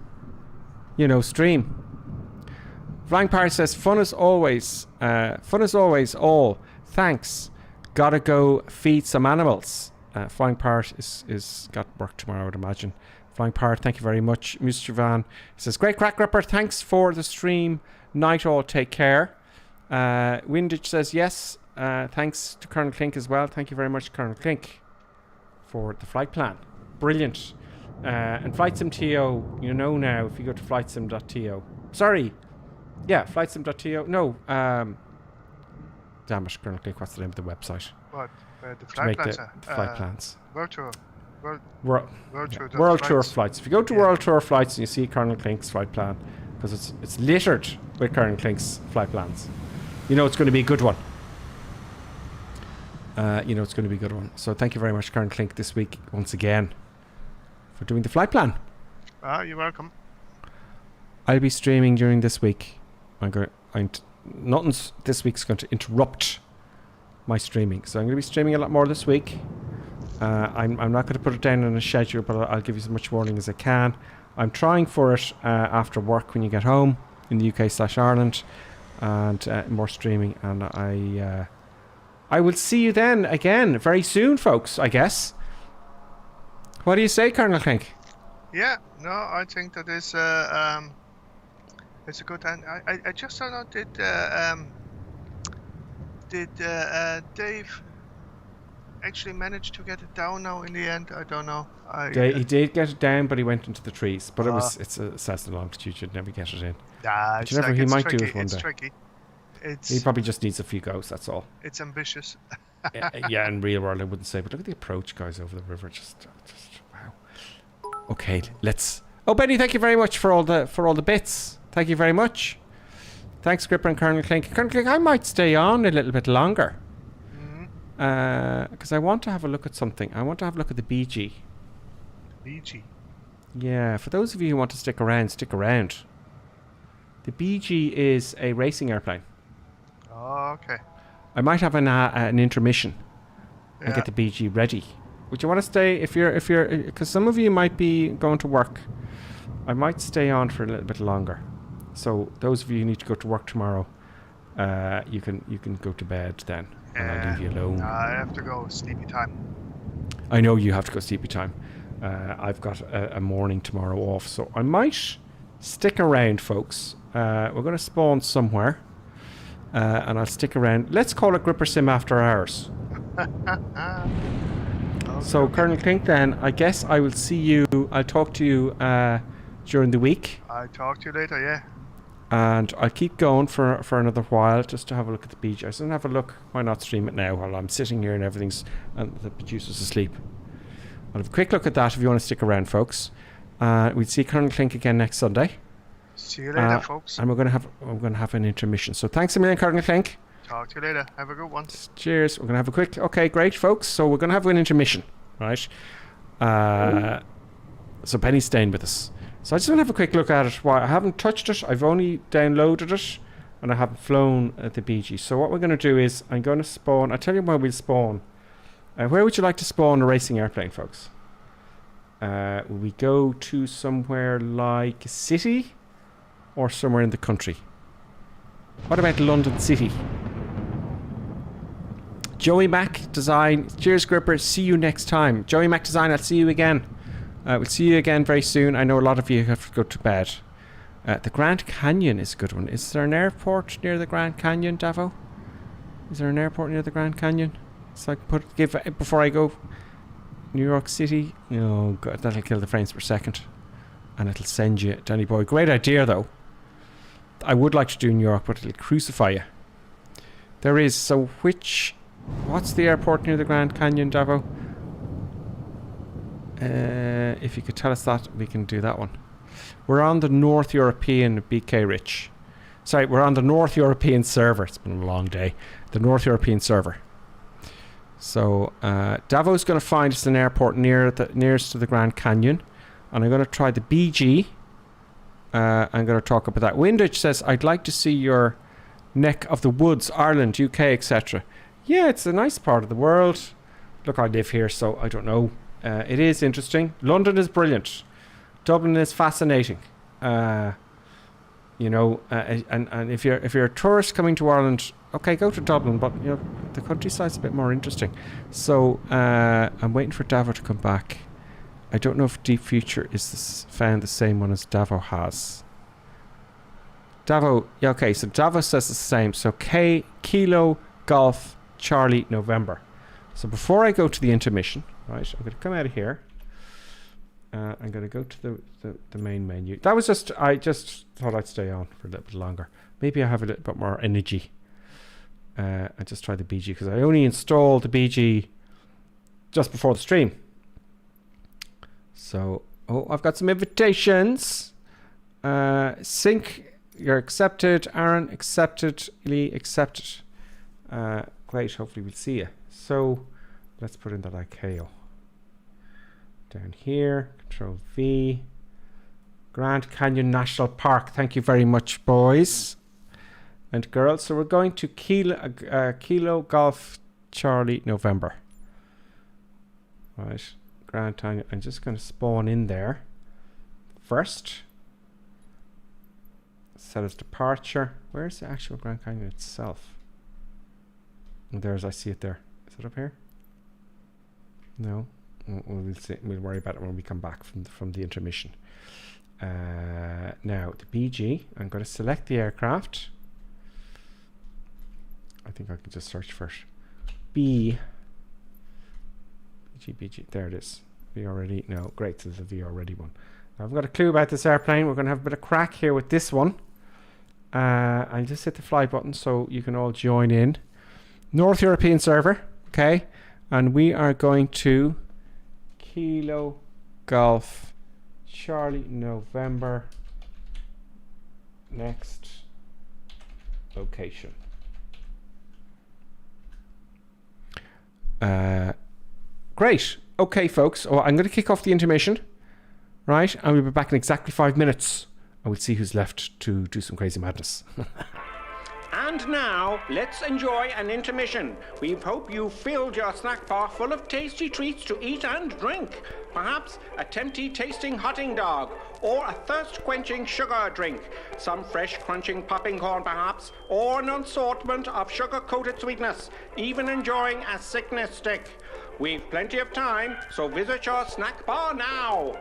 stream. Flying Pirate says, fun as always, all. Thanks. Gotta go feed some animals. Flying Pirate is got work tomorrow, I would imagine. Flying Pirate, thank you very much. Mr. Van says, great crack, Ripper. Thanks for the stream. Night all, take care. Windage says, yes. Thanks to Colonel Clink as well. Thank you very much, Colonel Clink, for the flight plan. Brilliant. And FlightSim.to, you know now, if you go to FlightSim.to. Sorry. Yeah, FlightSim.to. No. Damn it, Colonel Clink, what's the name of the website? What? The flight plans? The flight plans. World Tour. World Tour flights. If you go to World Tour flights and you see Colonel Clink's flight plan, because it's littered with Colonel Clink's flight plans, you know it's going to be a good one. It's going to be a good one. So thank you very much, Colonel Clink, this week once again for doing the flight plan. You're welcome. I'll be streaming during this week. Nothing this week's going to interrupt my streaming, so I'm going to be streaming a lot more this week. I'm not going to put it down on a schedule, but I'll give you as much warning as I can. I'm trying for it after work when you get home in the UK/Ireland, and more streaming. And I will see you then again very soon, folks, I guess. What do you say, Colonel Clink? Yeah, no, I think that is it's a good time. I just don't know, did Dave actually manage to get it down now in the end? I don't know. He did get it down, but he went into the trees. But it's a Cessna longitude. You'd never get it in. Nah, he might do it one day. It's tricky. He probably just needs a few goes, that's all. It's ambitious. Yeah, in real world I wouldn't say, but look at the approach, guys, over the river. Just wow. Okay, let's. Oh, Benny, thank you very much for all the bits. Thank you very much. Thanks, Gripper and Colonel Clink. Colonel Clink, I might stay on a little bit longer. Because I want to have a look at something. I want to have a look at the BG. BG? Yeah, for those of you who want to stick around, stick around. The BG is a racing airplane. Oh, okay. I might have an intermission and get the BG ready. Would you want to stay if you're because some of you might be going to work. I might stay on for a little bit longer. So those of you who need to go to work tomorrow, you can go to bed then. And I'll leave you alone. I have to go sleepy time. I know you have to go sleepy time. I've got a morning tomorrow off, so I might stick around, folks. We're going to spawn somewhere, and I'll stick around. Let's call it Gripper Sim After Hours. So, Colonel Clink, then, I guess I will see you. I'll talk to you during the week. I'll talk to you later, yeah. And I'll keep going for another while just to have a look at the beach. I just have a look. Why not stream it now while I'm sitting here and and the producer's asleep? I'll have a quick look at that if you want to stick around, folks. We'll see Colonel Clink again next Sunday. See you later, folks. And we're going to have an intermission. So thanks a million, Colonel Clink. Talk to you later. Have a good one. Cheers. We're going to have a quick. Okay, great, folks. So we're going to have an intermission, right? So Penny's staying with us. So I just want to have a quick look at it. I haven't touched it. I've only downloaded it. and I haven't flown the BG. So what we're going to do is I'm going to spawn. I'll tell you where we'll spawn. Where would you like to spawn a racing airplane, folks? We go to somewhere like a city or somewhere in the country. What about London City? Joey Mac Design. Cheers, Gripper. See you next time. Joey Mac Design, I'll see you again. We'll see you again very soon. I know a lot of you have to go to bed. The Grand Canyon is a good one. Is there an airport near the Grand Canyon, Davo? Is there an airport near the Grand Canyon? So I can give before I go. New York City. Oh god, that'll kill the frames per second, and it'll send you, Danny boy. Great idea though. I would like to do New York, but it'll crucify you. There is. So what's the airport near the Grand Canyon, Davo? If you could tell us that, we can do that one. We're on the North European BK Rich. Sorry, we're on the North European server. It's been a long day. The North European server. So Davo's going to find us an airport nearest to the Grand Canyon, and I'm going to try the BG. I'm going to talk about that. Windage says, I'd like to see your neck of the woods, Ireland, UK, etc. Yeah, it's a nice part of the world. Look, I live here, so I don't know. It is interesting. London is brilliant. Dublin is fascinating. You know, and if you're a tourist coming to Ireland, okay, go to Dublin, but you know the countryside's a bit more interesting. So I'm waiting for Davo to come back. I don't know if Deep Future is found the same one as Davo has. Davo, yeah, okay. So Davo says the same. So Kilo Golf Charlie November. So before I go to the intermission, right, I'm going to come out of here. I'm going to go to the main menu. That was just, I just thought I'd stay on for a little bit longer. Maybe I have a little bit more energy. I just tried the BG because I only installed the BG just before the stream. So, oh, I've got some invitations. Sync, you're accepted. Aaron, accepted. Lee, accepted. Great, hopefully we'll see you. So, let's put in that ICAO. Down here, Control V. Grand Canyon National Park. Thank you very much, boys and girls. So we're going to Kilo Golf Charlie November. Right, Grand Canyon. I'm just going to spawn in there first. Set as departure. Where's the actual Grand Canyon itself? And there's, I see it there. Is it up here? No. We'll see. We'll worry about it when we come back from the intermission. Now the BG. I'm going to select the aircraft. I think I can just search for it. BG. There it is. V-already. No, great. So there's a V-already one. Now I've got a clue about this airplane. We're going to have a bit of crack here with this one. I'll just hit the fly button so you can all join in. North European server. Okay, and we are going to Kilo Golf Charlie November next location. Great. Okay, folks. Oh, I'm going to kick off the intermission, right? And we'll be back in exactly 5 minutes, and we'll see who's left to do some crazy madness. And now, let's enjoy an intermission. We hope you filled your snack bar full of tasty treats to eat and drink. Perhaps a tempting tasting hotting dog, or a thirst-quenching sugar drink. Some fresh crunching popping corn perhaps, or an assortment of sugar-coated sweetness. Even enjoying a sickness stick. We've plenty of time, so visit your snack bar now.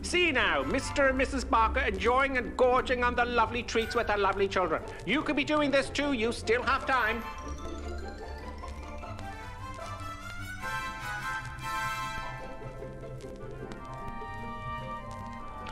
See now, Mr. and Mrs. Barker enjoying and gorging on the lovely treats with their lovely children. You could be doing this too, you still have time.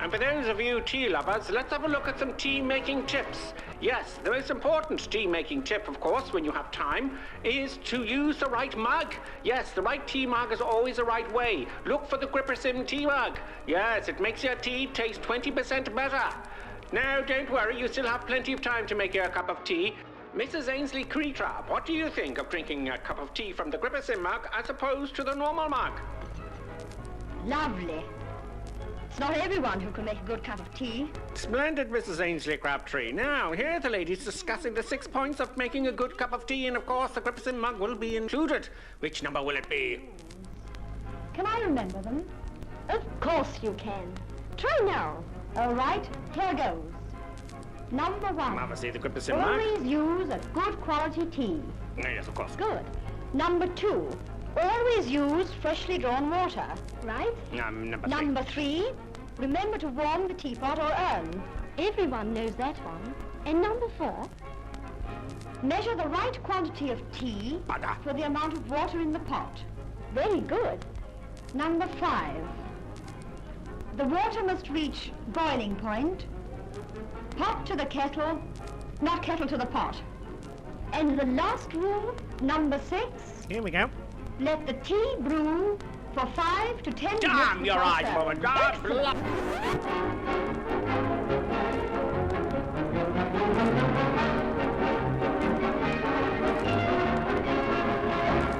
And for those of you tea lovers, let's have a look at some tea making tips. Yes, the most important tea-making tip, of course, when you have time, is to use the right mug. Yes, the right tea mug is always the right way. Look for the GripperSim tea mug. Yes, it makes your tea taste 20% better. Now, don't worry, you still have plenty of time to make your cup of tea. Mrs. Ainsley Creetrap, what do you think of drinking a cup of tea from the GripperSim mug as opposed to the normal mug? Lovely. It's not everyone who can make a good cup of tea. Splendid, Mrs. Ainsley Crabtree. Now, here are the ladies discussing the 6 points of making a good cup of tea, and of course the GripperSim mug will be included. Which number will it be? Can I remember them? Of course you can. Try now. All right, here goes. Number 1. Obviously the GripperSim mug. Always use a good quality tea. Yes, of course. Good. Number 2. Always use freshly drawn water, right? Number 3. Number 3. Remember to warm the teapot or urn. Everyone knows that one. And number 4. Measure the right quantity of tea Butter. for the amount of water in the pot. Very good. Number 5. The water must reach boiling point. Pot to the kettle, not kettle to the pot. And the last rule, number 6. Here we go. Let the tea brew for 5 to 10 minutes. Damn your before eyes, serving. woman. God Excellent.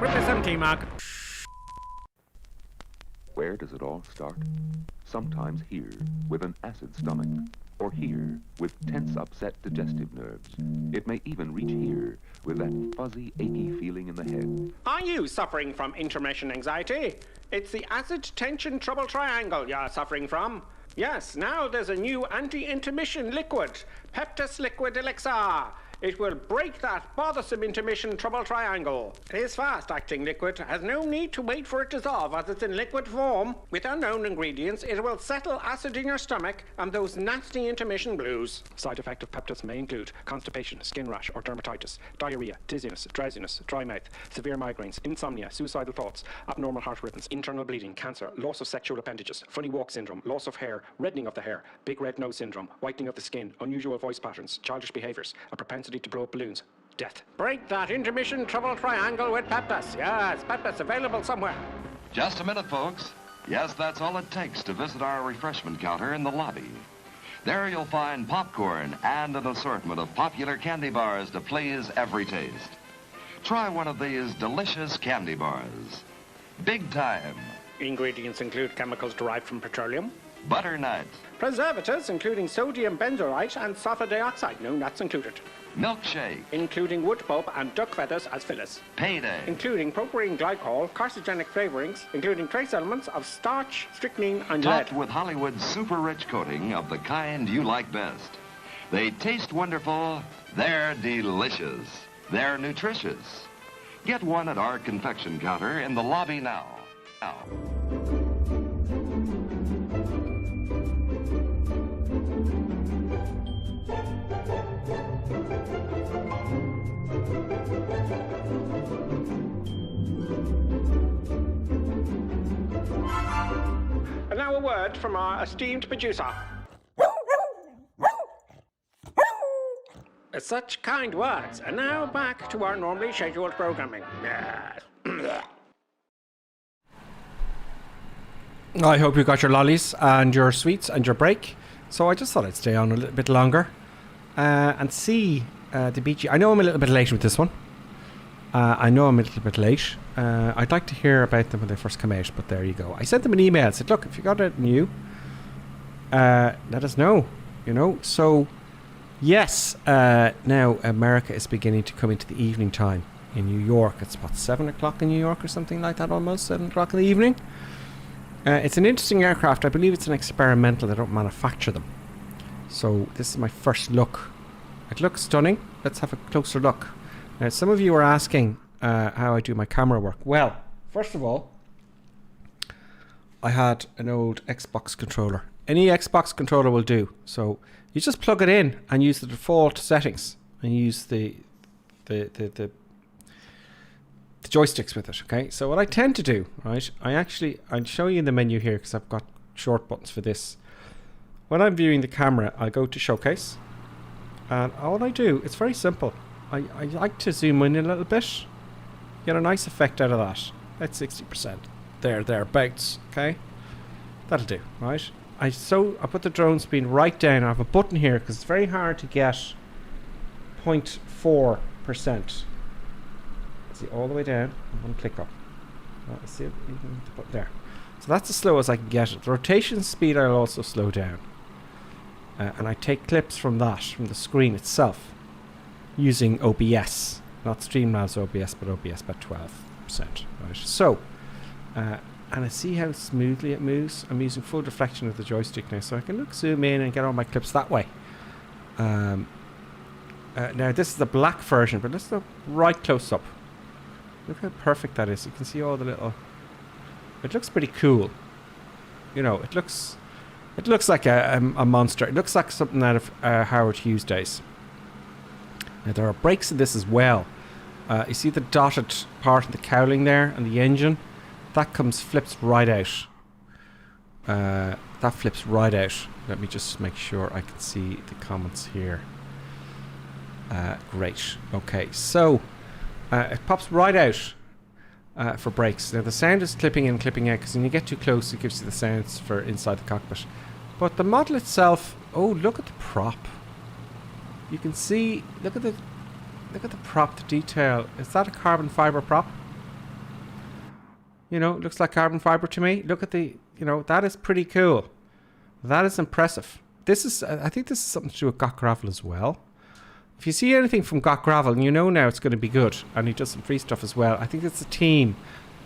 GripperSim tea mug. Where does it all start? Sometimes here, with an acid stomach, or here, with tense, upset digestive nerves. It may even reach here, with that fuzzy, achy feeling in the head. Are you suffering from intermission anxiety? It's the acid tension trouble triangle you're suffering from. Yes, now there's a new anti-intermission liquid, Peptus Liquid Elixir. It will break that bothersome intermission trouble triangle. It is fast-acting liquid, has no need to wait for it to dissolve as it's in liquid form. With unknown ingredients, it will settle acid in your stomach and those nasty intermission blues. Side effect of Peptus may include constipation, skin rash or dermatitis, diarrhea, dizziness, drowsiness, dry mouth, severe migraines, insomnia, suicidal thoughts, abnormal heart rhythms, internal bleeding, cancer, loss of sexual appendages, funny walk syndrome, loss of hair, reddening of the hair, big red nose syndrome, whitening of the skin, unusual voice patterns, childish behaviors, a propensity to blow up balloons, death. Break that intermission trouble triangle with Peptus. Yes, Peptus available somewhere. Just a minute, folks. Yes, that's all it takes to visit our refreshment counter in the lobby. There you'll find popcorn and an assortment of popular candy bars to please every taste. Try one of these delicious candy bars. Big time. Ingredients include chemicals derived from petroleum. Butternut. Preservatives including sodium benzoate and sulfur dioxide. No nuts included. Milkshake. Including wood pulp and duck feathers as fillers. Payday. Including propylene glycol, carcinogenic flavorings, including trace elements of starch, strychnine, and lead. Topped with Hollywood's super rich coating of the kind you like best. They taste wonderful. They're delicious. They're nutritious. Get one at our confection counter in the lobby now. And now a word from our esteemed producer. Such kind words. And now back to our normally scheduled programming. I hope you got your lollies and your sweets and your break. So I just thought I'd stay on a little bit longer and see the beachy. I know I'm a little bit late with this one. I'd like to hear about them when they first come out, but there you go. I sent them an email. I said, look, if you got it new, let us know. So yes, now America is beginning to come into the evening time in New York. It's 7 o'clock in New York or something like that, almost 7 o'clock in the evening. It's an interesting aircraft. I believe it's an experimental. They don't manufacture them. So this is my first look. It looks stunning. Let's have a closer look. Now, some of you are asking how I do my camera work. Well, first of all, I had an old Xbox controller. Any Xbox controller will do. So you just plug it in and use the default settings and use the joysticks with it. Okay. So what I tend to do, right? I'll show you in the menu here because I've got short buttons for this. When I'm viewing the camera, I go to showcase. And all I do, it's very simple. I like to zoom in a little bit. Get a nice effect out of that. That's 60%. Thereabouts. Okay? That'll do, right? I put the drone speed right down. I have a button here because it's very hard to get 0.4%. See, all the way down. One click up. See it? There. So that's as slow as I can get it. The rotation speed I'll also slow down. And I take clips from that, from the screen itself, using OBS. Not Streamlabs OBS, but OBS about 12%. Right. So, and I see how smoothly it moves. I'm using full deflection of the joystick now, so I can zoom in and get all my clips that way. Now this is the black version, but let's look right close up. Look how perfect that is. You can see all the little... It looks pretty cool. You know, it looks like a monster. It looks like something out of Howard Hughes days. Now there are brakes in this as well. You see the dotted part of the cowling there and the engine? That flips right out. That flips right out. Let me just make sure I can see the comments here. Great. Okay, so it pops right out for brakes. Now the sound is clipping in, clipping out, because when you get too close it gives you the sounds for inside the cockpit. But the model itself, oh, look at the prop. You can see, look at the prop, the detail. Is that a carbon fiber prop? You know, it looks like carbon fiber to me. Look at the, you know, that is pretty cool. That is impressive. This is, I think this is something to do with Got Gravel as well. If you see anything from Got Gravel, you know now it's going to be good. And he does some free stuff as well. I think it's a team.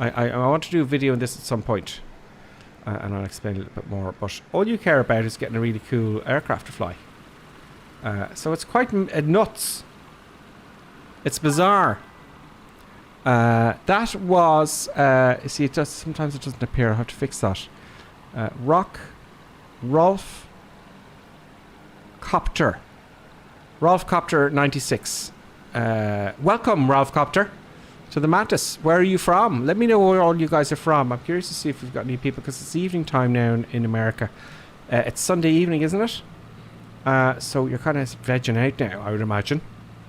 I want to do a video on this at some point. And I'll explain a little bit more. But all you care about is getting a really cool aircraft to fly. So it's quite nuts. It's bizarre. That was... you see, sometimes it doesn't appear. I'll have to fix that. Rolf Copter. Rolf Copter 96. Welcome, Rolf Copter, to the Mantis. Where are you from? Let me know where all you guys are from. I'm curious to see if we've got any people, because it's evening time now in America. It's Sunday evening, isn't it? So you're kind of vegging out now, I would imagine.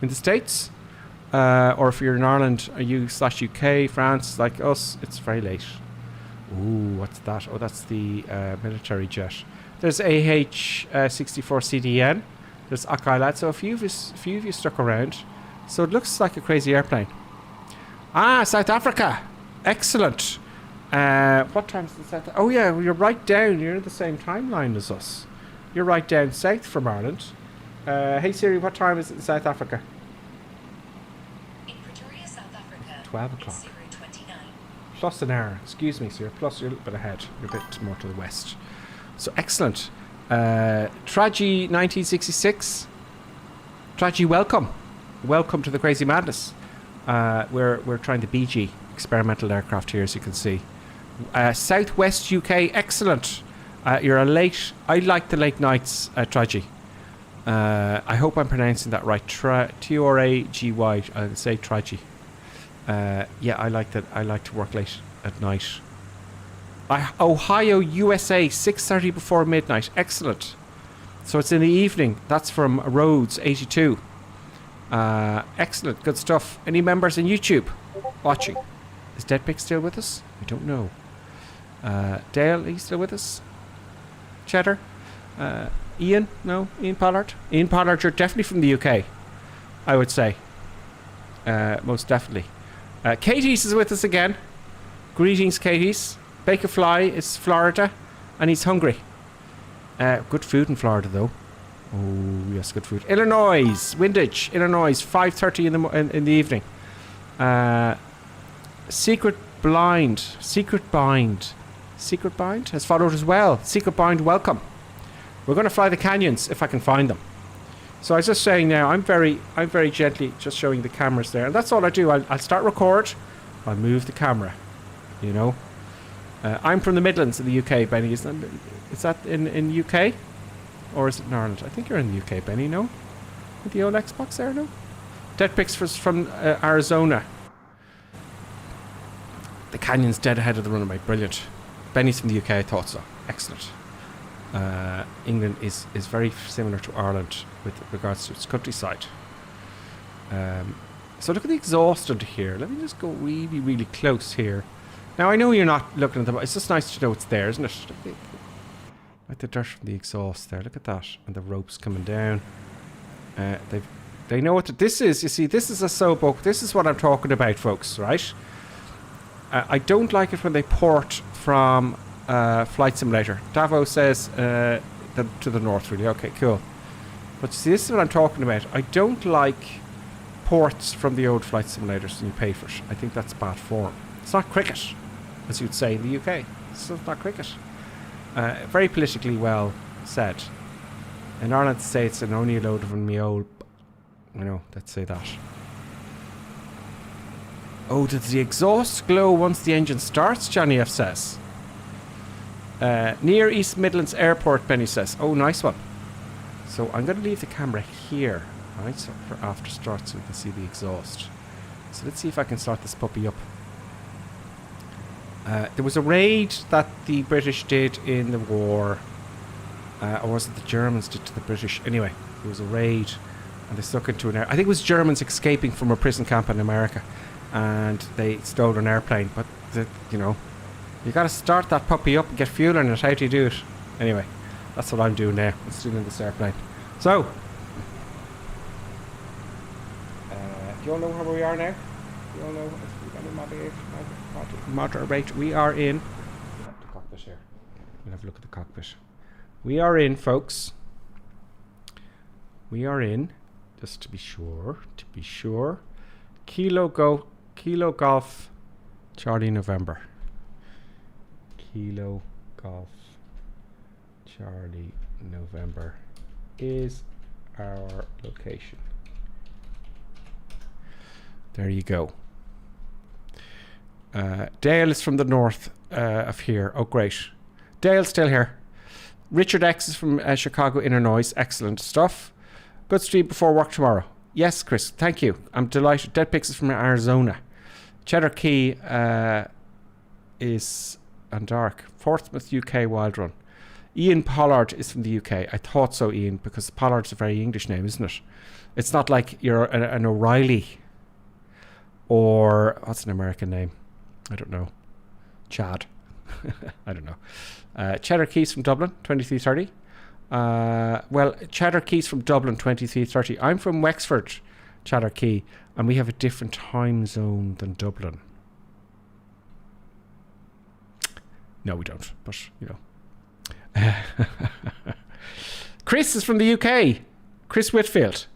In the States? Or if you're in Ireland, are you /UK, France, like us? It's very late. Ooh, what's that? Oh, that's the military jet. There's AH-64CDN. There's AYLE. So a few of you stuck around. So it looks like a crazy airplane. Ah, South Africa. Excellent. What time is it? South? Oh yeah, well, you're right down. You're in the same timeline as us. You're right down south from Ireland. Hey Siri, what time is it in South Africa? In Pretoria, South Africa. 12 o'clock. It's 0:29. Plus an hour. Excuse me, sir. Plus you're a little bit ahead. You're a bit more to the west. So excellent. Tragy 1966. Tragy, welcome. Welcome to the Crazy Madness. We're trying the BG experimental aircraft here, as you can see. Southwest UK, excellent. You're a late. I like the late nights, Tragy. I hope I'm pronouncing that right. T-R-A-G-Y. I'll say Tragy. Yeah, I like that. I like to work late at night. Ohio, USA, 6:30 before midnight. Excellent. So it's in the evening. That's from Rhodes 82. Excellent, good stuff. Any members on YouTube watching? Is Deadpick still with us? I don't know. Dale, are you still with us? Cheddar? Ian? No? Ian Pollard? Ian Pollard, you're definitely from the UK, I would say. Most definitely. Katie's is with us again. Greetings, Katie's. Baker Fly is Florida, and he's hungry. Good food in Florida, though. Oh, yes, good food. Illinois, Windage, Illinois, 5:30 in the evening. Secret Bind has followed as well. Secret Bind, welcome. We're going to fly the canyons if I can find them. So I was just saying now, I'm very gently just showing the cameras there, and that's all I do. I'll start record, I'll move the camera, you know. I'm from the Midlands in the UK, Benny. Is that in UK? Or is it in Ireland? I think you're in the UK, Benny, no? With the old Xbox there, no? Deadpick's from Arizona. The canyon's dead ahead of the runway. Brilliant. Benny's from the UK, I thought so. Excellent. England is very similar to Ireland with regards to its countryside. So look at the exhaust under here. Let me just go really, really close here. Now I know you're not looking at them, but it's just nice to know it's there, isn't it? Like the dirt from the exhaust there. Look at that, and the ropes coming down. They know what this is. You see, this is a soapbook. This is what I'm talking about, folks. Right? I don't like it when they port from Flight Simulator. Davo says to the north, really. Okay, cool. But see, this is what I'm talking about. I don't like ports from the old Flight Simulators and you pay for it. I think that's bad form. It's not cricket, as you'd say in the UK. It's not cricket. Very politically well said. In Ireland, say it's an only a load of me old. You know, let's say that. Oh, does the exhaust glow once the engine starts? Johnny F says. Near East Midlands Airport, Benny says. Oh, nice one. So I'm going to leave the camera here, right? So for after start, so we can see the exhaust. So let's see if I can start this puppy up. There was a raid that the British did in the war. Or was it the Germans did to the British? Anyway, there was a raid and they stuck into an air. I think it was Germans escaping from a prison camp in America. And they stole an airplane. But, you know, you got to start that puppy up and get fuel in it. How do you do it? Anyway, that's what I'm doing now. I'm still in this airplane. So, do you all know where we are now? Do you all know if we've got a moderate? We are in. We'll have the cockpit here. We'll have a look at the cockpit. We are in, folks. We are in. Just to be sure. Kilo Golf Charlie November. Kilo Golf Charlie November is our location. There you go. Dale is from the north of here. Oh, great. Dale's still here. Richard X is from Chicago, Illinois. Excellent stuff. Good stream before work tomorrow. Yes, Chris. Thank you. I'm delighted. Dead Pix is from Arizona. Cheddar Key is on dark. Portsmouth, UK Wild Run. Ian Pollard is from the UK. I thought so, Ian, because Pollard's a very English name, isn't it? It's not like you're an O'Reilly or what's an American name? I don't know. Chad. I don't know. Cheddar Keys from Dublin, 2330. Well, Cheddar Keys from Dublin, 2330. I'm from Wexford, Cheddar Key, and we have a different time zone than Dublin. No, we don't, but, you know. Chris is from the UK. Chris Whitfield.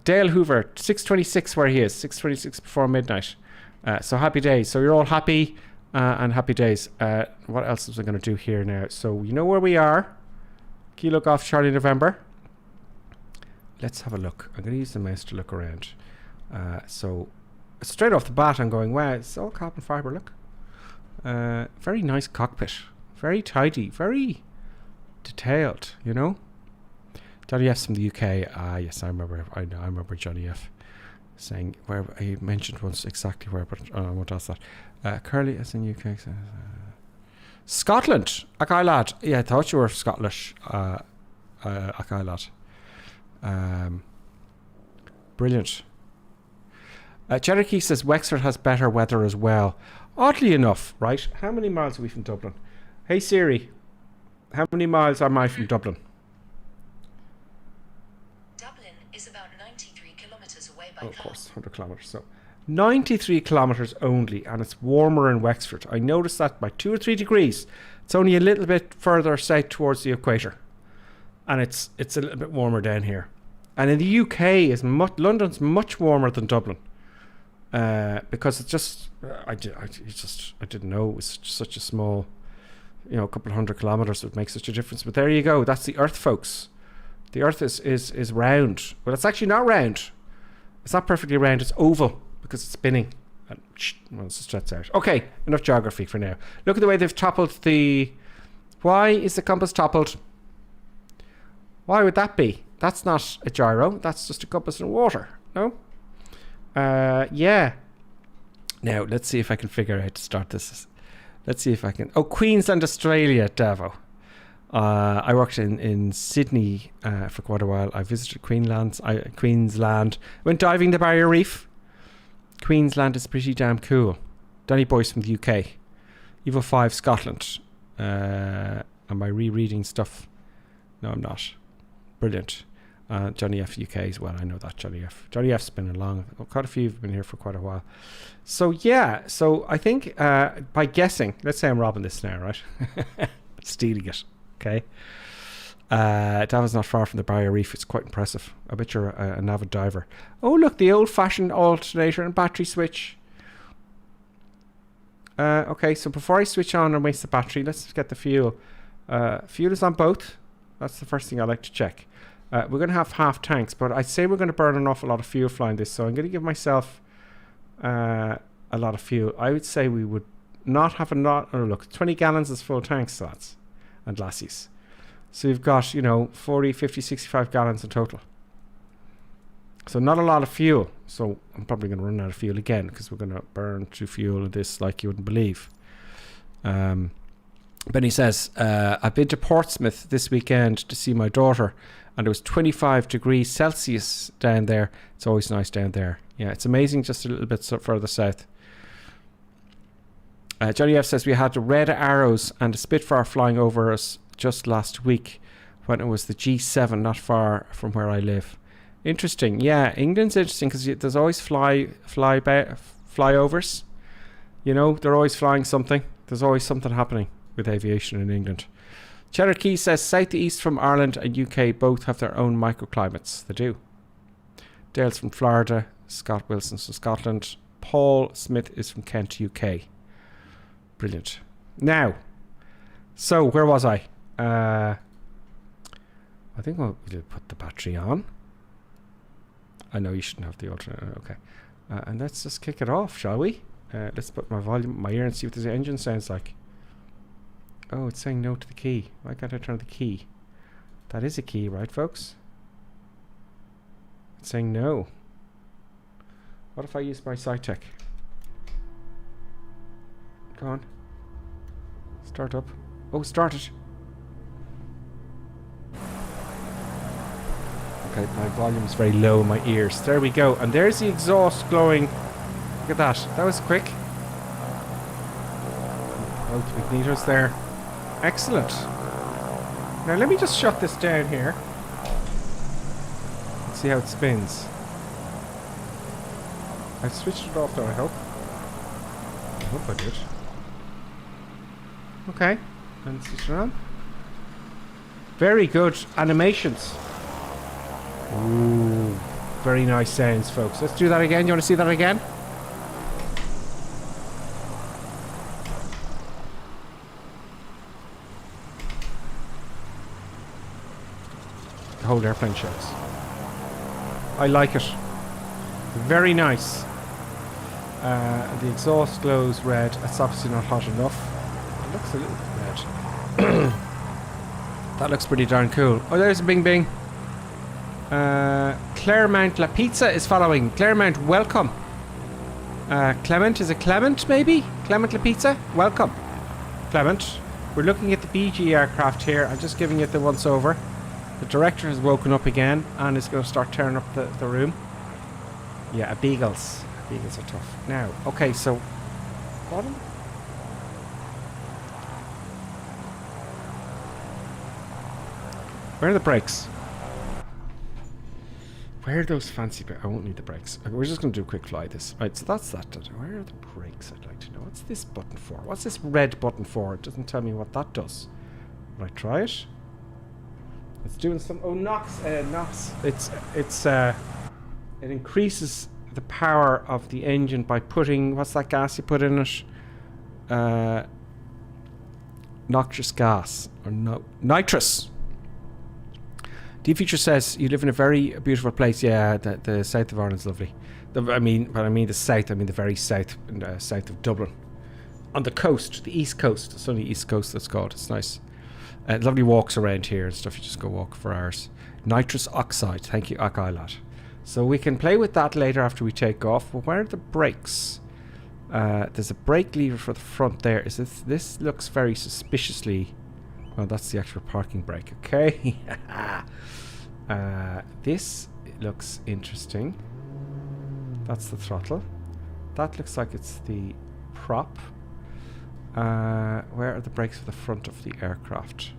Dale Hoover, 6:26 where he is. 6:26 before midnight. So happy days. So you're all happy and happy days. What else was I going to do here now? So you know where we are. Kilo Golf Charlie November. Let's have a look. I'm going to use the mouse to look around. So straight off the bat I'm going, wow, it's all carbon fibre, look. Very nice cockpit. Very tidy. Very detailed, you know. Johnny F's from the UK. Yes, I remember Johnny F saying where he mentioned once exactly where, but I won't ask that. Curly is in UK. Scotland, Akai lad. Yeah, I thought you were Scottish. Akai lad. Brilliant. Cherokee says Wexford has better weather as well. Oddly enough, right? How many miles are we from Dublin? Hey Siri, how many miles am I from Dublin? Dublin is about 93 kilometres away by car. Of course, 100 kilometres. So 93 kilometres only, and it's warmer in Wexford. I noticed that by 2 or 3 degrees. It's only a little bit further south towards the equator, and it's a little bit warmer down here. And in the UK, London's much warmer than Dublin, because it's just I didn't know it was such a small, you know, a couple of 100 kilometres would make such a difference. But there you go. That's the Earth, folks. The Earth is round. Well, it's actually not round. It's not perfectly round. It's oval because it's spinning. And well, it's stretched out. Okay, enough geography for now. Look at the way they've toppled the. Why is the compass toppled? Why would that be? That's not a gyro. That's just a compass in water. No? Yeah. Now, let's see if I can figure out how to start this. Let's see if I can. Oh, Queensland, Australia, Davo. I worked in Sydney for quite a while. I visited Queensland. Went diving the Barrier Reef. Queensland is pretty damn cool. Danny Boyce from the UK. Evo 5 Scotland. Am I rereading stuff? No, I'm not. Brilliant. Johnny F UK as well. I know that Johnny F. Johnny F's been along. Quite a few have been here for quite a while. So yeah. So I think by guessing, let's say I'm robbing this now, right? Stealing it. Okay. Davos not far from the Barrier Reef. It's quite impressive. I bet you're an avid diver. Oh look, the old-fashioned alternator and battery switch. Okay, so before I switch on and waste the battery, let's get the fuel. Fuel is on both. That's the first thing I like to check. We're going to have half tanks, but I'd say we're going to burn an awful lot of fuel flying this, so I'm going to give myself a lot of fuel. I would say we would not have oh look, 20 gallons is full tanks, lads and lassies. So you've got, 40, 50, 65 gallons in total. So not a lot of fuel. So I'm probably going to run out of fuel again because we're going to burn through fuel in this like you wouldn't believe. Benny says, I've been to Portsmouth this weekend to see my daughter and it was 25 degrees Celsius down there. It's always nice down there. Yeah, it's amazing just a little bit further south. Johnny F says we had red arrows and a Spitfire flying over us just last week when it was the G7 not far from where I live. Interesting. Yeah, England's interesting because there's always flyovers. They're always flying something. There's always something happening with aviation in England. Cheddar Key says south to east from Ireland and UK both have their own microclimates. They do. Dale's from Florida. Scott Wilson's from Scotland. Paul Smith is from Kent, UK. Brilliant. Now, so where was I? I think we'll put the battery on. I know you shouldn't have the alternator. Okay. And let's just kick it off, shall we? Let's put my volume in my ear and see what this engine sounds like. Oh, it's saying no to the key. Why can't I turn the key? That is a key, right, folks? It's saying no. What if I use my SciTech? Go on. Start up. Oh, start it. Okay, my volume's very low in my ears. There we go. And there's the exhaust glowing. Look at that. That was quick. Both magnetors there. Excellent. Now let me just shut this down here. Let's see how it spins. I switched it off though, I hope. I hope I did. Okay. And switch it on. Very good animations. Ooh, very nice sounds, folks. Let's do that again. You want to see that again? The whole airplane shakes. I like it. Very nice. The exhaust glows red. It's obviously not hot enough. It looks a little red. That looks pretty darn cool. Oh, there's a bing bing. Claremont La Pizza is following. Claremont, welcome. Clement, is it Clement maybe? Clement La Pizza, welcome. Clement, we're looking at the BG aircraft here. I'm just giving it the once over. The director has woken up again and is going to start tearing up the room. Yeah, beagles. Beagles are tough. Now, okay, so bottom. Where are the brakes? Where are those fancy brakes? I won't need the brakes. Okay, we're just going to do a quick fly this. Right, so that's that. Where are the brakes? I'd like to know. What's this button for? What's this red button for? It doesn't tell me what that does. Will I try it? It's doing some... Oh, NOx. NOx. It increases the power of the engine by putting... What's that gas you put in it? Noxious gas. Or no... Nitrous. D-Feature says, you live in a very beautiful place. Yeah, the south of Ireland's lovely. I mean the south. I mean the very south, south of Dublin. On the coast, the east coast. It's only east coast that's called. It's nice. Lovely walks around here and stuff. You just go walk for hours. Nitrous oxide. Thank you, AYLE. So we can play with that later after we take off. Well, where are the brakes? There's a brake lever for the front there. Is this looks very suspiciously... Oh, that's the actual parking brake. Okay. This looks interesting. That's the throttle. That looks like it's the prop. Where are the brakes for the front of the aircraft?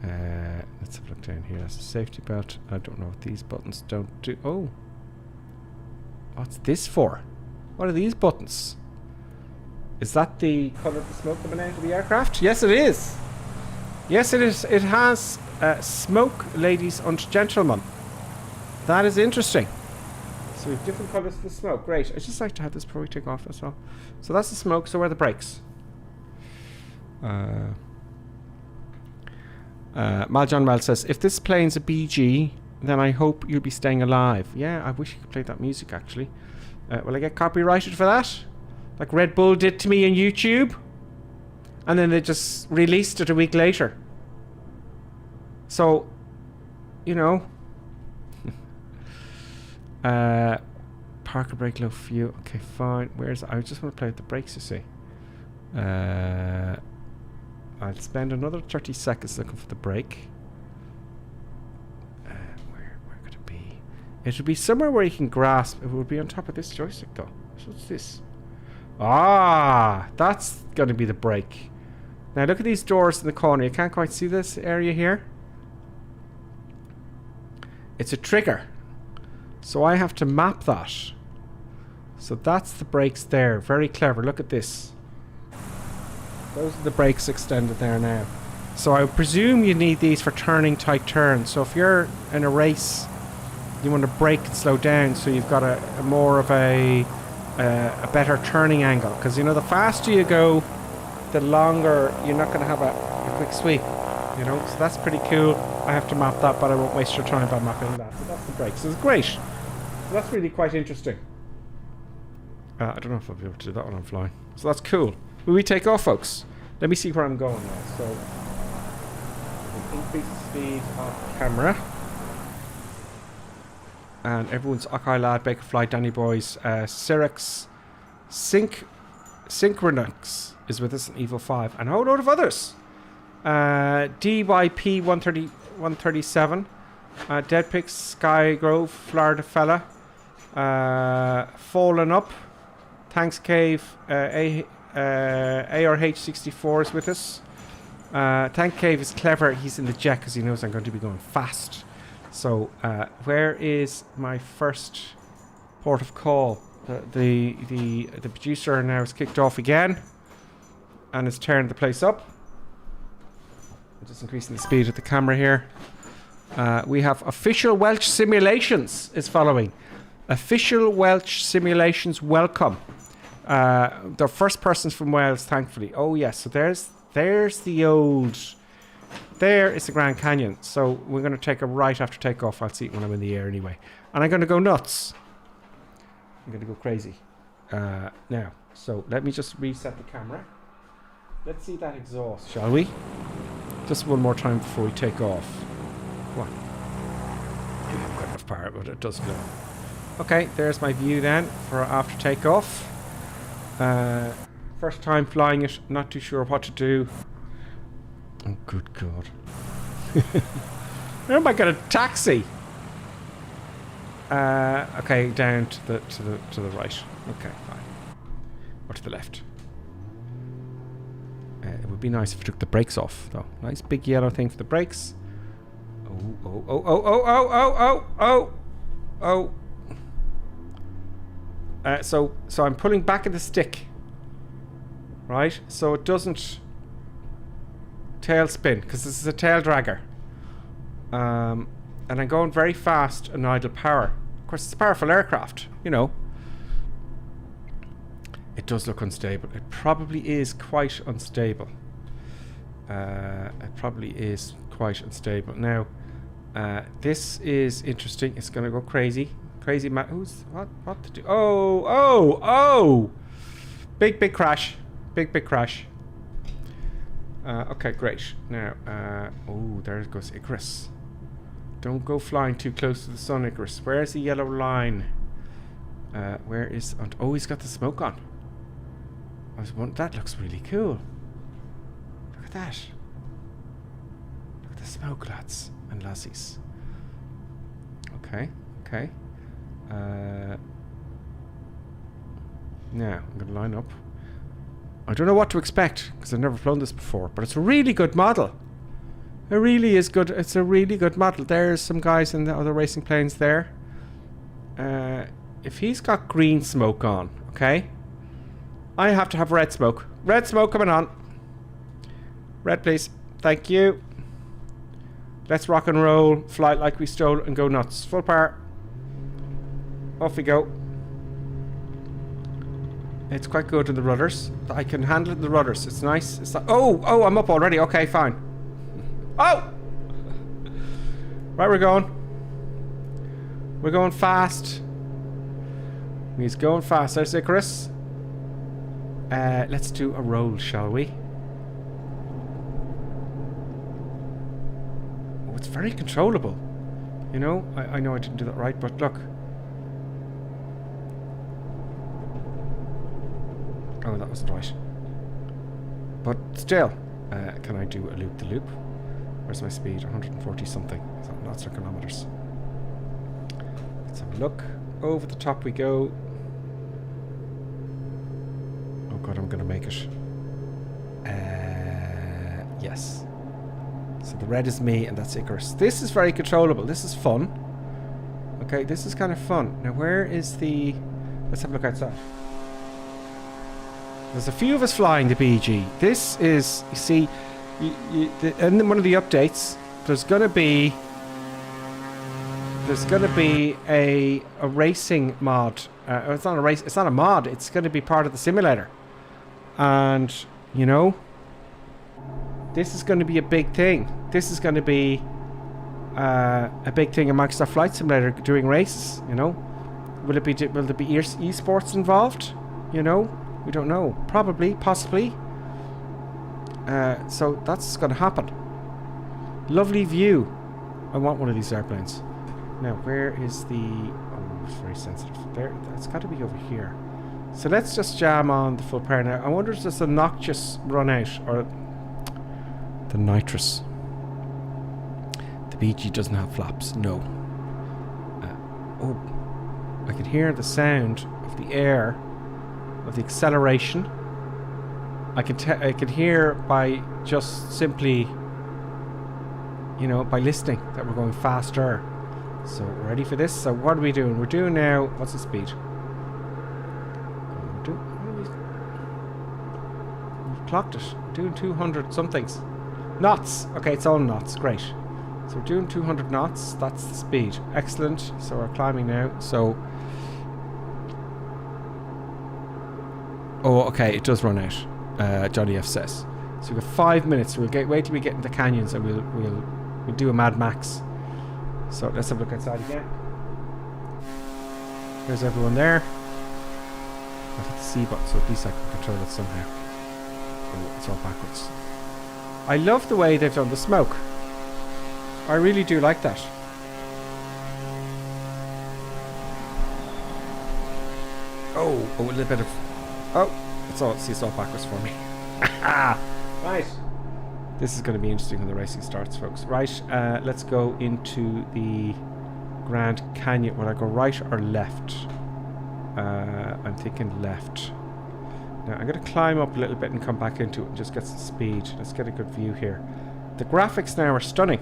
Let's have a look down here. That's the safety belt. I don't know what these buttons don't do. Oh. What's this for? What are these buttons? Is that the colour of the smoke coming out of the aircraft? Yes, it is. Yes, it is. It has smoke, ladies and gentlemen. That is interesting. So we have different colours for the smoke. Great. I just like to have this before we take off as well. So that's the smoke. So where are the brakes? Maljohn Well says, if this plane's a BG, then I hope you'll be staying alive. Yeah, I wish you could play that music, actually. Will I get copyrighted for that? Like Red Bull did to me on YouTube? And then they just released it a week later. So, you know. Parker brake, low fuel. Okay, fine. Where's... I just want to play with the brakes, you see. I'll spend another 30 seconds looking for the brake. Where could it be? It would be somewhere where you can grasp. It would be on top of this joystick, though. So what's this? Ah, that's going to be the brake. Now look at these doors in the corner. You can't quite see this area here. It's a trigger. So I have to map that. So that's the brakes there. Very clever. Look at this. Those are the brakes extended there now. So I presume you need these for turning tight turns. So if you're in a race, you want to brake and slow down so you've got a more of a better turning angle. Because, you know, the faster you go, the longer you're not going to have a quick sweep. You know, so that's pretty cool. I have to map that, but I won't waste your time by mapping that. So that's the brakes. So it's great. So that's really quite interesting. I don't know if I'll be able to do that when I'm flying. So that's cool. Will we take off, folks? Let me see where I'm going now. So, increase the speed of the camera. And everyone's AYLE Lad, Baker Fly, Danny Boys, Syrex, Synchronux is with us in Evil 5, and a whole load of others. DYP 137, Deadpix, Skygrove, Florida Fella, Fallen Up, Thanks Cave, ARH64 is with us. Tank Cave is clever. He's in the jet because he knows I'm going to be going fast. So, where is my first port of call? The producer now has kicked off again and has turned the place up. I'm just increasing the speed of the camera here. We have Official Welsh Simulations is following. Official Welsh Simulations, welcome. The first persons from Wales, thankfully. Oh yes, so there's the old... There is the Grand Canyon. So we're going to take a right after takeoff. I'll see it when I'm in the air anyway. And I'm going to go nuts. I'm going to go crazy. Now, so let me just reset the camera. Let's see that exhaust, shall we? Just one more time before we take off. Come on. I don't have quite enough power, but it does go. Okay, there's my view then for after takeoff. First time flying it, not too sure what to do. Oh, good God. Where am I going to taxi? Okay, down to the right. Okay, fine. Or to the left. It would be nice if we took the brakes off, though. Nice big yellow thing for the brakes. So I'm pulling back at the stick, right? So it doesn't tail spin because this is a tail dragger. And I'm going very fast on idle power. Of course, it's a powerful aircraft, you know. It does look unstable. It probably is quite unstable. Now, this is interesting. It's going to go crazy. Crazy man. Who's what to do? Oh! Big crash. Big crash. Okay, great. Now, there goes Icarus. Don't go flying too close to the sun, Icarus. Where's the yellow line? Where is... Oh, he's got the smoke on. That looks really cool. Look at that. smoke, lads and lassies. Okay, okay. Now, I'm going to line up. I don't know what to expect, because I've never flown this before, but it's a really good model. It really is good. It's a really good model. There's some guys in the other racing planes there. If he's got green smoke on, okay, I have to have red smoke. Red smoke coming on. Red, please. Thank you. Let's rock and roll. Fly like we stole and go nuts. Full power. Off we go. It's quite good in the rudders. I can handle it in the rudders. It's nice. It's not, oh, I'm up already. Okay, fine. Oh! Right, we're going. We're going fast. He's going fast. There's Icarus. Let's do a roll, shall we? Oh, it's very controllable. You know, I know I didn't do that right, but look. Oh, that wasn't right. But still, can I do a loop-the-loop? Where's my speed? 140 something. Knots or kilometers. Let's have a look. Over the top we go. Oh god, I'm gonna make it. Yes. So the red is me and that's Icarus. This is very controllable. This is fun. Okay, this is kind of fun. Now where is the... Let's have a look outside. There's a few of us flying the BG. This is, you see, in one of the updates, there's gonna be a racing mod. It's not a race. It's not a mod. It's gonna be part of the simulator. And you know, this is gonna be a big thing. This is gonna be a big thing in Microsoft Flight Simulator doing races. You know, will there be esports involved? You know. We don't know. Probably, possibly. So that's going to happen. Lovely view. I want one of these airplanes. Now, where is the... Oh, it's very sensitive. There, it's got to be over here. So let's just jam on the full power now. I wonder if there's a noxious run out or the nitrous. The BG doesn't have flaps. No. Oh, I can hear the sound of the air. Of the acceleration. I can hear by just simply, you know, by listening that we're going faster. So ready for this? So what are we doing? We're doing now, what's the speed? We've clocked it. We're doing 200 somethings. Knots. Okay, it's all knots. Great. So we're doing 200 knots. That's the speed. Excellent. So we're climbing now. So oh, okay, it does run out. Johnny F says. So we've got 5 minutes. We'll wait till we get into the canyons and we'll do a Mad Max. So let's have a look outside again. There's everyone there. I've hit the C button, so at least I can control it somehow. Oh, it's all backwards. I love the way they've done the smoke. I really do like that. Oh, a little bit of... Oh, it's all backwards for me. Right. This is going to be interesting when the racing starts, folks. Right, let's go into the Grand Canyon. Will I go right or left? I'm thinking left. Now, I'm going to climb up a little bit and come back into it and just get some speed. Let's get a good view here. The graphics now are stunning,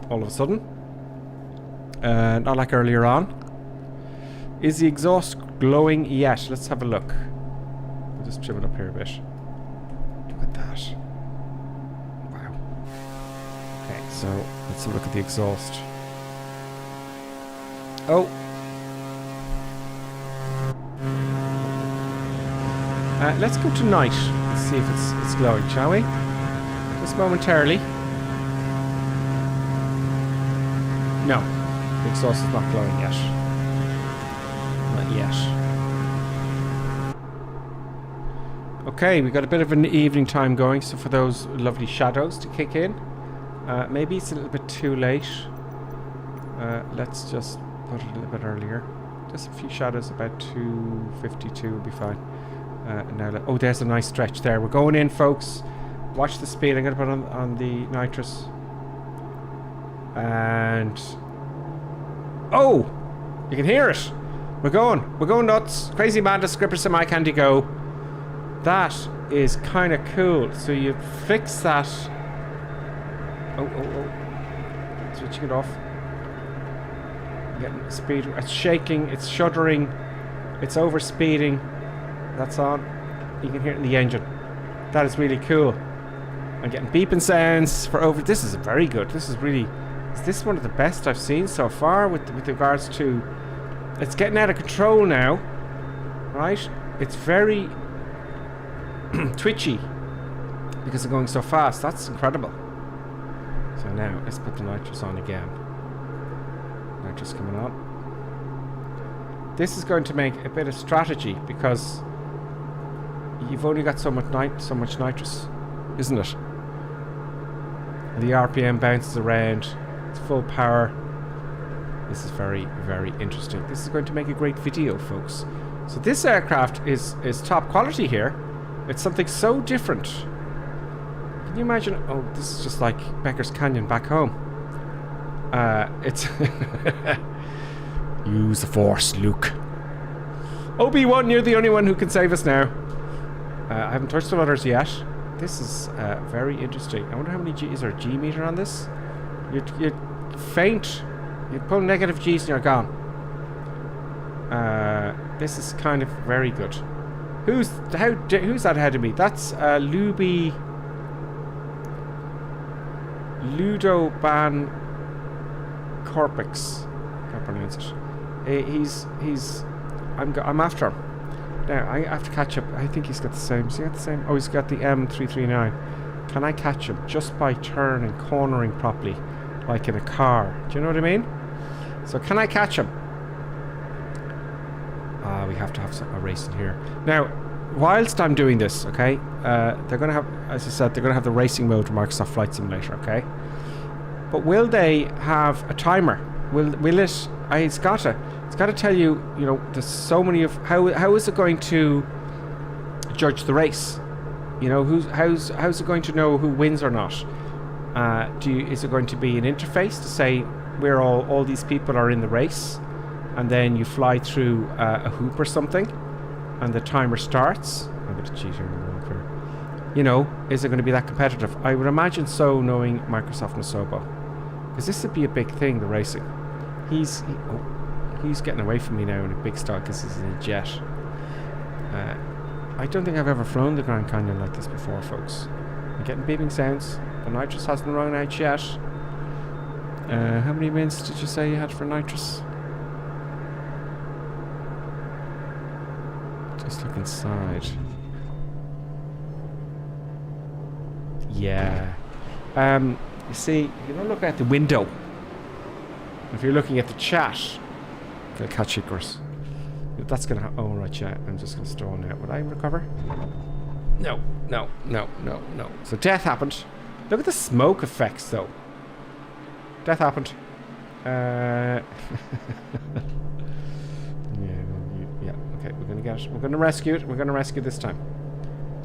all of a sudden. Not like earlier on. Is the exhaust glowing yet? Let's have a look. I'll just trim it up here a bit. Look at that. Wow. Okay, so let's have a look at the exhaust. Oh. Let's go to night. Let's see if it's glowing, shall we? Just momentarily. No, the exhaust is not glowing yet. Not yet. Okay, we got a bit of an evening time going, so for those lovely shadows to kick in. Maybe it's a little bit too late. Let's just put it a little bit earlier. Just a few shadows, about 252 will be fine. Now, oh, there's a nice stretch there. We're going in, folks. Watch the speed. I'm going to put on the nitrous. And... oh! You can hear it! We're going nuts. Crazy Manta, Scripper Semi Candy Go. That is kind of cool. So you fix that. Oh. Switching it off. Getting speed. It's shaking. It's shuddering. It's over speeding. That's on. You can hear it in the engine. That is really cool. I'm getting beeping sounds for over. This is very good. This is really. Is this one of the best I've seen so far with regards to. It's getting out of control now. Right? It's very twitchy because it's going so fast. That's incredible. So now let's put the nitrous on again. Nitrous coming on. This is going to make a bit of strategy because you've only got so much nitrous, isn't it? And the RPM bounces around. It's full power. This is very, very interesting. This is going to make a great video, folks. So this aircraft is top quality here. It's something so different. Can you imagine? Oh, this is just like Becker's Canyon back home. It's use the Force, Luke. Obi-Wan, you're the only one who can save us now. I haven't touched the others yet. This is very interesting. I wonder how many G is there a G meter on this? You'd faint. You pull negative G's and you're gone. This is kind of very good. Who's that ahead of me? That's Ludoban Corpix. Can't pronounce it. I'm after him. Now I have to catch up. I think he's got the same. Has he got the same? Oh, he's got the M339. Can I catch him just by turning, cornering properly, like in a car? Do you know what I mean? So can I catch him? We have to have a race in here. Now, whilst I'm doing this, okay, they're going to have, as I said, they're going to have the racing mode for Microsoft Flight Simulator, okay? But will they have a timer? Will it? It's got to tell you, you know, there's so many of how is it going to judge the race? You know, how's it going to know who wins or not? Is it going to be an interface to say where all these people are in the race, and then you fly through a hoop or something, and the timer starts? I'm going to cheat here. You know, is it going to be that competitive? I would imagine so, knowing Microsoft Nasobo, because this would be a big thing. The racing. He's getting away from me now in a big style because he's in a jet. I don't think I've ever flown the Grand Canyon like this before, folks. I'm getting beeping sounds. The nitrous hasn't run out yet. How many minutes did you say you had for nitrous? Just look inside. Yeah. You see, you don't look out the window. If you're looking at the chat, I'll catch you, of course. That's gonna. Oh right, yeah. I'm just gonna stall now. Would I recover? No. So death happened. Look at the smoke effects, though. Death happened. Yeah. Okay, we're gonna get it. We're gonna rescue it. We're gonna rescue this time.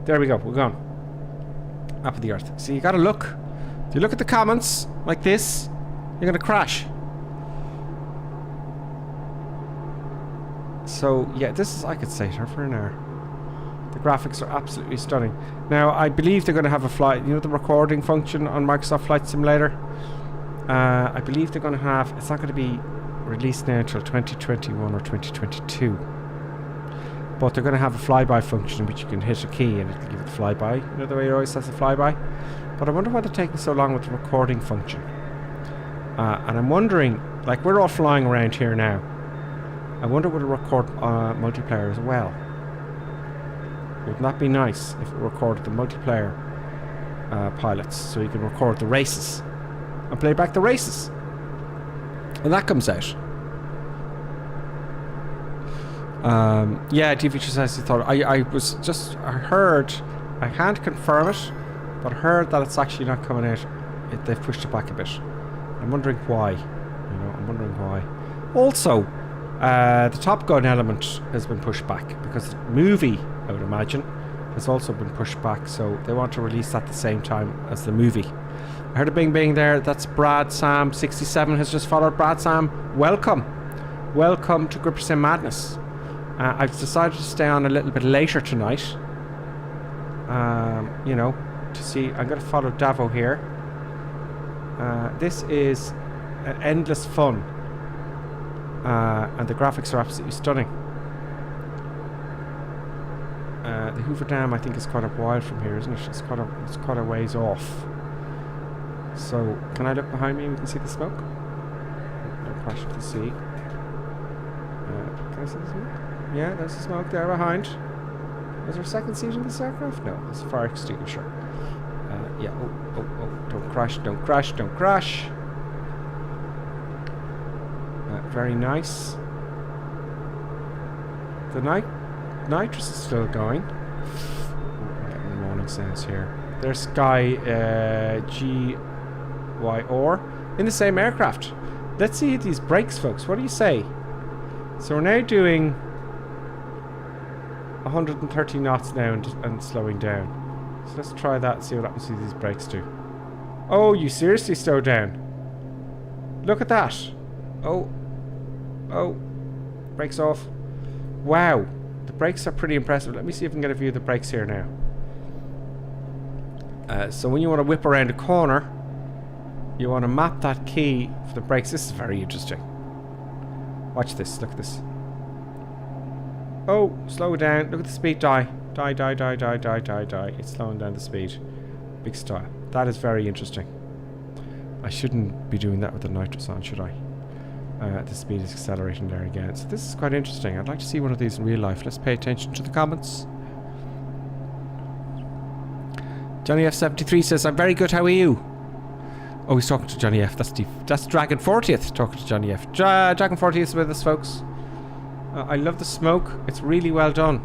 There we go. We're gone. Up of the earth. See, you gotta look. If you look at the comments like this, you're gonna crash. So yeah, this is. I could stay here for an hour. The graphics are absolutely stunning. Now, I believe they're going to have a flight. You know the recording function on Microsoft Flight Simulator. I believe they're going to have. It's not going to be released now until 2021 or 2022. But they're going to have a flyby function in which you can hit a key and it'll give you the flyby. You know the way it always says the flyby. But I wonder why they're taking so long with the recording function. And I'm wondering, like we're all flying around here now. I wonder would it record multiplayer as well? Wouldn't that be nice if it recorded the multiplayer pilots, so you can record the races and play back the races when that comes out? Yeah, DV says he thought I heard, I can't confirm it, but I heard that it's actually not coming out. They've pushed it back a bit. I'm wondering why. You know, I'm wondering why. Also, the Top Gun element has been pushed back because the movie, I would imagine, has also been pushed back, so they want to release that at the same time as the movie. I heard a bing bing there. That's Brad Sam 67 has just followed. Brad Sam, welcome to Grippers in Madness. I've decided to stay on a little bit later tonight, you know, to see. I'm going to follow Davo here. This is endless fun, and the graphics are absolutely stunning. The Hoover Dam, I think, is quite a while from here, isn't it? It's quite a ways off. So, can I look behind me? We can see the smoke. Don't crash into the sea. Can I see the smoke? Yeah, there's the smoke there behind. Is there a second seat in this aircraft? No, it's a fire extinguisher. Yeah. Oh! Don't crash! Don't crash! Don't crash! Very nice. The nitrous is still going. I'm getting the morning sounds here. There's Sky GYR in the same aircraft. Let's see these brakes, folks. What do you say? So we're now doing 130 knots now and slowing down. So let's try that and see what happens to these brakes do. Oh, you seriously slowed down? Look at that. Oh, brakes off. Wow, the brakes are pretty impressive. Let me see if I can get a view of the brakes here now. So when you want to whip around a corner, you want to map that key for the brakes. This is very interesting. Watch this, look at this. Oh, slow down. Look at the speed die. Die. It's slowing down the speed. Big style. That is very interesting. I shouldn't be doing that with the nitrous on, should I? The speed is accelerating there again. So this is quite interesting. I'd like to see one of these in real life. Let's pay attention to the comments. Johnny F73 says, I'm very good, how are you? Oh, he's talking to Johnny F. That's Dragon 40th talking to Johnny F. Dragon 40th is with us, folks. I love the smoke. It's really well done.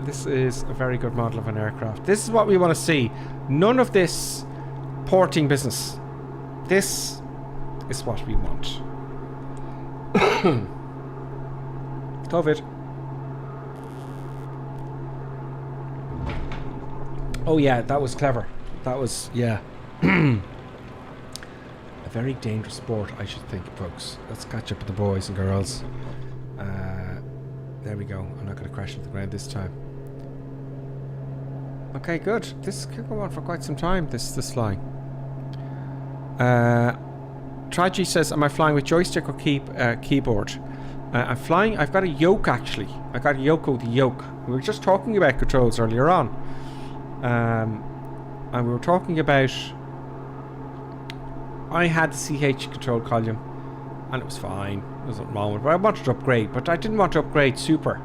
This is a very good model of an aircraft. This is what we want to see. None of this porting business. This is what we want. COVID. Oh yeah, that was clever. That was, yeah. A very dangerous sport, I should think, folks. Let's catch up with the boys and girls. There we go. I'm not going to crash into the ground this time. Okay, good. This could go on for quite some time, this flying. Tragy says, am I flying with joystick or keyboard? I'm flying, I've got a yoke actually. I got a Yoko the yoke. We were just talking about controls earlier on. And we were talking about, I had the CH control column and it was fine. There was nothing wrong with it. But I wanted to upgrade, but I didn't want to upgrade super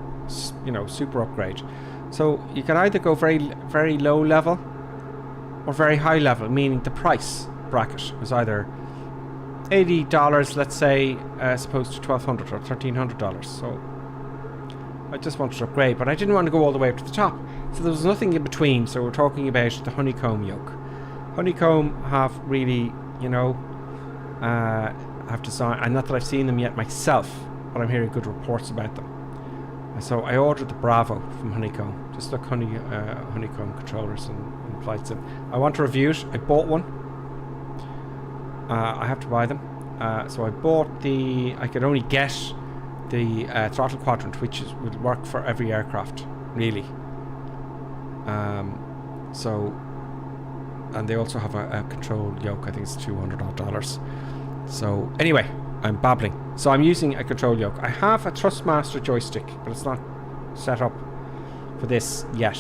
upgrade. So you can either go very, very low level or very high level, meaning the price bracket was either $80, let's say, as opposed to $1,200 or $1,300. So I just wanted to upgrade, but I didn't want to go all the way up to the top. So there was nothing in between. So we're talking about the Honeycomb yoke. Honeycomb have really, have designed, and not that I've seen them yet myself, but I'm hearing good reports about them. So I ordered the Bravo from Honeycomb. Just look, Honeycomb controllers and flights in. I want to review it. I bought one. I have to buy them. So I bought I could only get the throttle quadrant, which would work for every aircraft, really. And they also have a control yoke. I think it's $200 odd. So anyway, I'm babbling. So I'm using a control yoke. I have a Thrustmaster joystick, but it's not set up for this yet.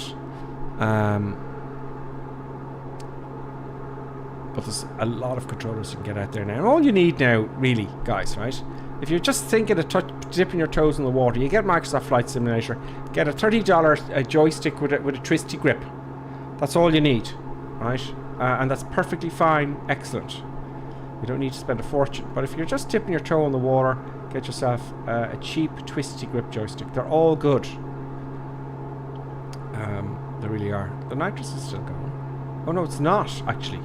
But there's a lot of controllers you can get out there now. And all you need now, really, guys, right? If you're just thinking of dipping your toes in the water, you get Microsoft Flight Simulator, get a $30 joystick with a twisty grip. That's all you need, right? And that's perfectly fine, excellent. You don't need to spend a fortune. But if you're just dipping your toe in the water, get yourself a cheap twisty grip joystick. They're all good. They really are. The nitrous is still going. Oh no, it's not, actually.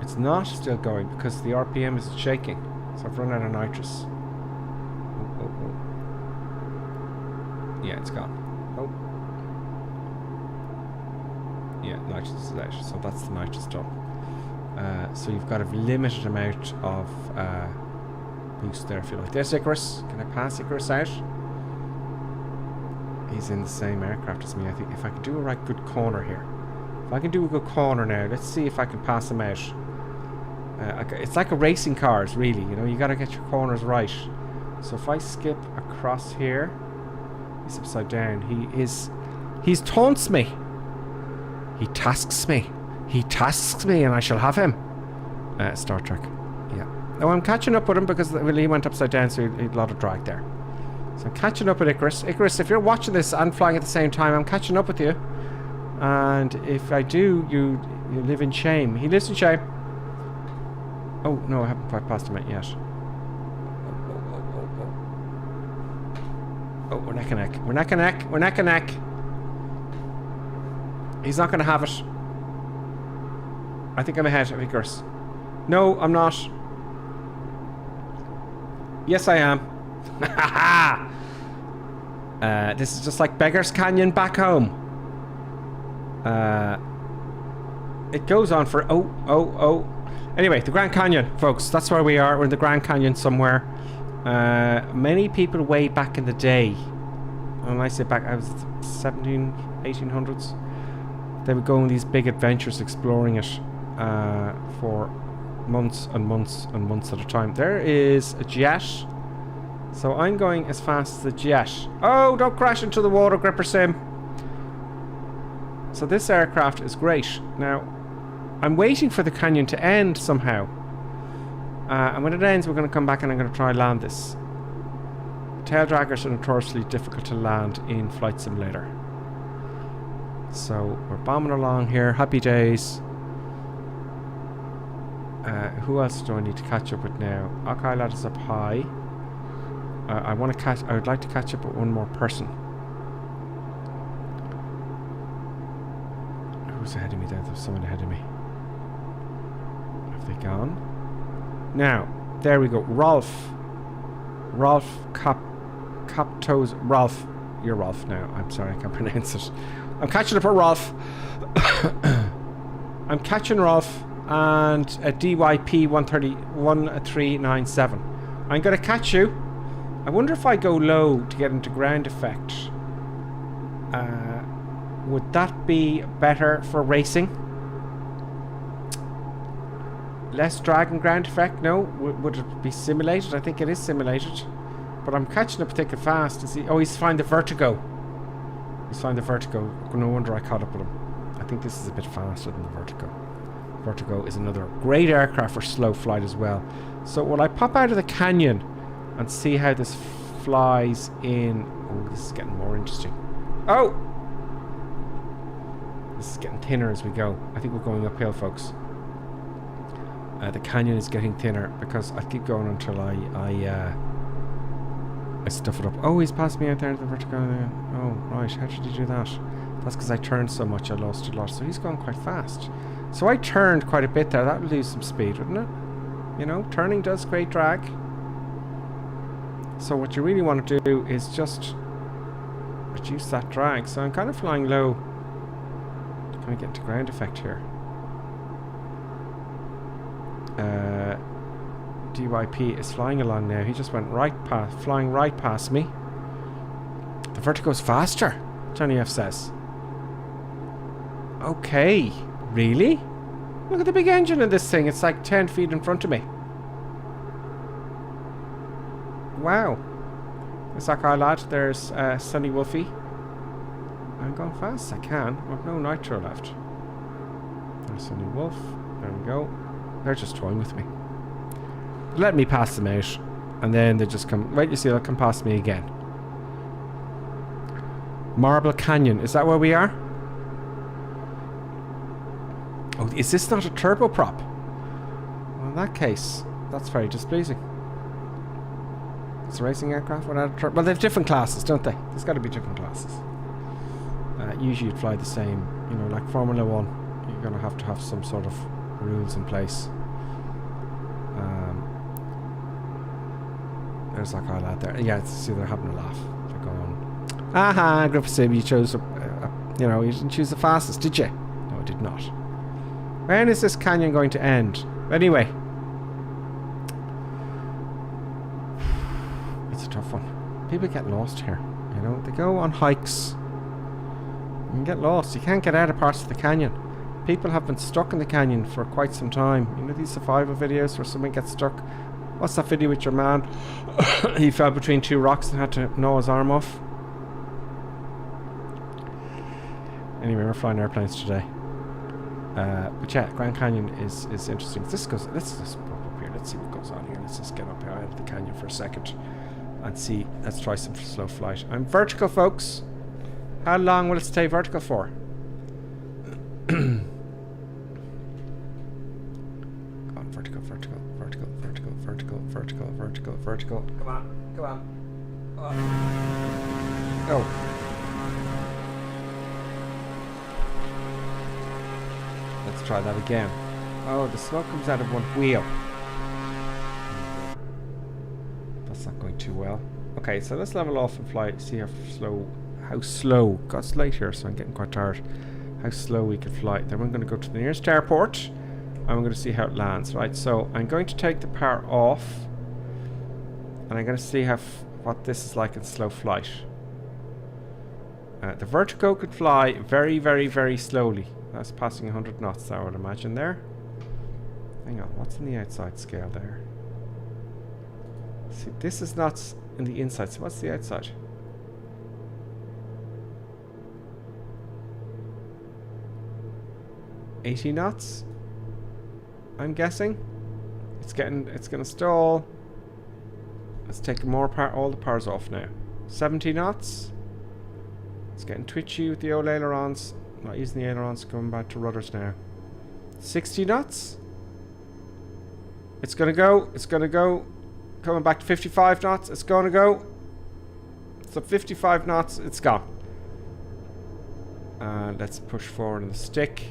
It's not still going because the RPM is shaking. So I've run out of nitrous. Yeah, it's gone. Oh. Yeah, nitrous is out. So that's the nitrous done. So you've got a limited amount of boost there if you like. There's Icarus. Can I pass Icarus out? He's in the same aircraft as me. I think if I can do a right good corner here. If I can do a good corner now, let's see if I can pass him out. It's like a racing cars, really. You know, you got to get your corners right. So if I skip across here, he's upside down. He's taunts me. He tasks me. He tasks me, and I shall have him. Star Trek. Yeah. Oh, I'm catching up with him because he went upside down, so he had a lot of drag there. So I'm catching up with Icarus. Icarus, if you're watching this and flying at the same time, I'm catching up with you. And if I do, you live in shame. He lives in shame. Oh, no, I haven't quite passed him out yet. Oh, we're neck and neck. We're neck and neck. We're neck and neck. He's not going to have it. I think I'm ahead of Icarus. No, I'm not. Yes, I am. This is just like Beggar's Canyon back home. It goes on for... Oh. Anyway, the Grand Canyon, folks. That's where we are. We're in the Grand Canyon somewhere. Many people way back in the day. When I say back, I was 1800s. They would go on these big adventures exploring it for months and months and months at a time. There is a jet. So I'm going as fast as the jet. Oh, don't crash into the water, Gripper Sim. So this aircraft is great. Now, I'm waiting for the canyon to end somehow. And when it ends, we're going to come back and I'm going to try and land this. Tail draggers are notoriously difficult to land in Flight Simulator. So we're bombing along here. Happy days. Who else do I need to catch up with now? AYLE is up high. I would like to catch up with one more person. Who's ahead of me there? There's someone ahead of me. Have they gone? Now, there we go. Rolf Captos. Rolf. You're Rolf now. I'm sorry, I can't pronounce it. I'm catching up with Rolf. I'm catching Rolf and a DYP 1397. I'm going to catch you. I wonder if I go low to get into ground effect. Would that be better for racing? Less drag and ground effect? No. Would it be simulated? I think it is simulated. But I'm catching up thick and fast. He's flying the Vertigo. He's flying the Vertigo. No wonder I caught up with him. I think this is a bit faster than the Vertigo. Vertigo is another great aircraft for slow flight as well. So will I pop out of the canyon and see how this flies in? Oh, this is getting more interesting. Oh! This is getting thinner as we go. I think we're going uphill, folks. The canyon is getting thinner because I keep going until I stuff it up. Oh, he's passed me out there at the Vertigo. Oh, right. How did he do that? That's because I turned so much I lost a lot. So he's going quite fast. So I turned quite a bit there. That would lose some speed, wouldn't it? You know, turning does create drag. So what you really want to do is just reduce that drag. So I'm kind of flying low. Can I get into ground effect here? DYP is flying along now. He just went flying right past me. The Vertigo's faster, Johnny F says. Okay, really? Look at the big engine in this thing. It's like 10 feet in front of me. Wow. There's AYLE. There's Sunny Wolfie. I'm going fast as I can. I've no nitro left. There's Sunny Wolf. There we go. They're just toying with me. Let me pass them out. And then they just come... Wait, you see, they'll come past me again. Marble Canyon. Is that where we are? Oh, is this not a turboprop? Well, in that case, that's very displeasing. It's a racing aircraft without a turbo... Well, they have different classes, don't they? There's got to be different classes. Usually you'd fly the same. You know, like Formula 1. You're going to have some sort of rules in place. There's AYLE there. Yeah, see, they're having a laugh. They're going, Aha, Group Sim, you chose you know, you didn't choose the fastest, did you? No, I did not. When is this canyon going to end? Anyway. It's a tough one. People get lost here, you know. They go on hikes and get lost. You can't get out of parts of the canyon. People have been stuck in the canyon for quite some time. You know these survival videos where someone gets stuck? What's that video with your man? He fell between two rocks and had to gnaw his arm off. Anyway, we're flying airplanes today. But yeah, Grand Canyon is interesting. Let's just pop up here. Let's see what goes on here. Let's just get up here out of the canyon for a second and see. Let's try some slow flight. I'm vertical, folks. How long will it stay vertical for? Come on, vertical, vertical, vertical, vertical, vertical, vertical, vertical, vertical. Come on, come on. Oh. Let's try that again. Oh, the smoke comes out of one wheel. That's not going too well. Okay, so let's level off and fly. See how slow. God, it's late here, so I'm getting quite tired. How slow we can fly. Then we're going to go to the nearest airport, and we're going to see how it lands. Right. So I'm going to take the power off, and I'm going to see what this is like in slow flight. The Vertigo could fly very, very, very slowly. That's passing 100 knots, I would imagine there. Hang on, what's in the outside scale there? See, this is knots in the inside, so what's the outside? $80 knots? I'm guessing. It's gonna stall. Let's take all the powers off now. 70 knots. It's getting twitchy with the old ailerons. Not using the ailerons, going back to rudders now. 60 knots. It's gonna go. Coming back to 55 knots. It's gonna go. So 55 knots, it's gone. And let's push forward on the stick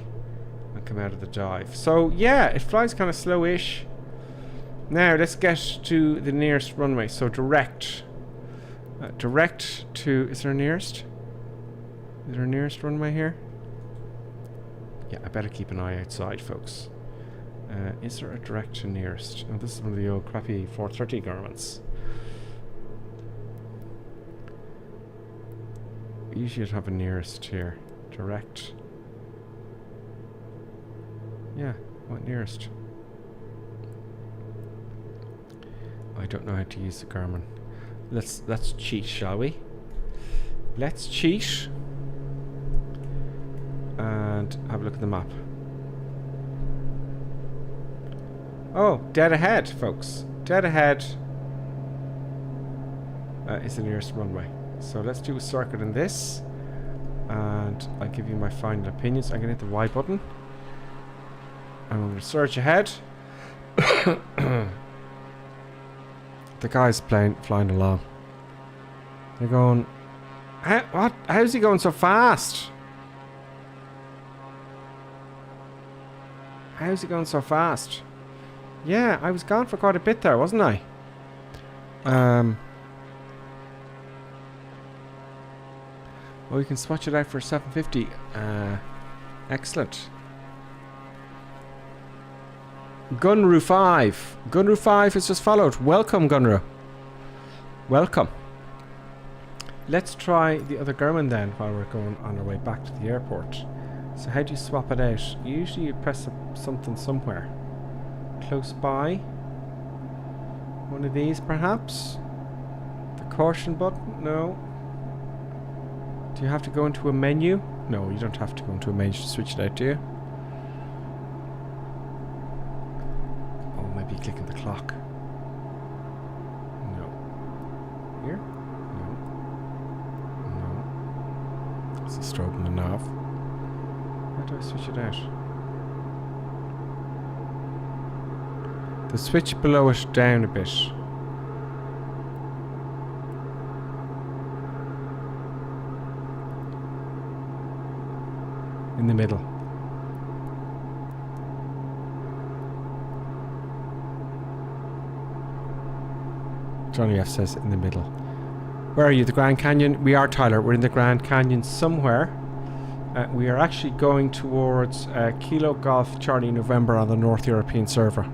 and come out of the dive. So yeah, it flies kind of slowish. Now let's get to the nearest runway. So direct to. Is there a nearest? Is there a nearest runway here? Yeah, I better keep an eye outside, folks. Is there a direct to nearest? Oh, this is one of the old crappy 430 garments. Usually you'd have a nearest here. Direct. Yeah, what nearest? I don't know how to use the Garmin. Let's cheat, shall we? Let's cheat and have a look at the map. Oh, dead ahead, folks. Dead ahead is the nearest runway. So let's do a circuit in this, and I'll give you my final opinions. I'm going to hit the Y button. I'm going to surge ahead. The guy's flying along. They're going, what? How's he going so fast? How's he going so fast? Yeah, I was gone for quite a bit there, wasn't I? Well, we can swatch it out for 750. Excellent. Gunru 5. Gunru 5 has just followed. Welcome, Gunru. Welcome. Let's try the other Garmin then while we're going on our way back to the airport. So how do you swap it out? Usually you press something somewhere. Close by. One of these perhaps? The caution button? No. Do you have to go into a menu? No, you don't have to go into a menu to switch it out, do you? Oh, maybe clicking the clock. No. Here? No. No. It's a stroke on the knob. How do I switch it out? The switch below it down a bit. In the middle. Johnny F says in the middle. Where are you? The Grand Canyon? We are, Tyler. We're in the Grand Canyon somewhere. We are actually going towards Kilo Golf Charlie November on the North European server.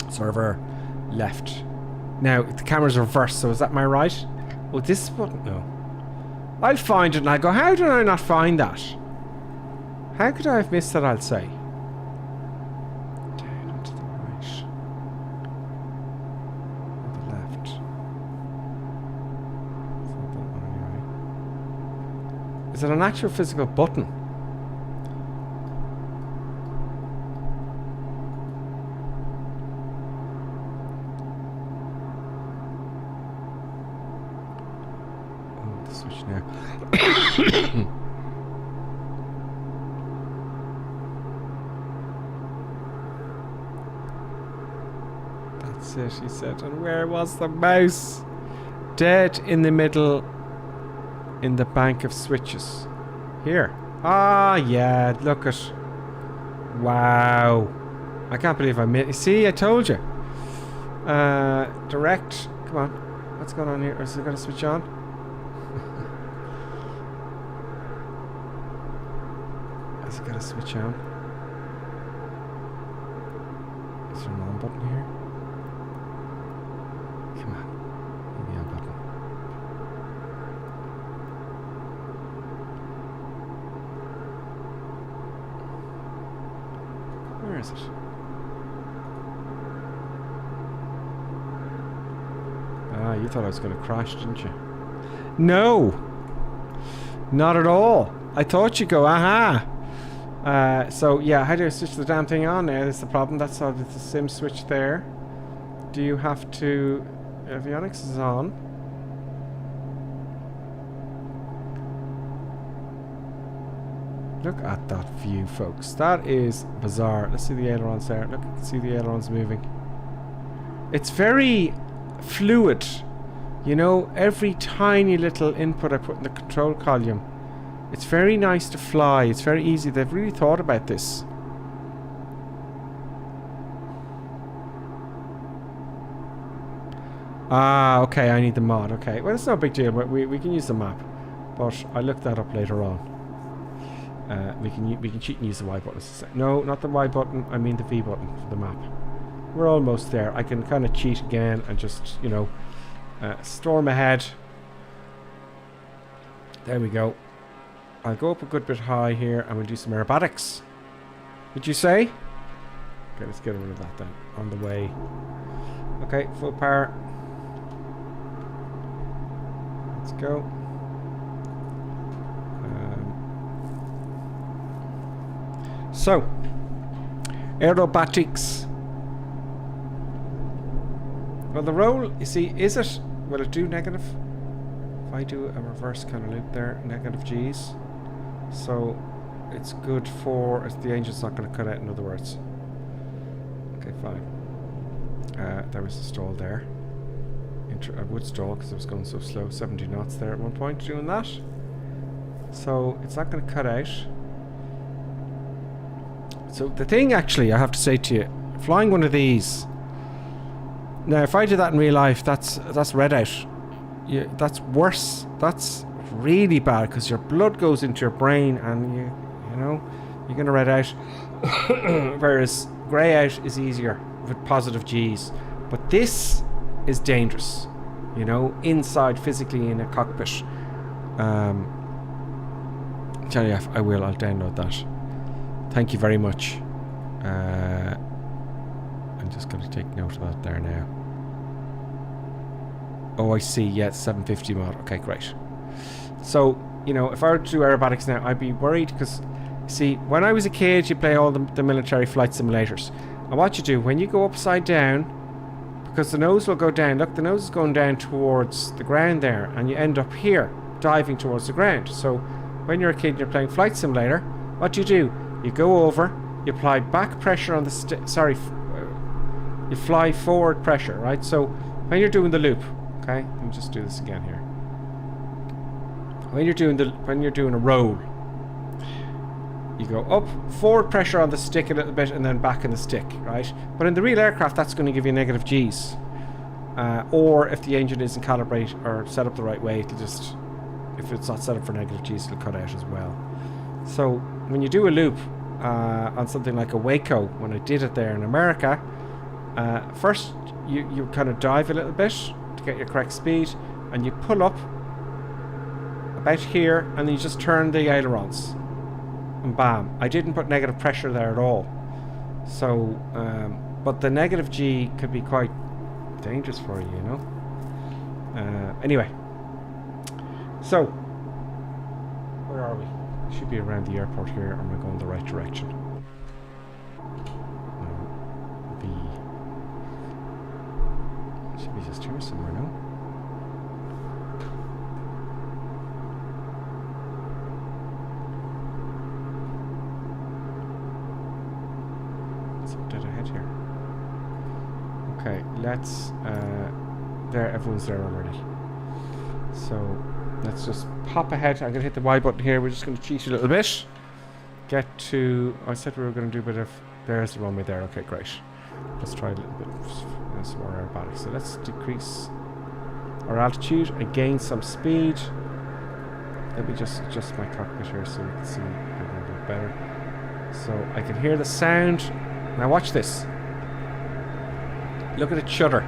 Server left. Now, the camera's reversed, so is that my right? Oh, this button? No. I'll find it and I'll go, how did I not find that? How could I have missed that, I'll say? Down and to the right. On the left. It's not that one anyway. Is it an actual physical button? Switch now. That's it, he said. And where was the mouse? Dead in the middle in the bank of switches. Here. Ah, yeah, look at. Wow. I can't believe I made. See, I told you. Direct. Come on. What's going on here? Is it going to switch on? Has it got to switch on? Is there an on button here? Come on. Give me on button. Where is it? Ah, you thought I was going to crash, didn't you? No! Not at all. I thought you'd go, aha! So yeah, how do I switch the damn thing on now? That's the problem. That's all. It's the sim switch there. Do you have to... avionics is on. Look at that view, folks. That is bizarre. Let's see the ailerons there. Look, you can see the ailerons moving. It's very fluid. You know, every tiny little input I put in the control column. It's very nice to fly. It's very easy. They've really thought about this. Ah, okay. I need the mod. Okay. Well, it's no big deal. We can use the map. But I looked that up later on. We can cheat and use the Y button. No, not the Y button. I mean the V button for the map. We're almost there. I can kind of cheat again and just, you know, storm ahead. There we go. I'll go up a good bit high here and we'll do some aerobatics. Would you say? Okay, let's get rid of that then. On the way. Okay, full power. Let's go. So, aerobatics. Well, the roll, you see, is it? Will it do negative? If I do a reverse kind of loop there, negative G's. So it's good for the engine's not going to cut out, in other words. Okay, fine. There was a stall there. I would stall because it was going so slow. 70 knots there at one point doing that. So it's not going to cut out. So the thing, actually, I have to say to you, flying one of these. Now, if I did that in real life, that's red out. That's worse. That's really bad because your blood goes into your brain and you know, you're gonna red out. Whereas grey out is easier with positive G's. But this is dangerous, you know, inside physically in a cockpit. Tell you, I will. I'll download that. Thank you very much. I'm just going to take note of that there now. Oh, I see. Yeah, it's 750 mod. Okay, great. So, you know, if I were to do aerobatics now, I'd be worried because, see, when I was a kid, you play all the military flight simulators. And what you do, when you go upside down, because the nose will go down, look, the nose is going down towards the ground there, and you end up here, diving towards the ground. So, when you're a kid and you're playing flight simulator, what do? You go over, you apply back pressure on the you fly forward pressure, right? So when you're doing the loop, okay, let me just do this again here. When you're doing a roll, you go up, forward pressure on the stick a little bit, and then back in the stick, right? But in the real aircraft, that's going to give you negative G's. or if the engine isn't calibrated or set up the right way, it'll just, if it's not set up for negative G's, it'll cut out as well. So when you do a loop on something like a Waco, when I did it there in America, first you kind of dive a little bit to get your correct speed, and you pull up about here, and then you just turn the ailerons, and bam. I didn't put negative pressure there at all. So, but the negative G could be quite dangerous for you, you know. Anyway, so where are we? Should be around the airport here, or am I going the right direction? Should be just here somewhere, no? It's up dead ahead here. Okay, let's there, everyone's there already. So let's just pop ahead. I'm gonna hit the Y button here. We're just gonna cheat a little bit. Get to, I said we were gonna do a bit of, there's the runway there. Okay, great. Let's try a little bit some more aerobatics. So let's decrease our altitude and gain some speed. Let me just adjust my cockpit here so we can see a little bit better. So I can hear the sound. Now watch this. Look at it shudder.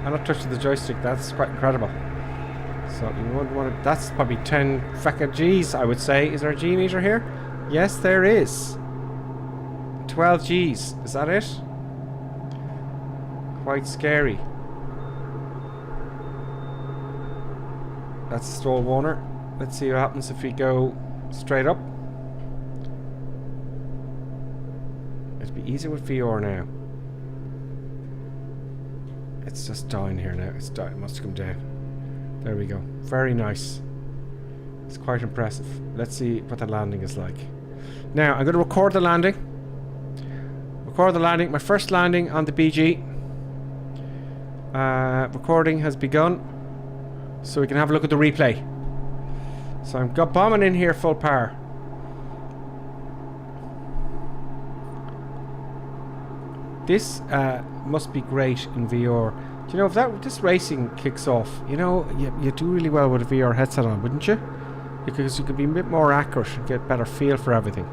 I'm not touching the joystick. That's quite incredible. So you wouldn't want to, that's probably 10 feckin' G's, I would say. Is there a G meter here? Yes, there is. 12 G's. Is that it? Quite scary. That's stall warner. Let's see what happens if we go straight up. It'd be easier with VR now. It's just dying here now. It's dying. It must come down. There we go. Very nice. It's quite impressive. Let's see what the landing is like. Now, I'm going to record the landing. Record the landing. My first landing on the BG. Recording has begun. So we can have a look at the replay. So I'm bombing in here full power. This must be great in VR. Do you know, if this racing kicks off, you know, you do really well with a VR headset on, wouldn't you? Because you could be a bit more accurate and get a better feel for everything.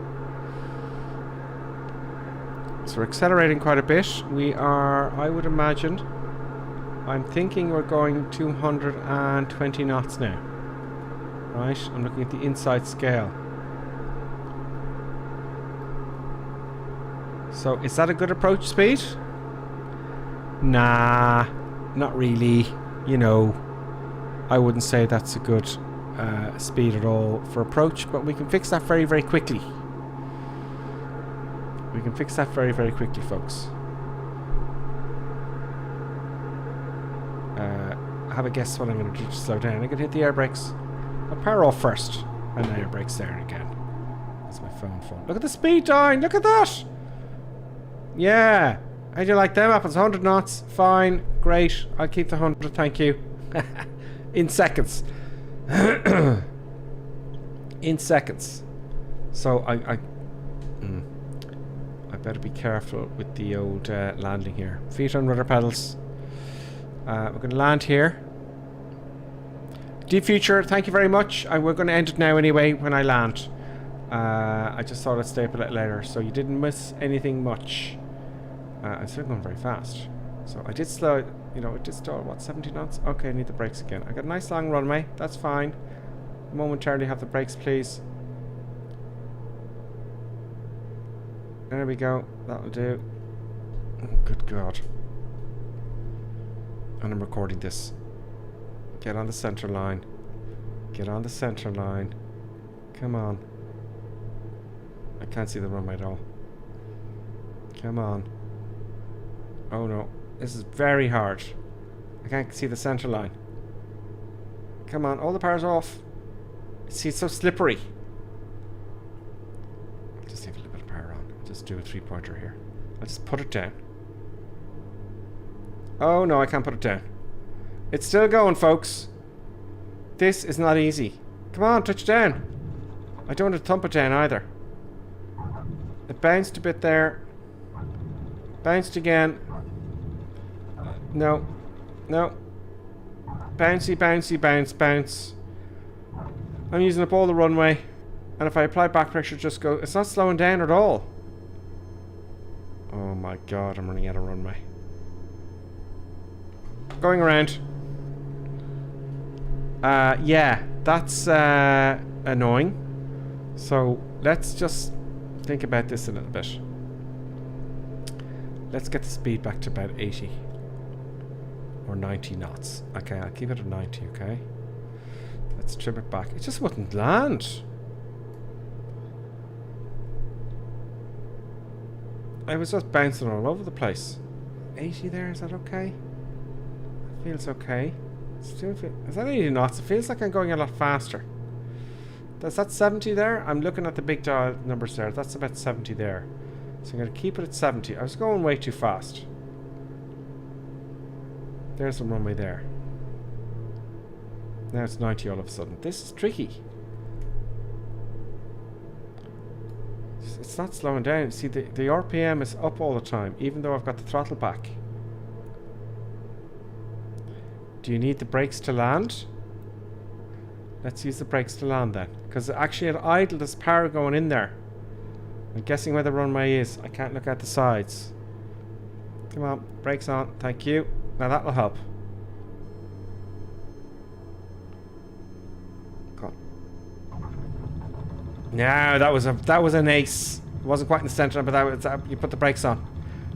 So we're accelerating quite a bit. We are, I would imagine, I'm thinking we're going 220 knots now. Right, I'm looking at the inside scale. So, is that a good approach speed? Nah, not really. You know, I wouldn't say that's a good speed at all for approach, but we can fix that very, very quickly. We can fix that very, very quickly, folks. Have a guess what I'm going to do to slow down. I'm going to hit the air brakes. I'll power off first, and the air brakes there again. That's my phone. Look at the speed down. Look at that. Yeah. How do you like them apples? 100 knots. Fine. Great. I'll keep the 100. Thank you. In seconds. In seconds. So I better be careful with the old landing here. Feet on rudder pedals. We're going to land here. Deep Future, thank you very much. We're going to end it now anyway when I land. I just thought I'd stay up a little later, so you didn't miss anything much. I'm still going very fast. So I did slow, you know, it did stall, what, 70 knots? Okay, I need the brakes again. I got a nice long runway, that's fine. Momentarily have the brakes, please. There we go, that'll do. Oh, good God. And I'm recording this. Get on the center line. Get on the center line. Come on. I can't see the runway at all. Come on. Oh no. This is very hard. I can't see the center line. Come on. All the power's off. See, it's so slippery. I'll just leave a little bit of power on. I'll just do a 3-pointer here. I'll just put it down. Oh no, I can't put it down. It's still going, folks. This is not easy. Come on, touch down. I don't want to thump it down either. It bounced a bit there. Bounced again. No. No. Bouncy, bouncy, bounce, bounce. I'm using up all the runway. And if I apply back pressure, just go... It's not slowing down at all. Oh my god, I'm running out of runway. Going around. Yeah, that's annoying. So let's just think about this a little bit. Let's get the speed back to about 80 or 90 knots. Okay, I'll keep it at 90, okay? Let's trim it back. It just wouldn't land. I was just bouncing all over the place. 80 there, is that okay? That feels okay. Still is that 80 knots? It feels like I'm going a lot faster. Is that 70 there? I'm looking at the big dial numbers there. That's about 70 there. So I'm going to keep it at 70. I was going way too fast. There's the runway there. Now it's 90 all of a sudden. This is tricky. It's not slowing down. See, the RPM is up all the time, even though I've got the throttle back. Do you need the brakes to land? Let's use the brakes to land then. Because actually at idle there's power going in there. I'm guessing where the runway is. I can't look at the sides. Come on, brakes on. Thank you. Now that'll help. Come on. No, that was an ace. It wasn't quite in the center, but you put the brakes on.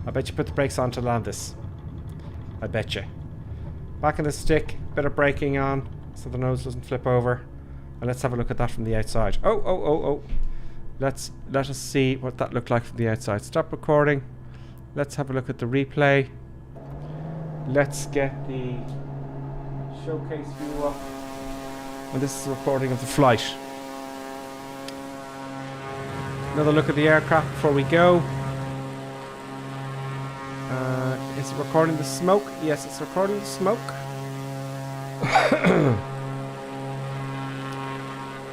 I bet you put the brakes on to land this. I bet you. Back in the stick, bit of braking on so the nose doesn't flip over. And let's have a look at that from the outside. Oh. Let us see what that looked like from the outside. Stop recording. Let's have a look at the replay. Let's get the showcase view up. And this is a recording of the flight. Another look at the aircraft before we go. Is it recording the smoke? Yes, it's recording the smoke.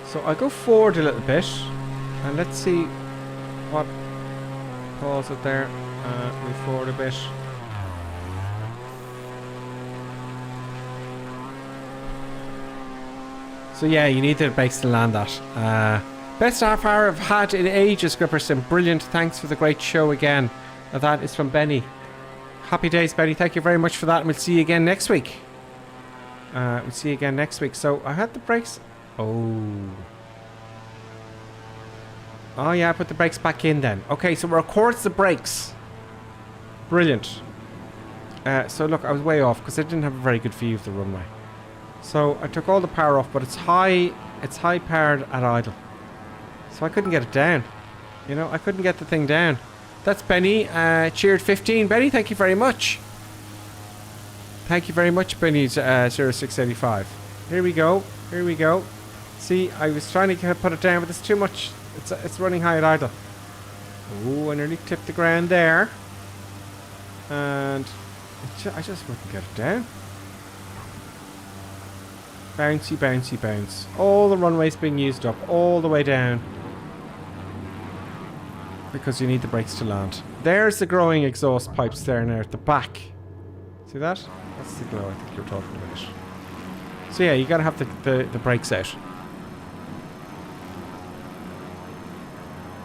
So I'll go forward a little bit. And let's see what calls it there. Move forward a bit. So yeah, you need the brakes to land that. Best half hour I've had in ages, Gripperson. Brilliant. Thanks for the great show again. And that is from Benny. Happy days, Benny. Thank you very much for that. And we'll see you again next week. We'll see you again next week. So I had the brakes. Oh yeah, I put the brakes back in then. Okay, so it records the brakes. Brilliant. So look, I was way off because I didn't have a very good view of the runway. So I took all the power off, but it's high powered at idle. So I couldn't get it down. You know, I couldn't get the thing down. That's Benny, cheered 15. Benny, thank you very much. Thank you very much, Benny, 0685. Here we go. See, I was trying to put it down, but it's too much. It's running high at idle. Oh, I nearly tipped the ground there. And I just wouldn't get it down. Bouncy, bouncy, bounce. All the runways being used up all the way down. Because you need the brakes to land. There's the growing exhaust pipes there now at the back. See that? That's the glow I think you're talking about. So yeah, you gotta have the brakes out.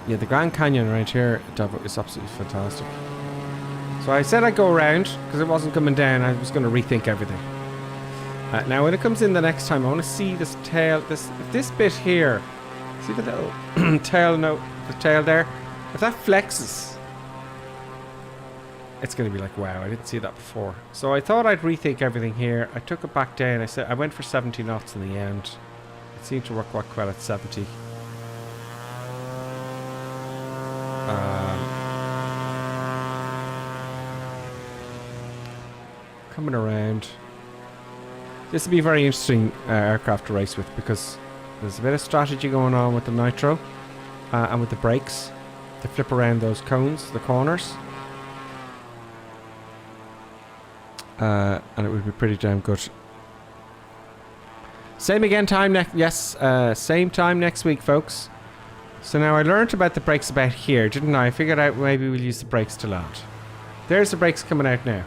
Yeah, the Grand Canyon right here is absolutely fantastic. So I said I'd go around because it wasn't coming down. I was going to rethink everything. Now when it comes in the next time, I want to see this tail, this bit here. See the little tail note, the tail there? If that flexes, it's going to be like, wow, I didn't see that before. So I thought I'd rethink everything here. I took it back down. I went for 70 knots in the end. It seemed to work quite well at 70. Coming around. This will be a very interesting aircraft to race with because there's a bit of strategy going on with the nitro and with the brakes to flip around those cones, the corners. And it would be pretty damn good. Same again time same time next week, folks. So now I learned about the brakes about here, didn't I? I figured out maybe we'll use the brakes to land. There's the brakes coming out now.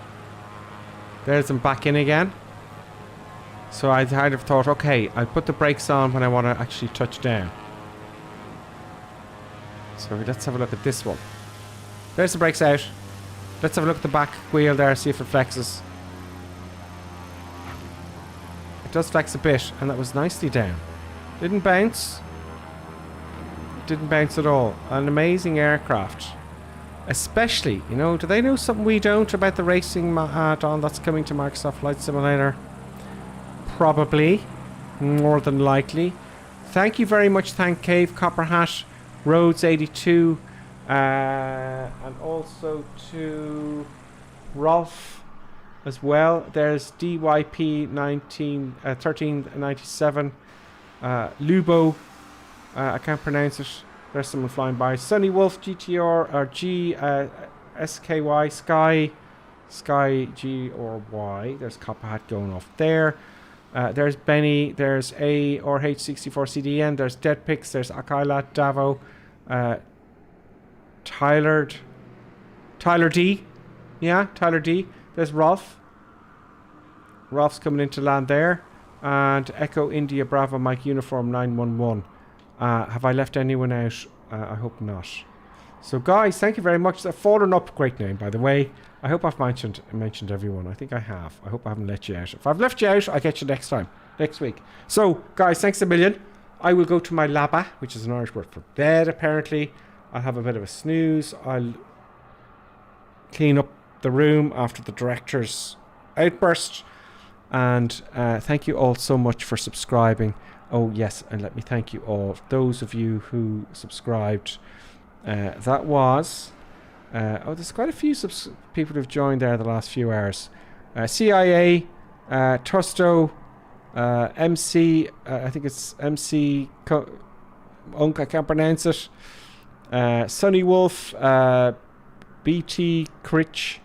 There's them back in again. So I kind of thought, okay, I'll put the brakes on when I want to actually touch down. So let's have a look at this one. There's the brakes out. Let's have a look at the back wheel there, see if it flexes. It does flex a bit, and that was nicely down. Didn't bounce. Didn't bounce at all. An amazing aircraft. Especially, you know, do they know something we don't about the racing add-on that's coming to Microsoft Flight Simulator? Probably. More than likely. Thank you very much. Thank Cave, Copperhat, Rhodes 82, and also to Rolf as well. There's DYP 1397, Lubo, I can't pronounce it. There's someone flying by. Sunny Wolf, GTR, or SKY, Sky G or Y. There's Copperhat going off there. There's Benny. There's AYHK64CDN. There's Deadpix. There's Akailat, Davo, Tyler D. Yeah, Tyler D. There's Rolf. Rolf's coming into land there. And Echo India Bravo Mike Uniform 911. Have I left anyone out? I hope not. So guys, thank you very much. Fallen Up, great name by the way. I hope I've mentioned everyone. I think I have. I hope I haven't let you out. If I've left you out, I'll get you next time. Next week. So guys, thanks a million. I will go to my labba, which is an Irish word for bed apparently. I'll have a bit of a snooze. I'll clean up the room after the director's outburst. And thank you all so much for subscribing. Oh yes, and let me thank you all, those of you who subscribed. That was there's quite a few people who've joined there the last few hours. CIA, Tusto, MC, I think it's MC Unk, I can't pronounce it. Sunny Wolf, BT Critch,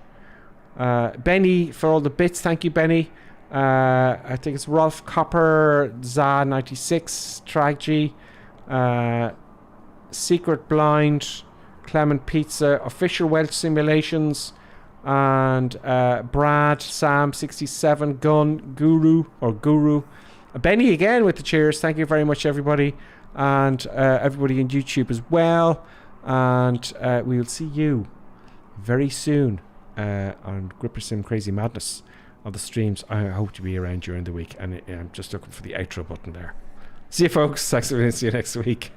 Benny for all the bits. Thank you, Benny. I think it's Rolf Copper, Za96, Traggy, Secret Blind, Clement Pizza, Official Welch Simulations, and Brad, Sam67, Gun, Guru, Benny again with the cheers. Thank you very much, everybody, and everybody in YouTube as well. And we'll see you very soon on Gripper Sim Crazy Madness. Of the streams. I hope to be around during the week, and I'm just looking for the outro button there. See you folks. Thanks for listening. See you next week.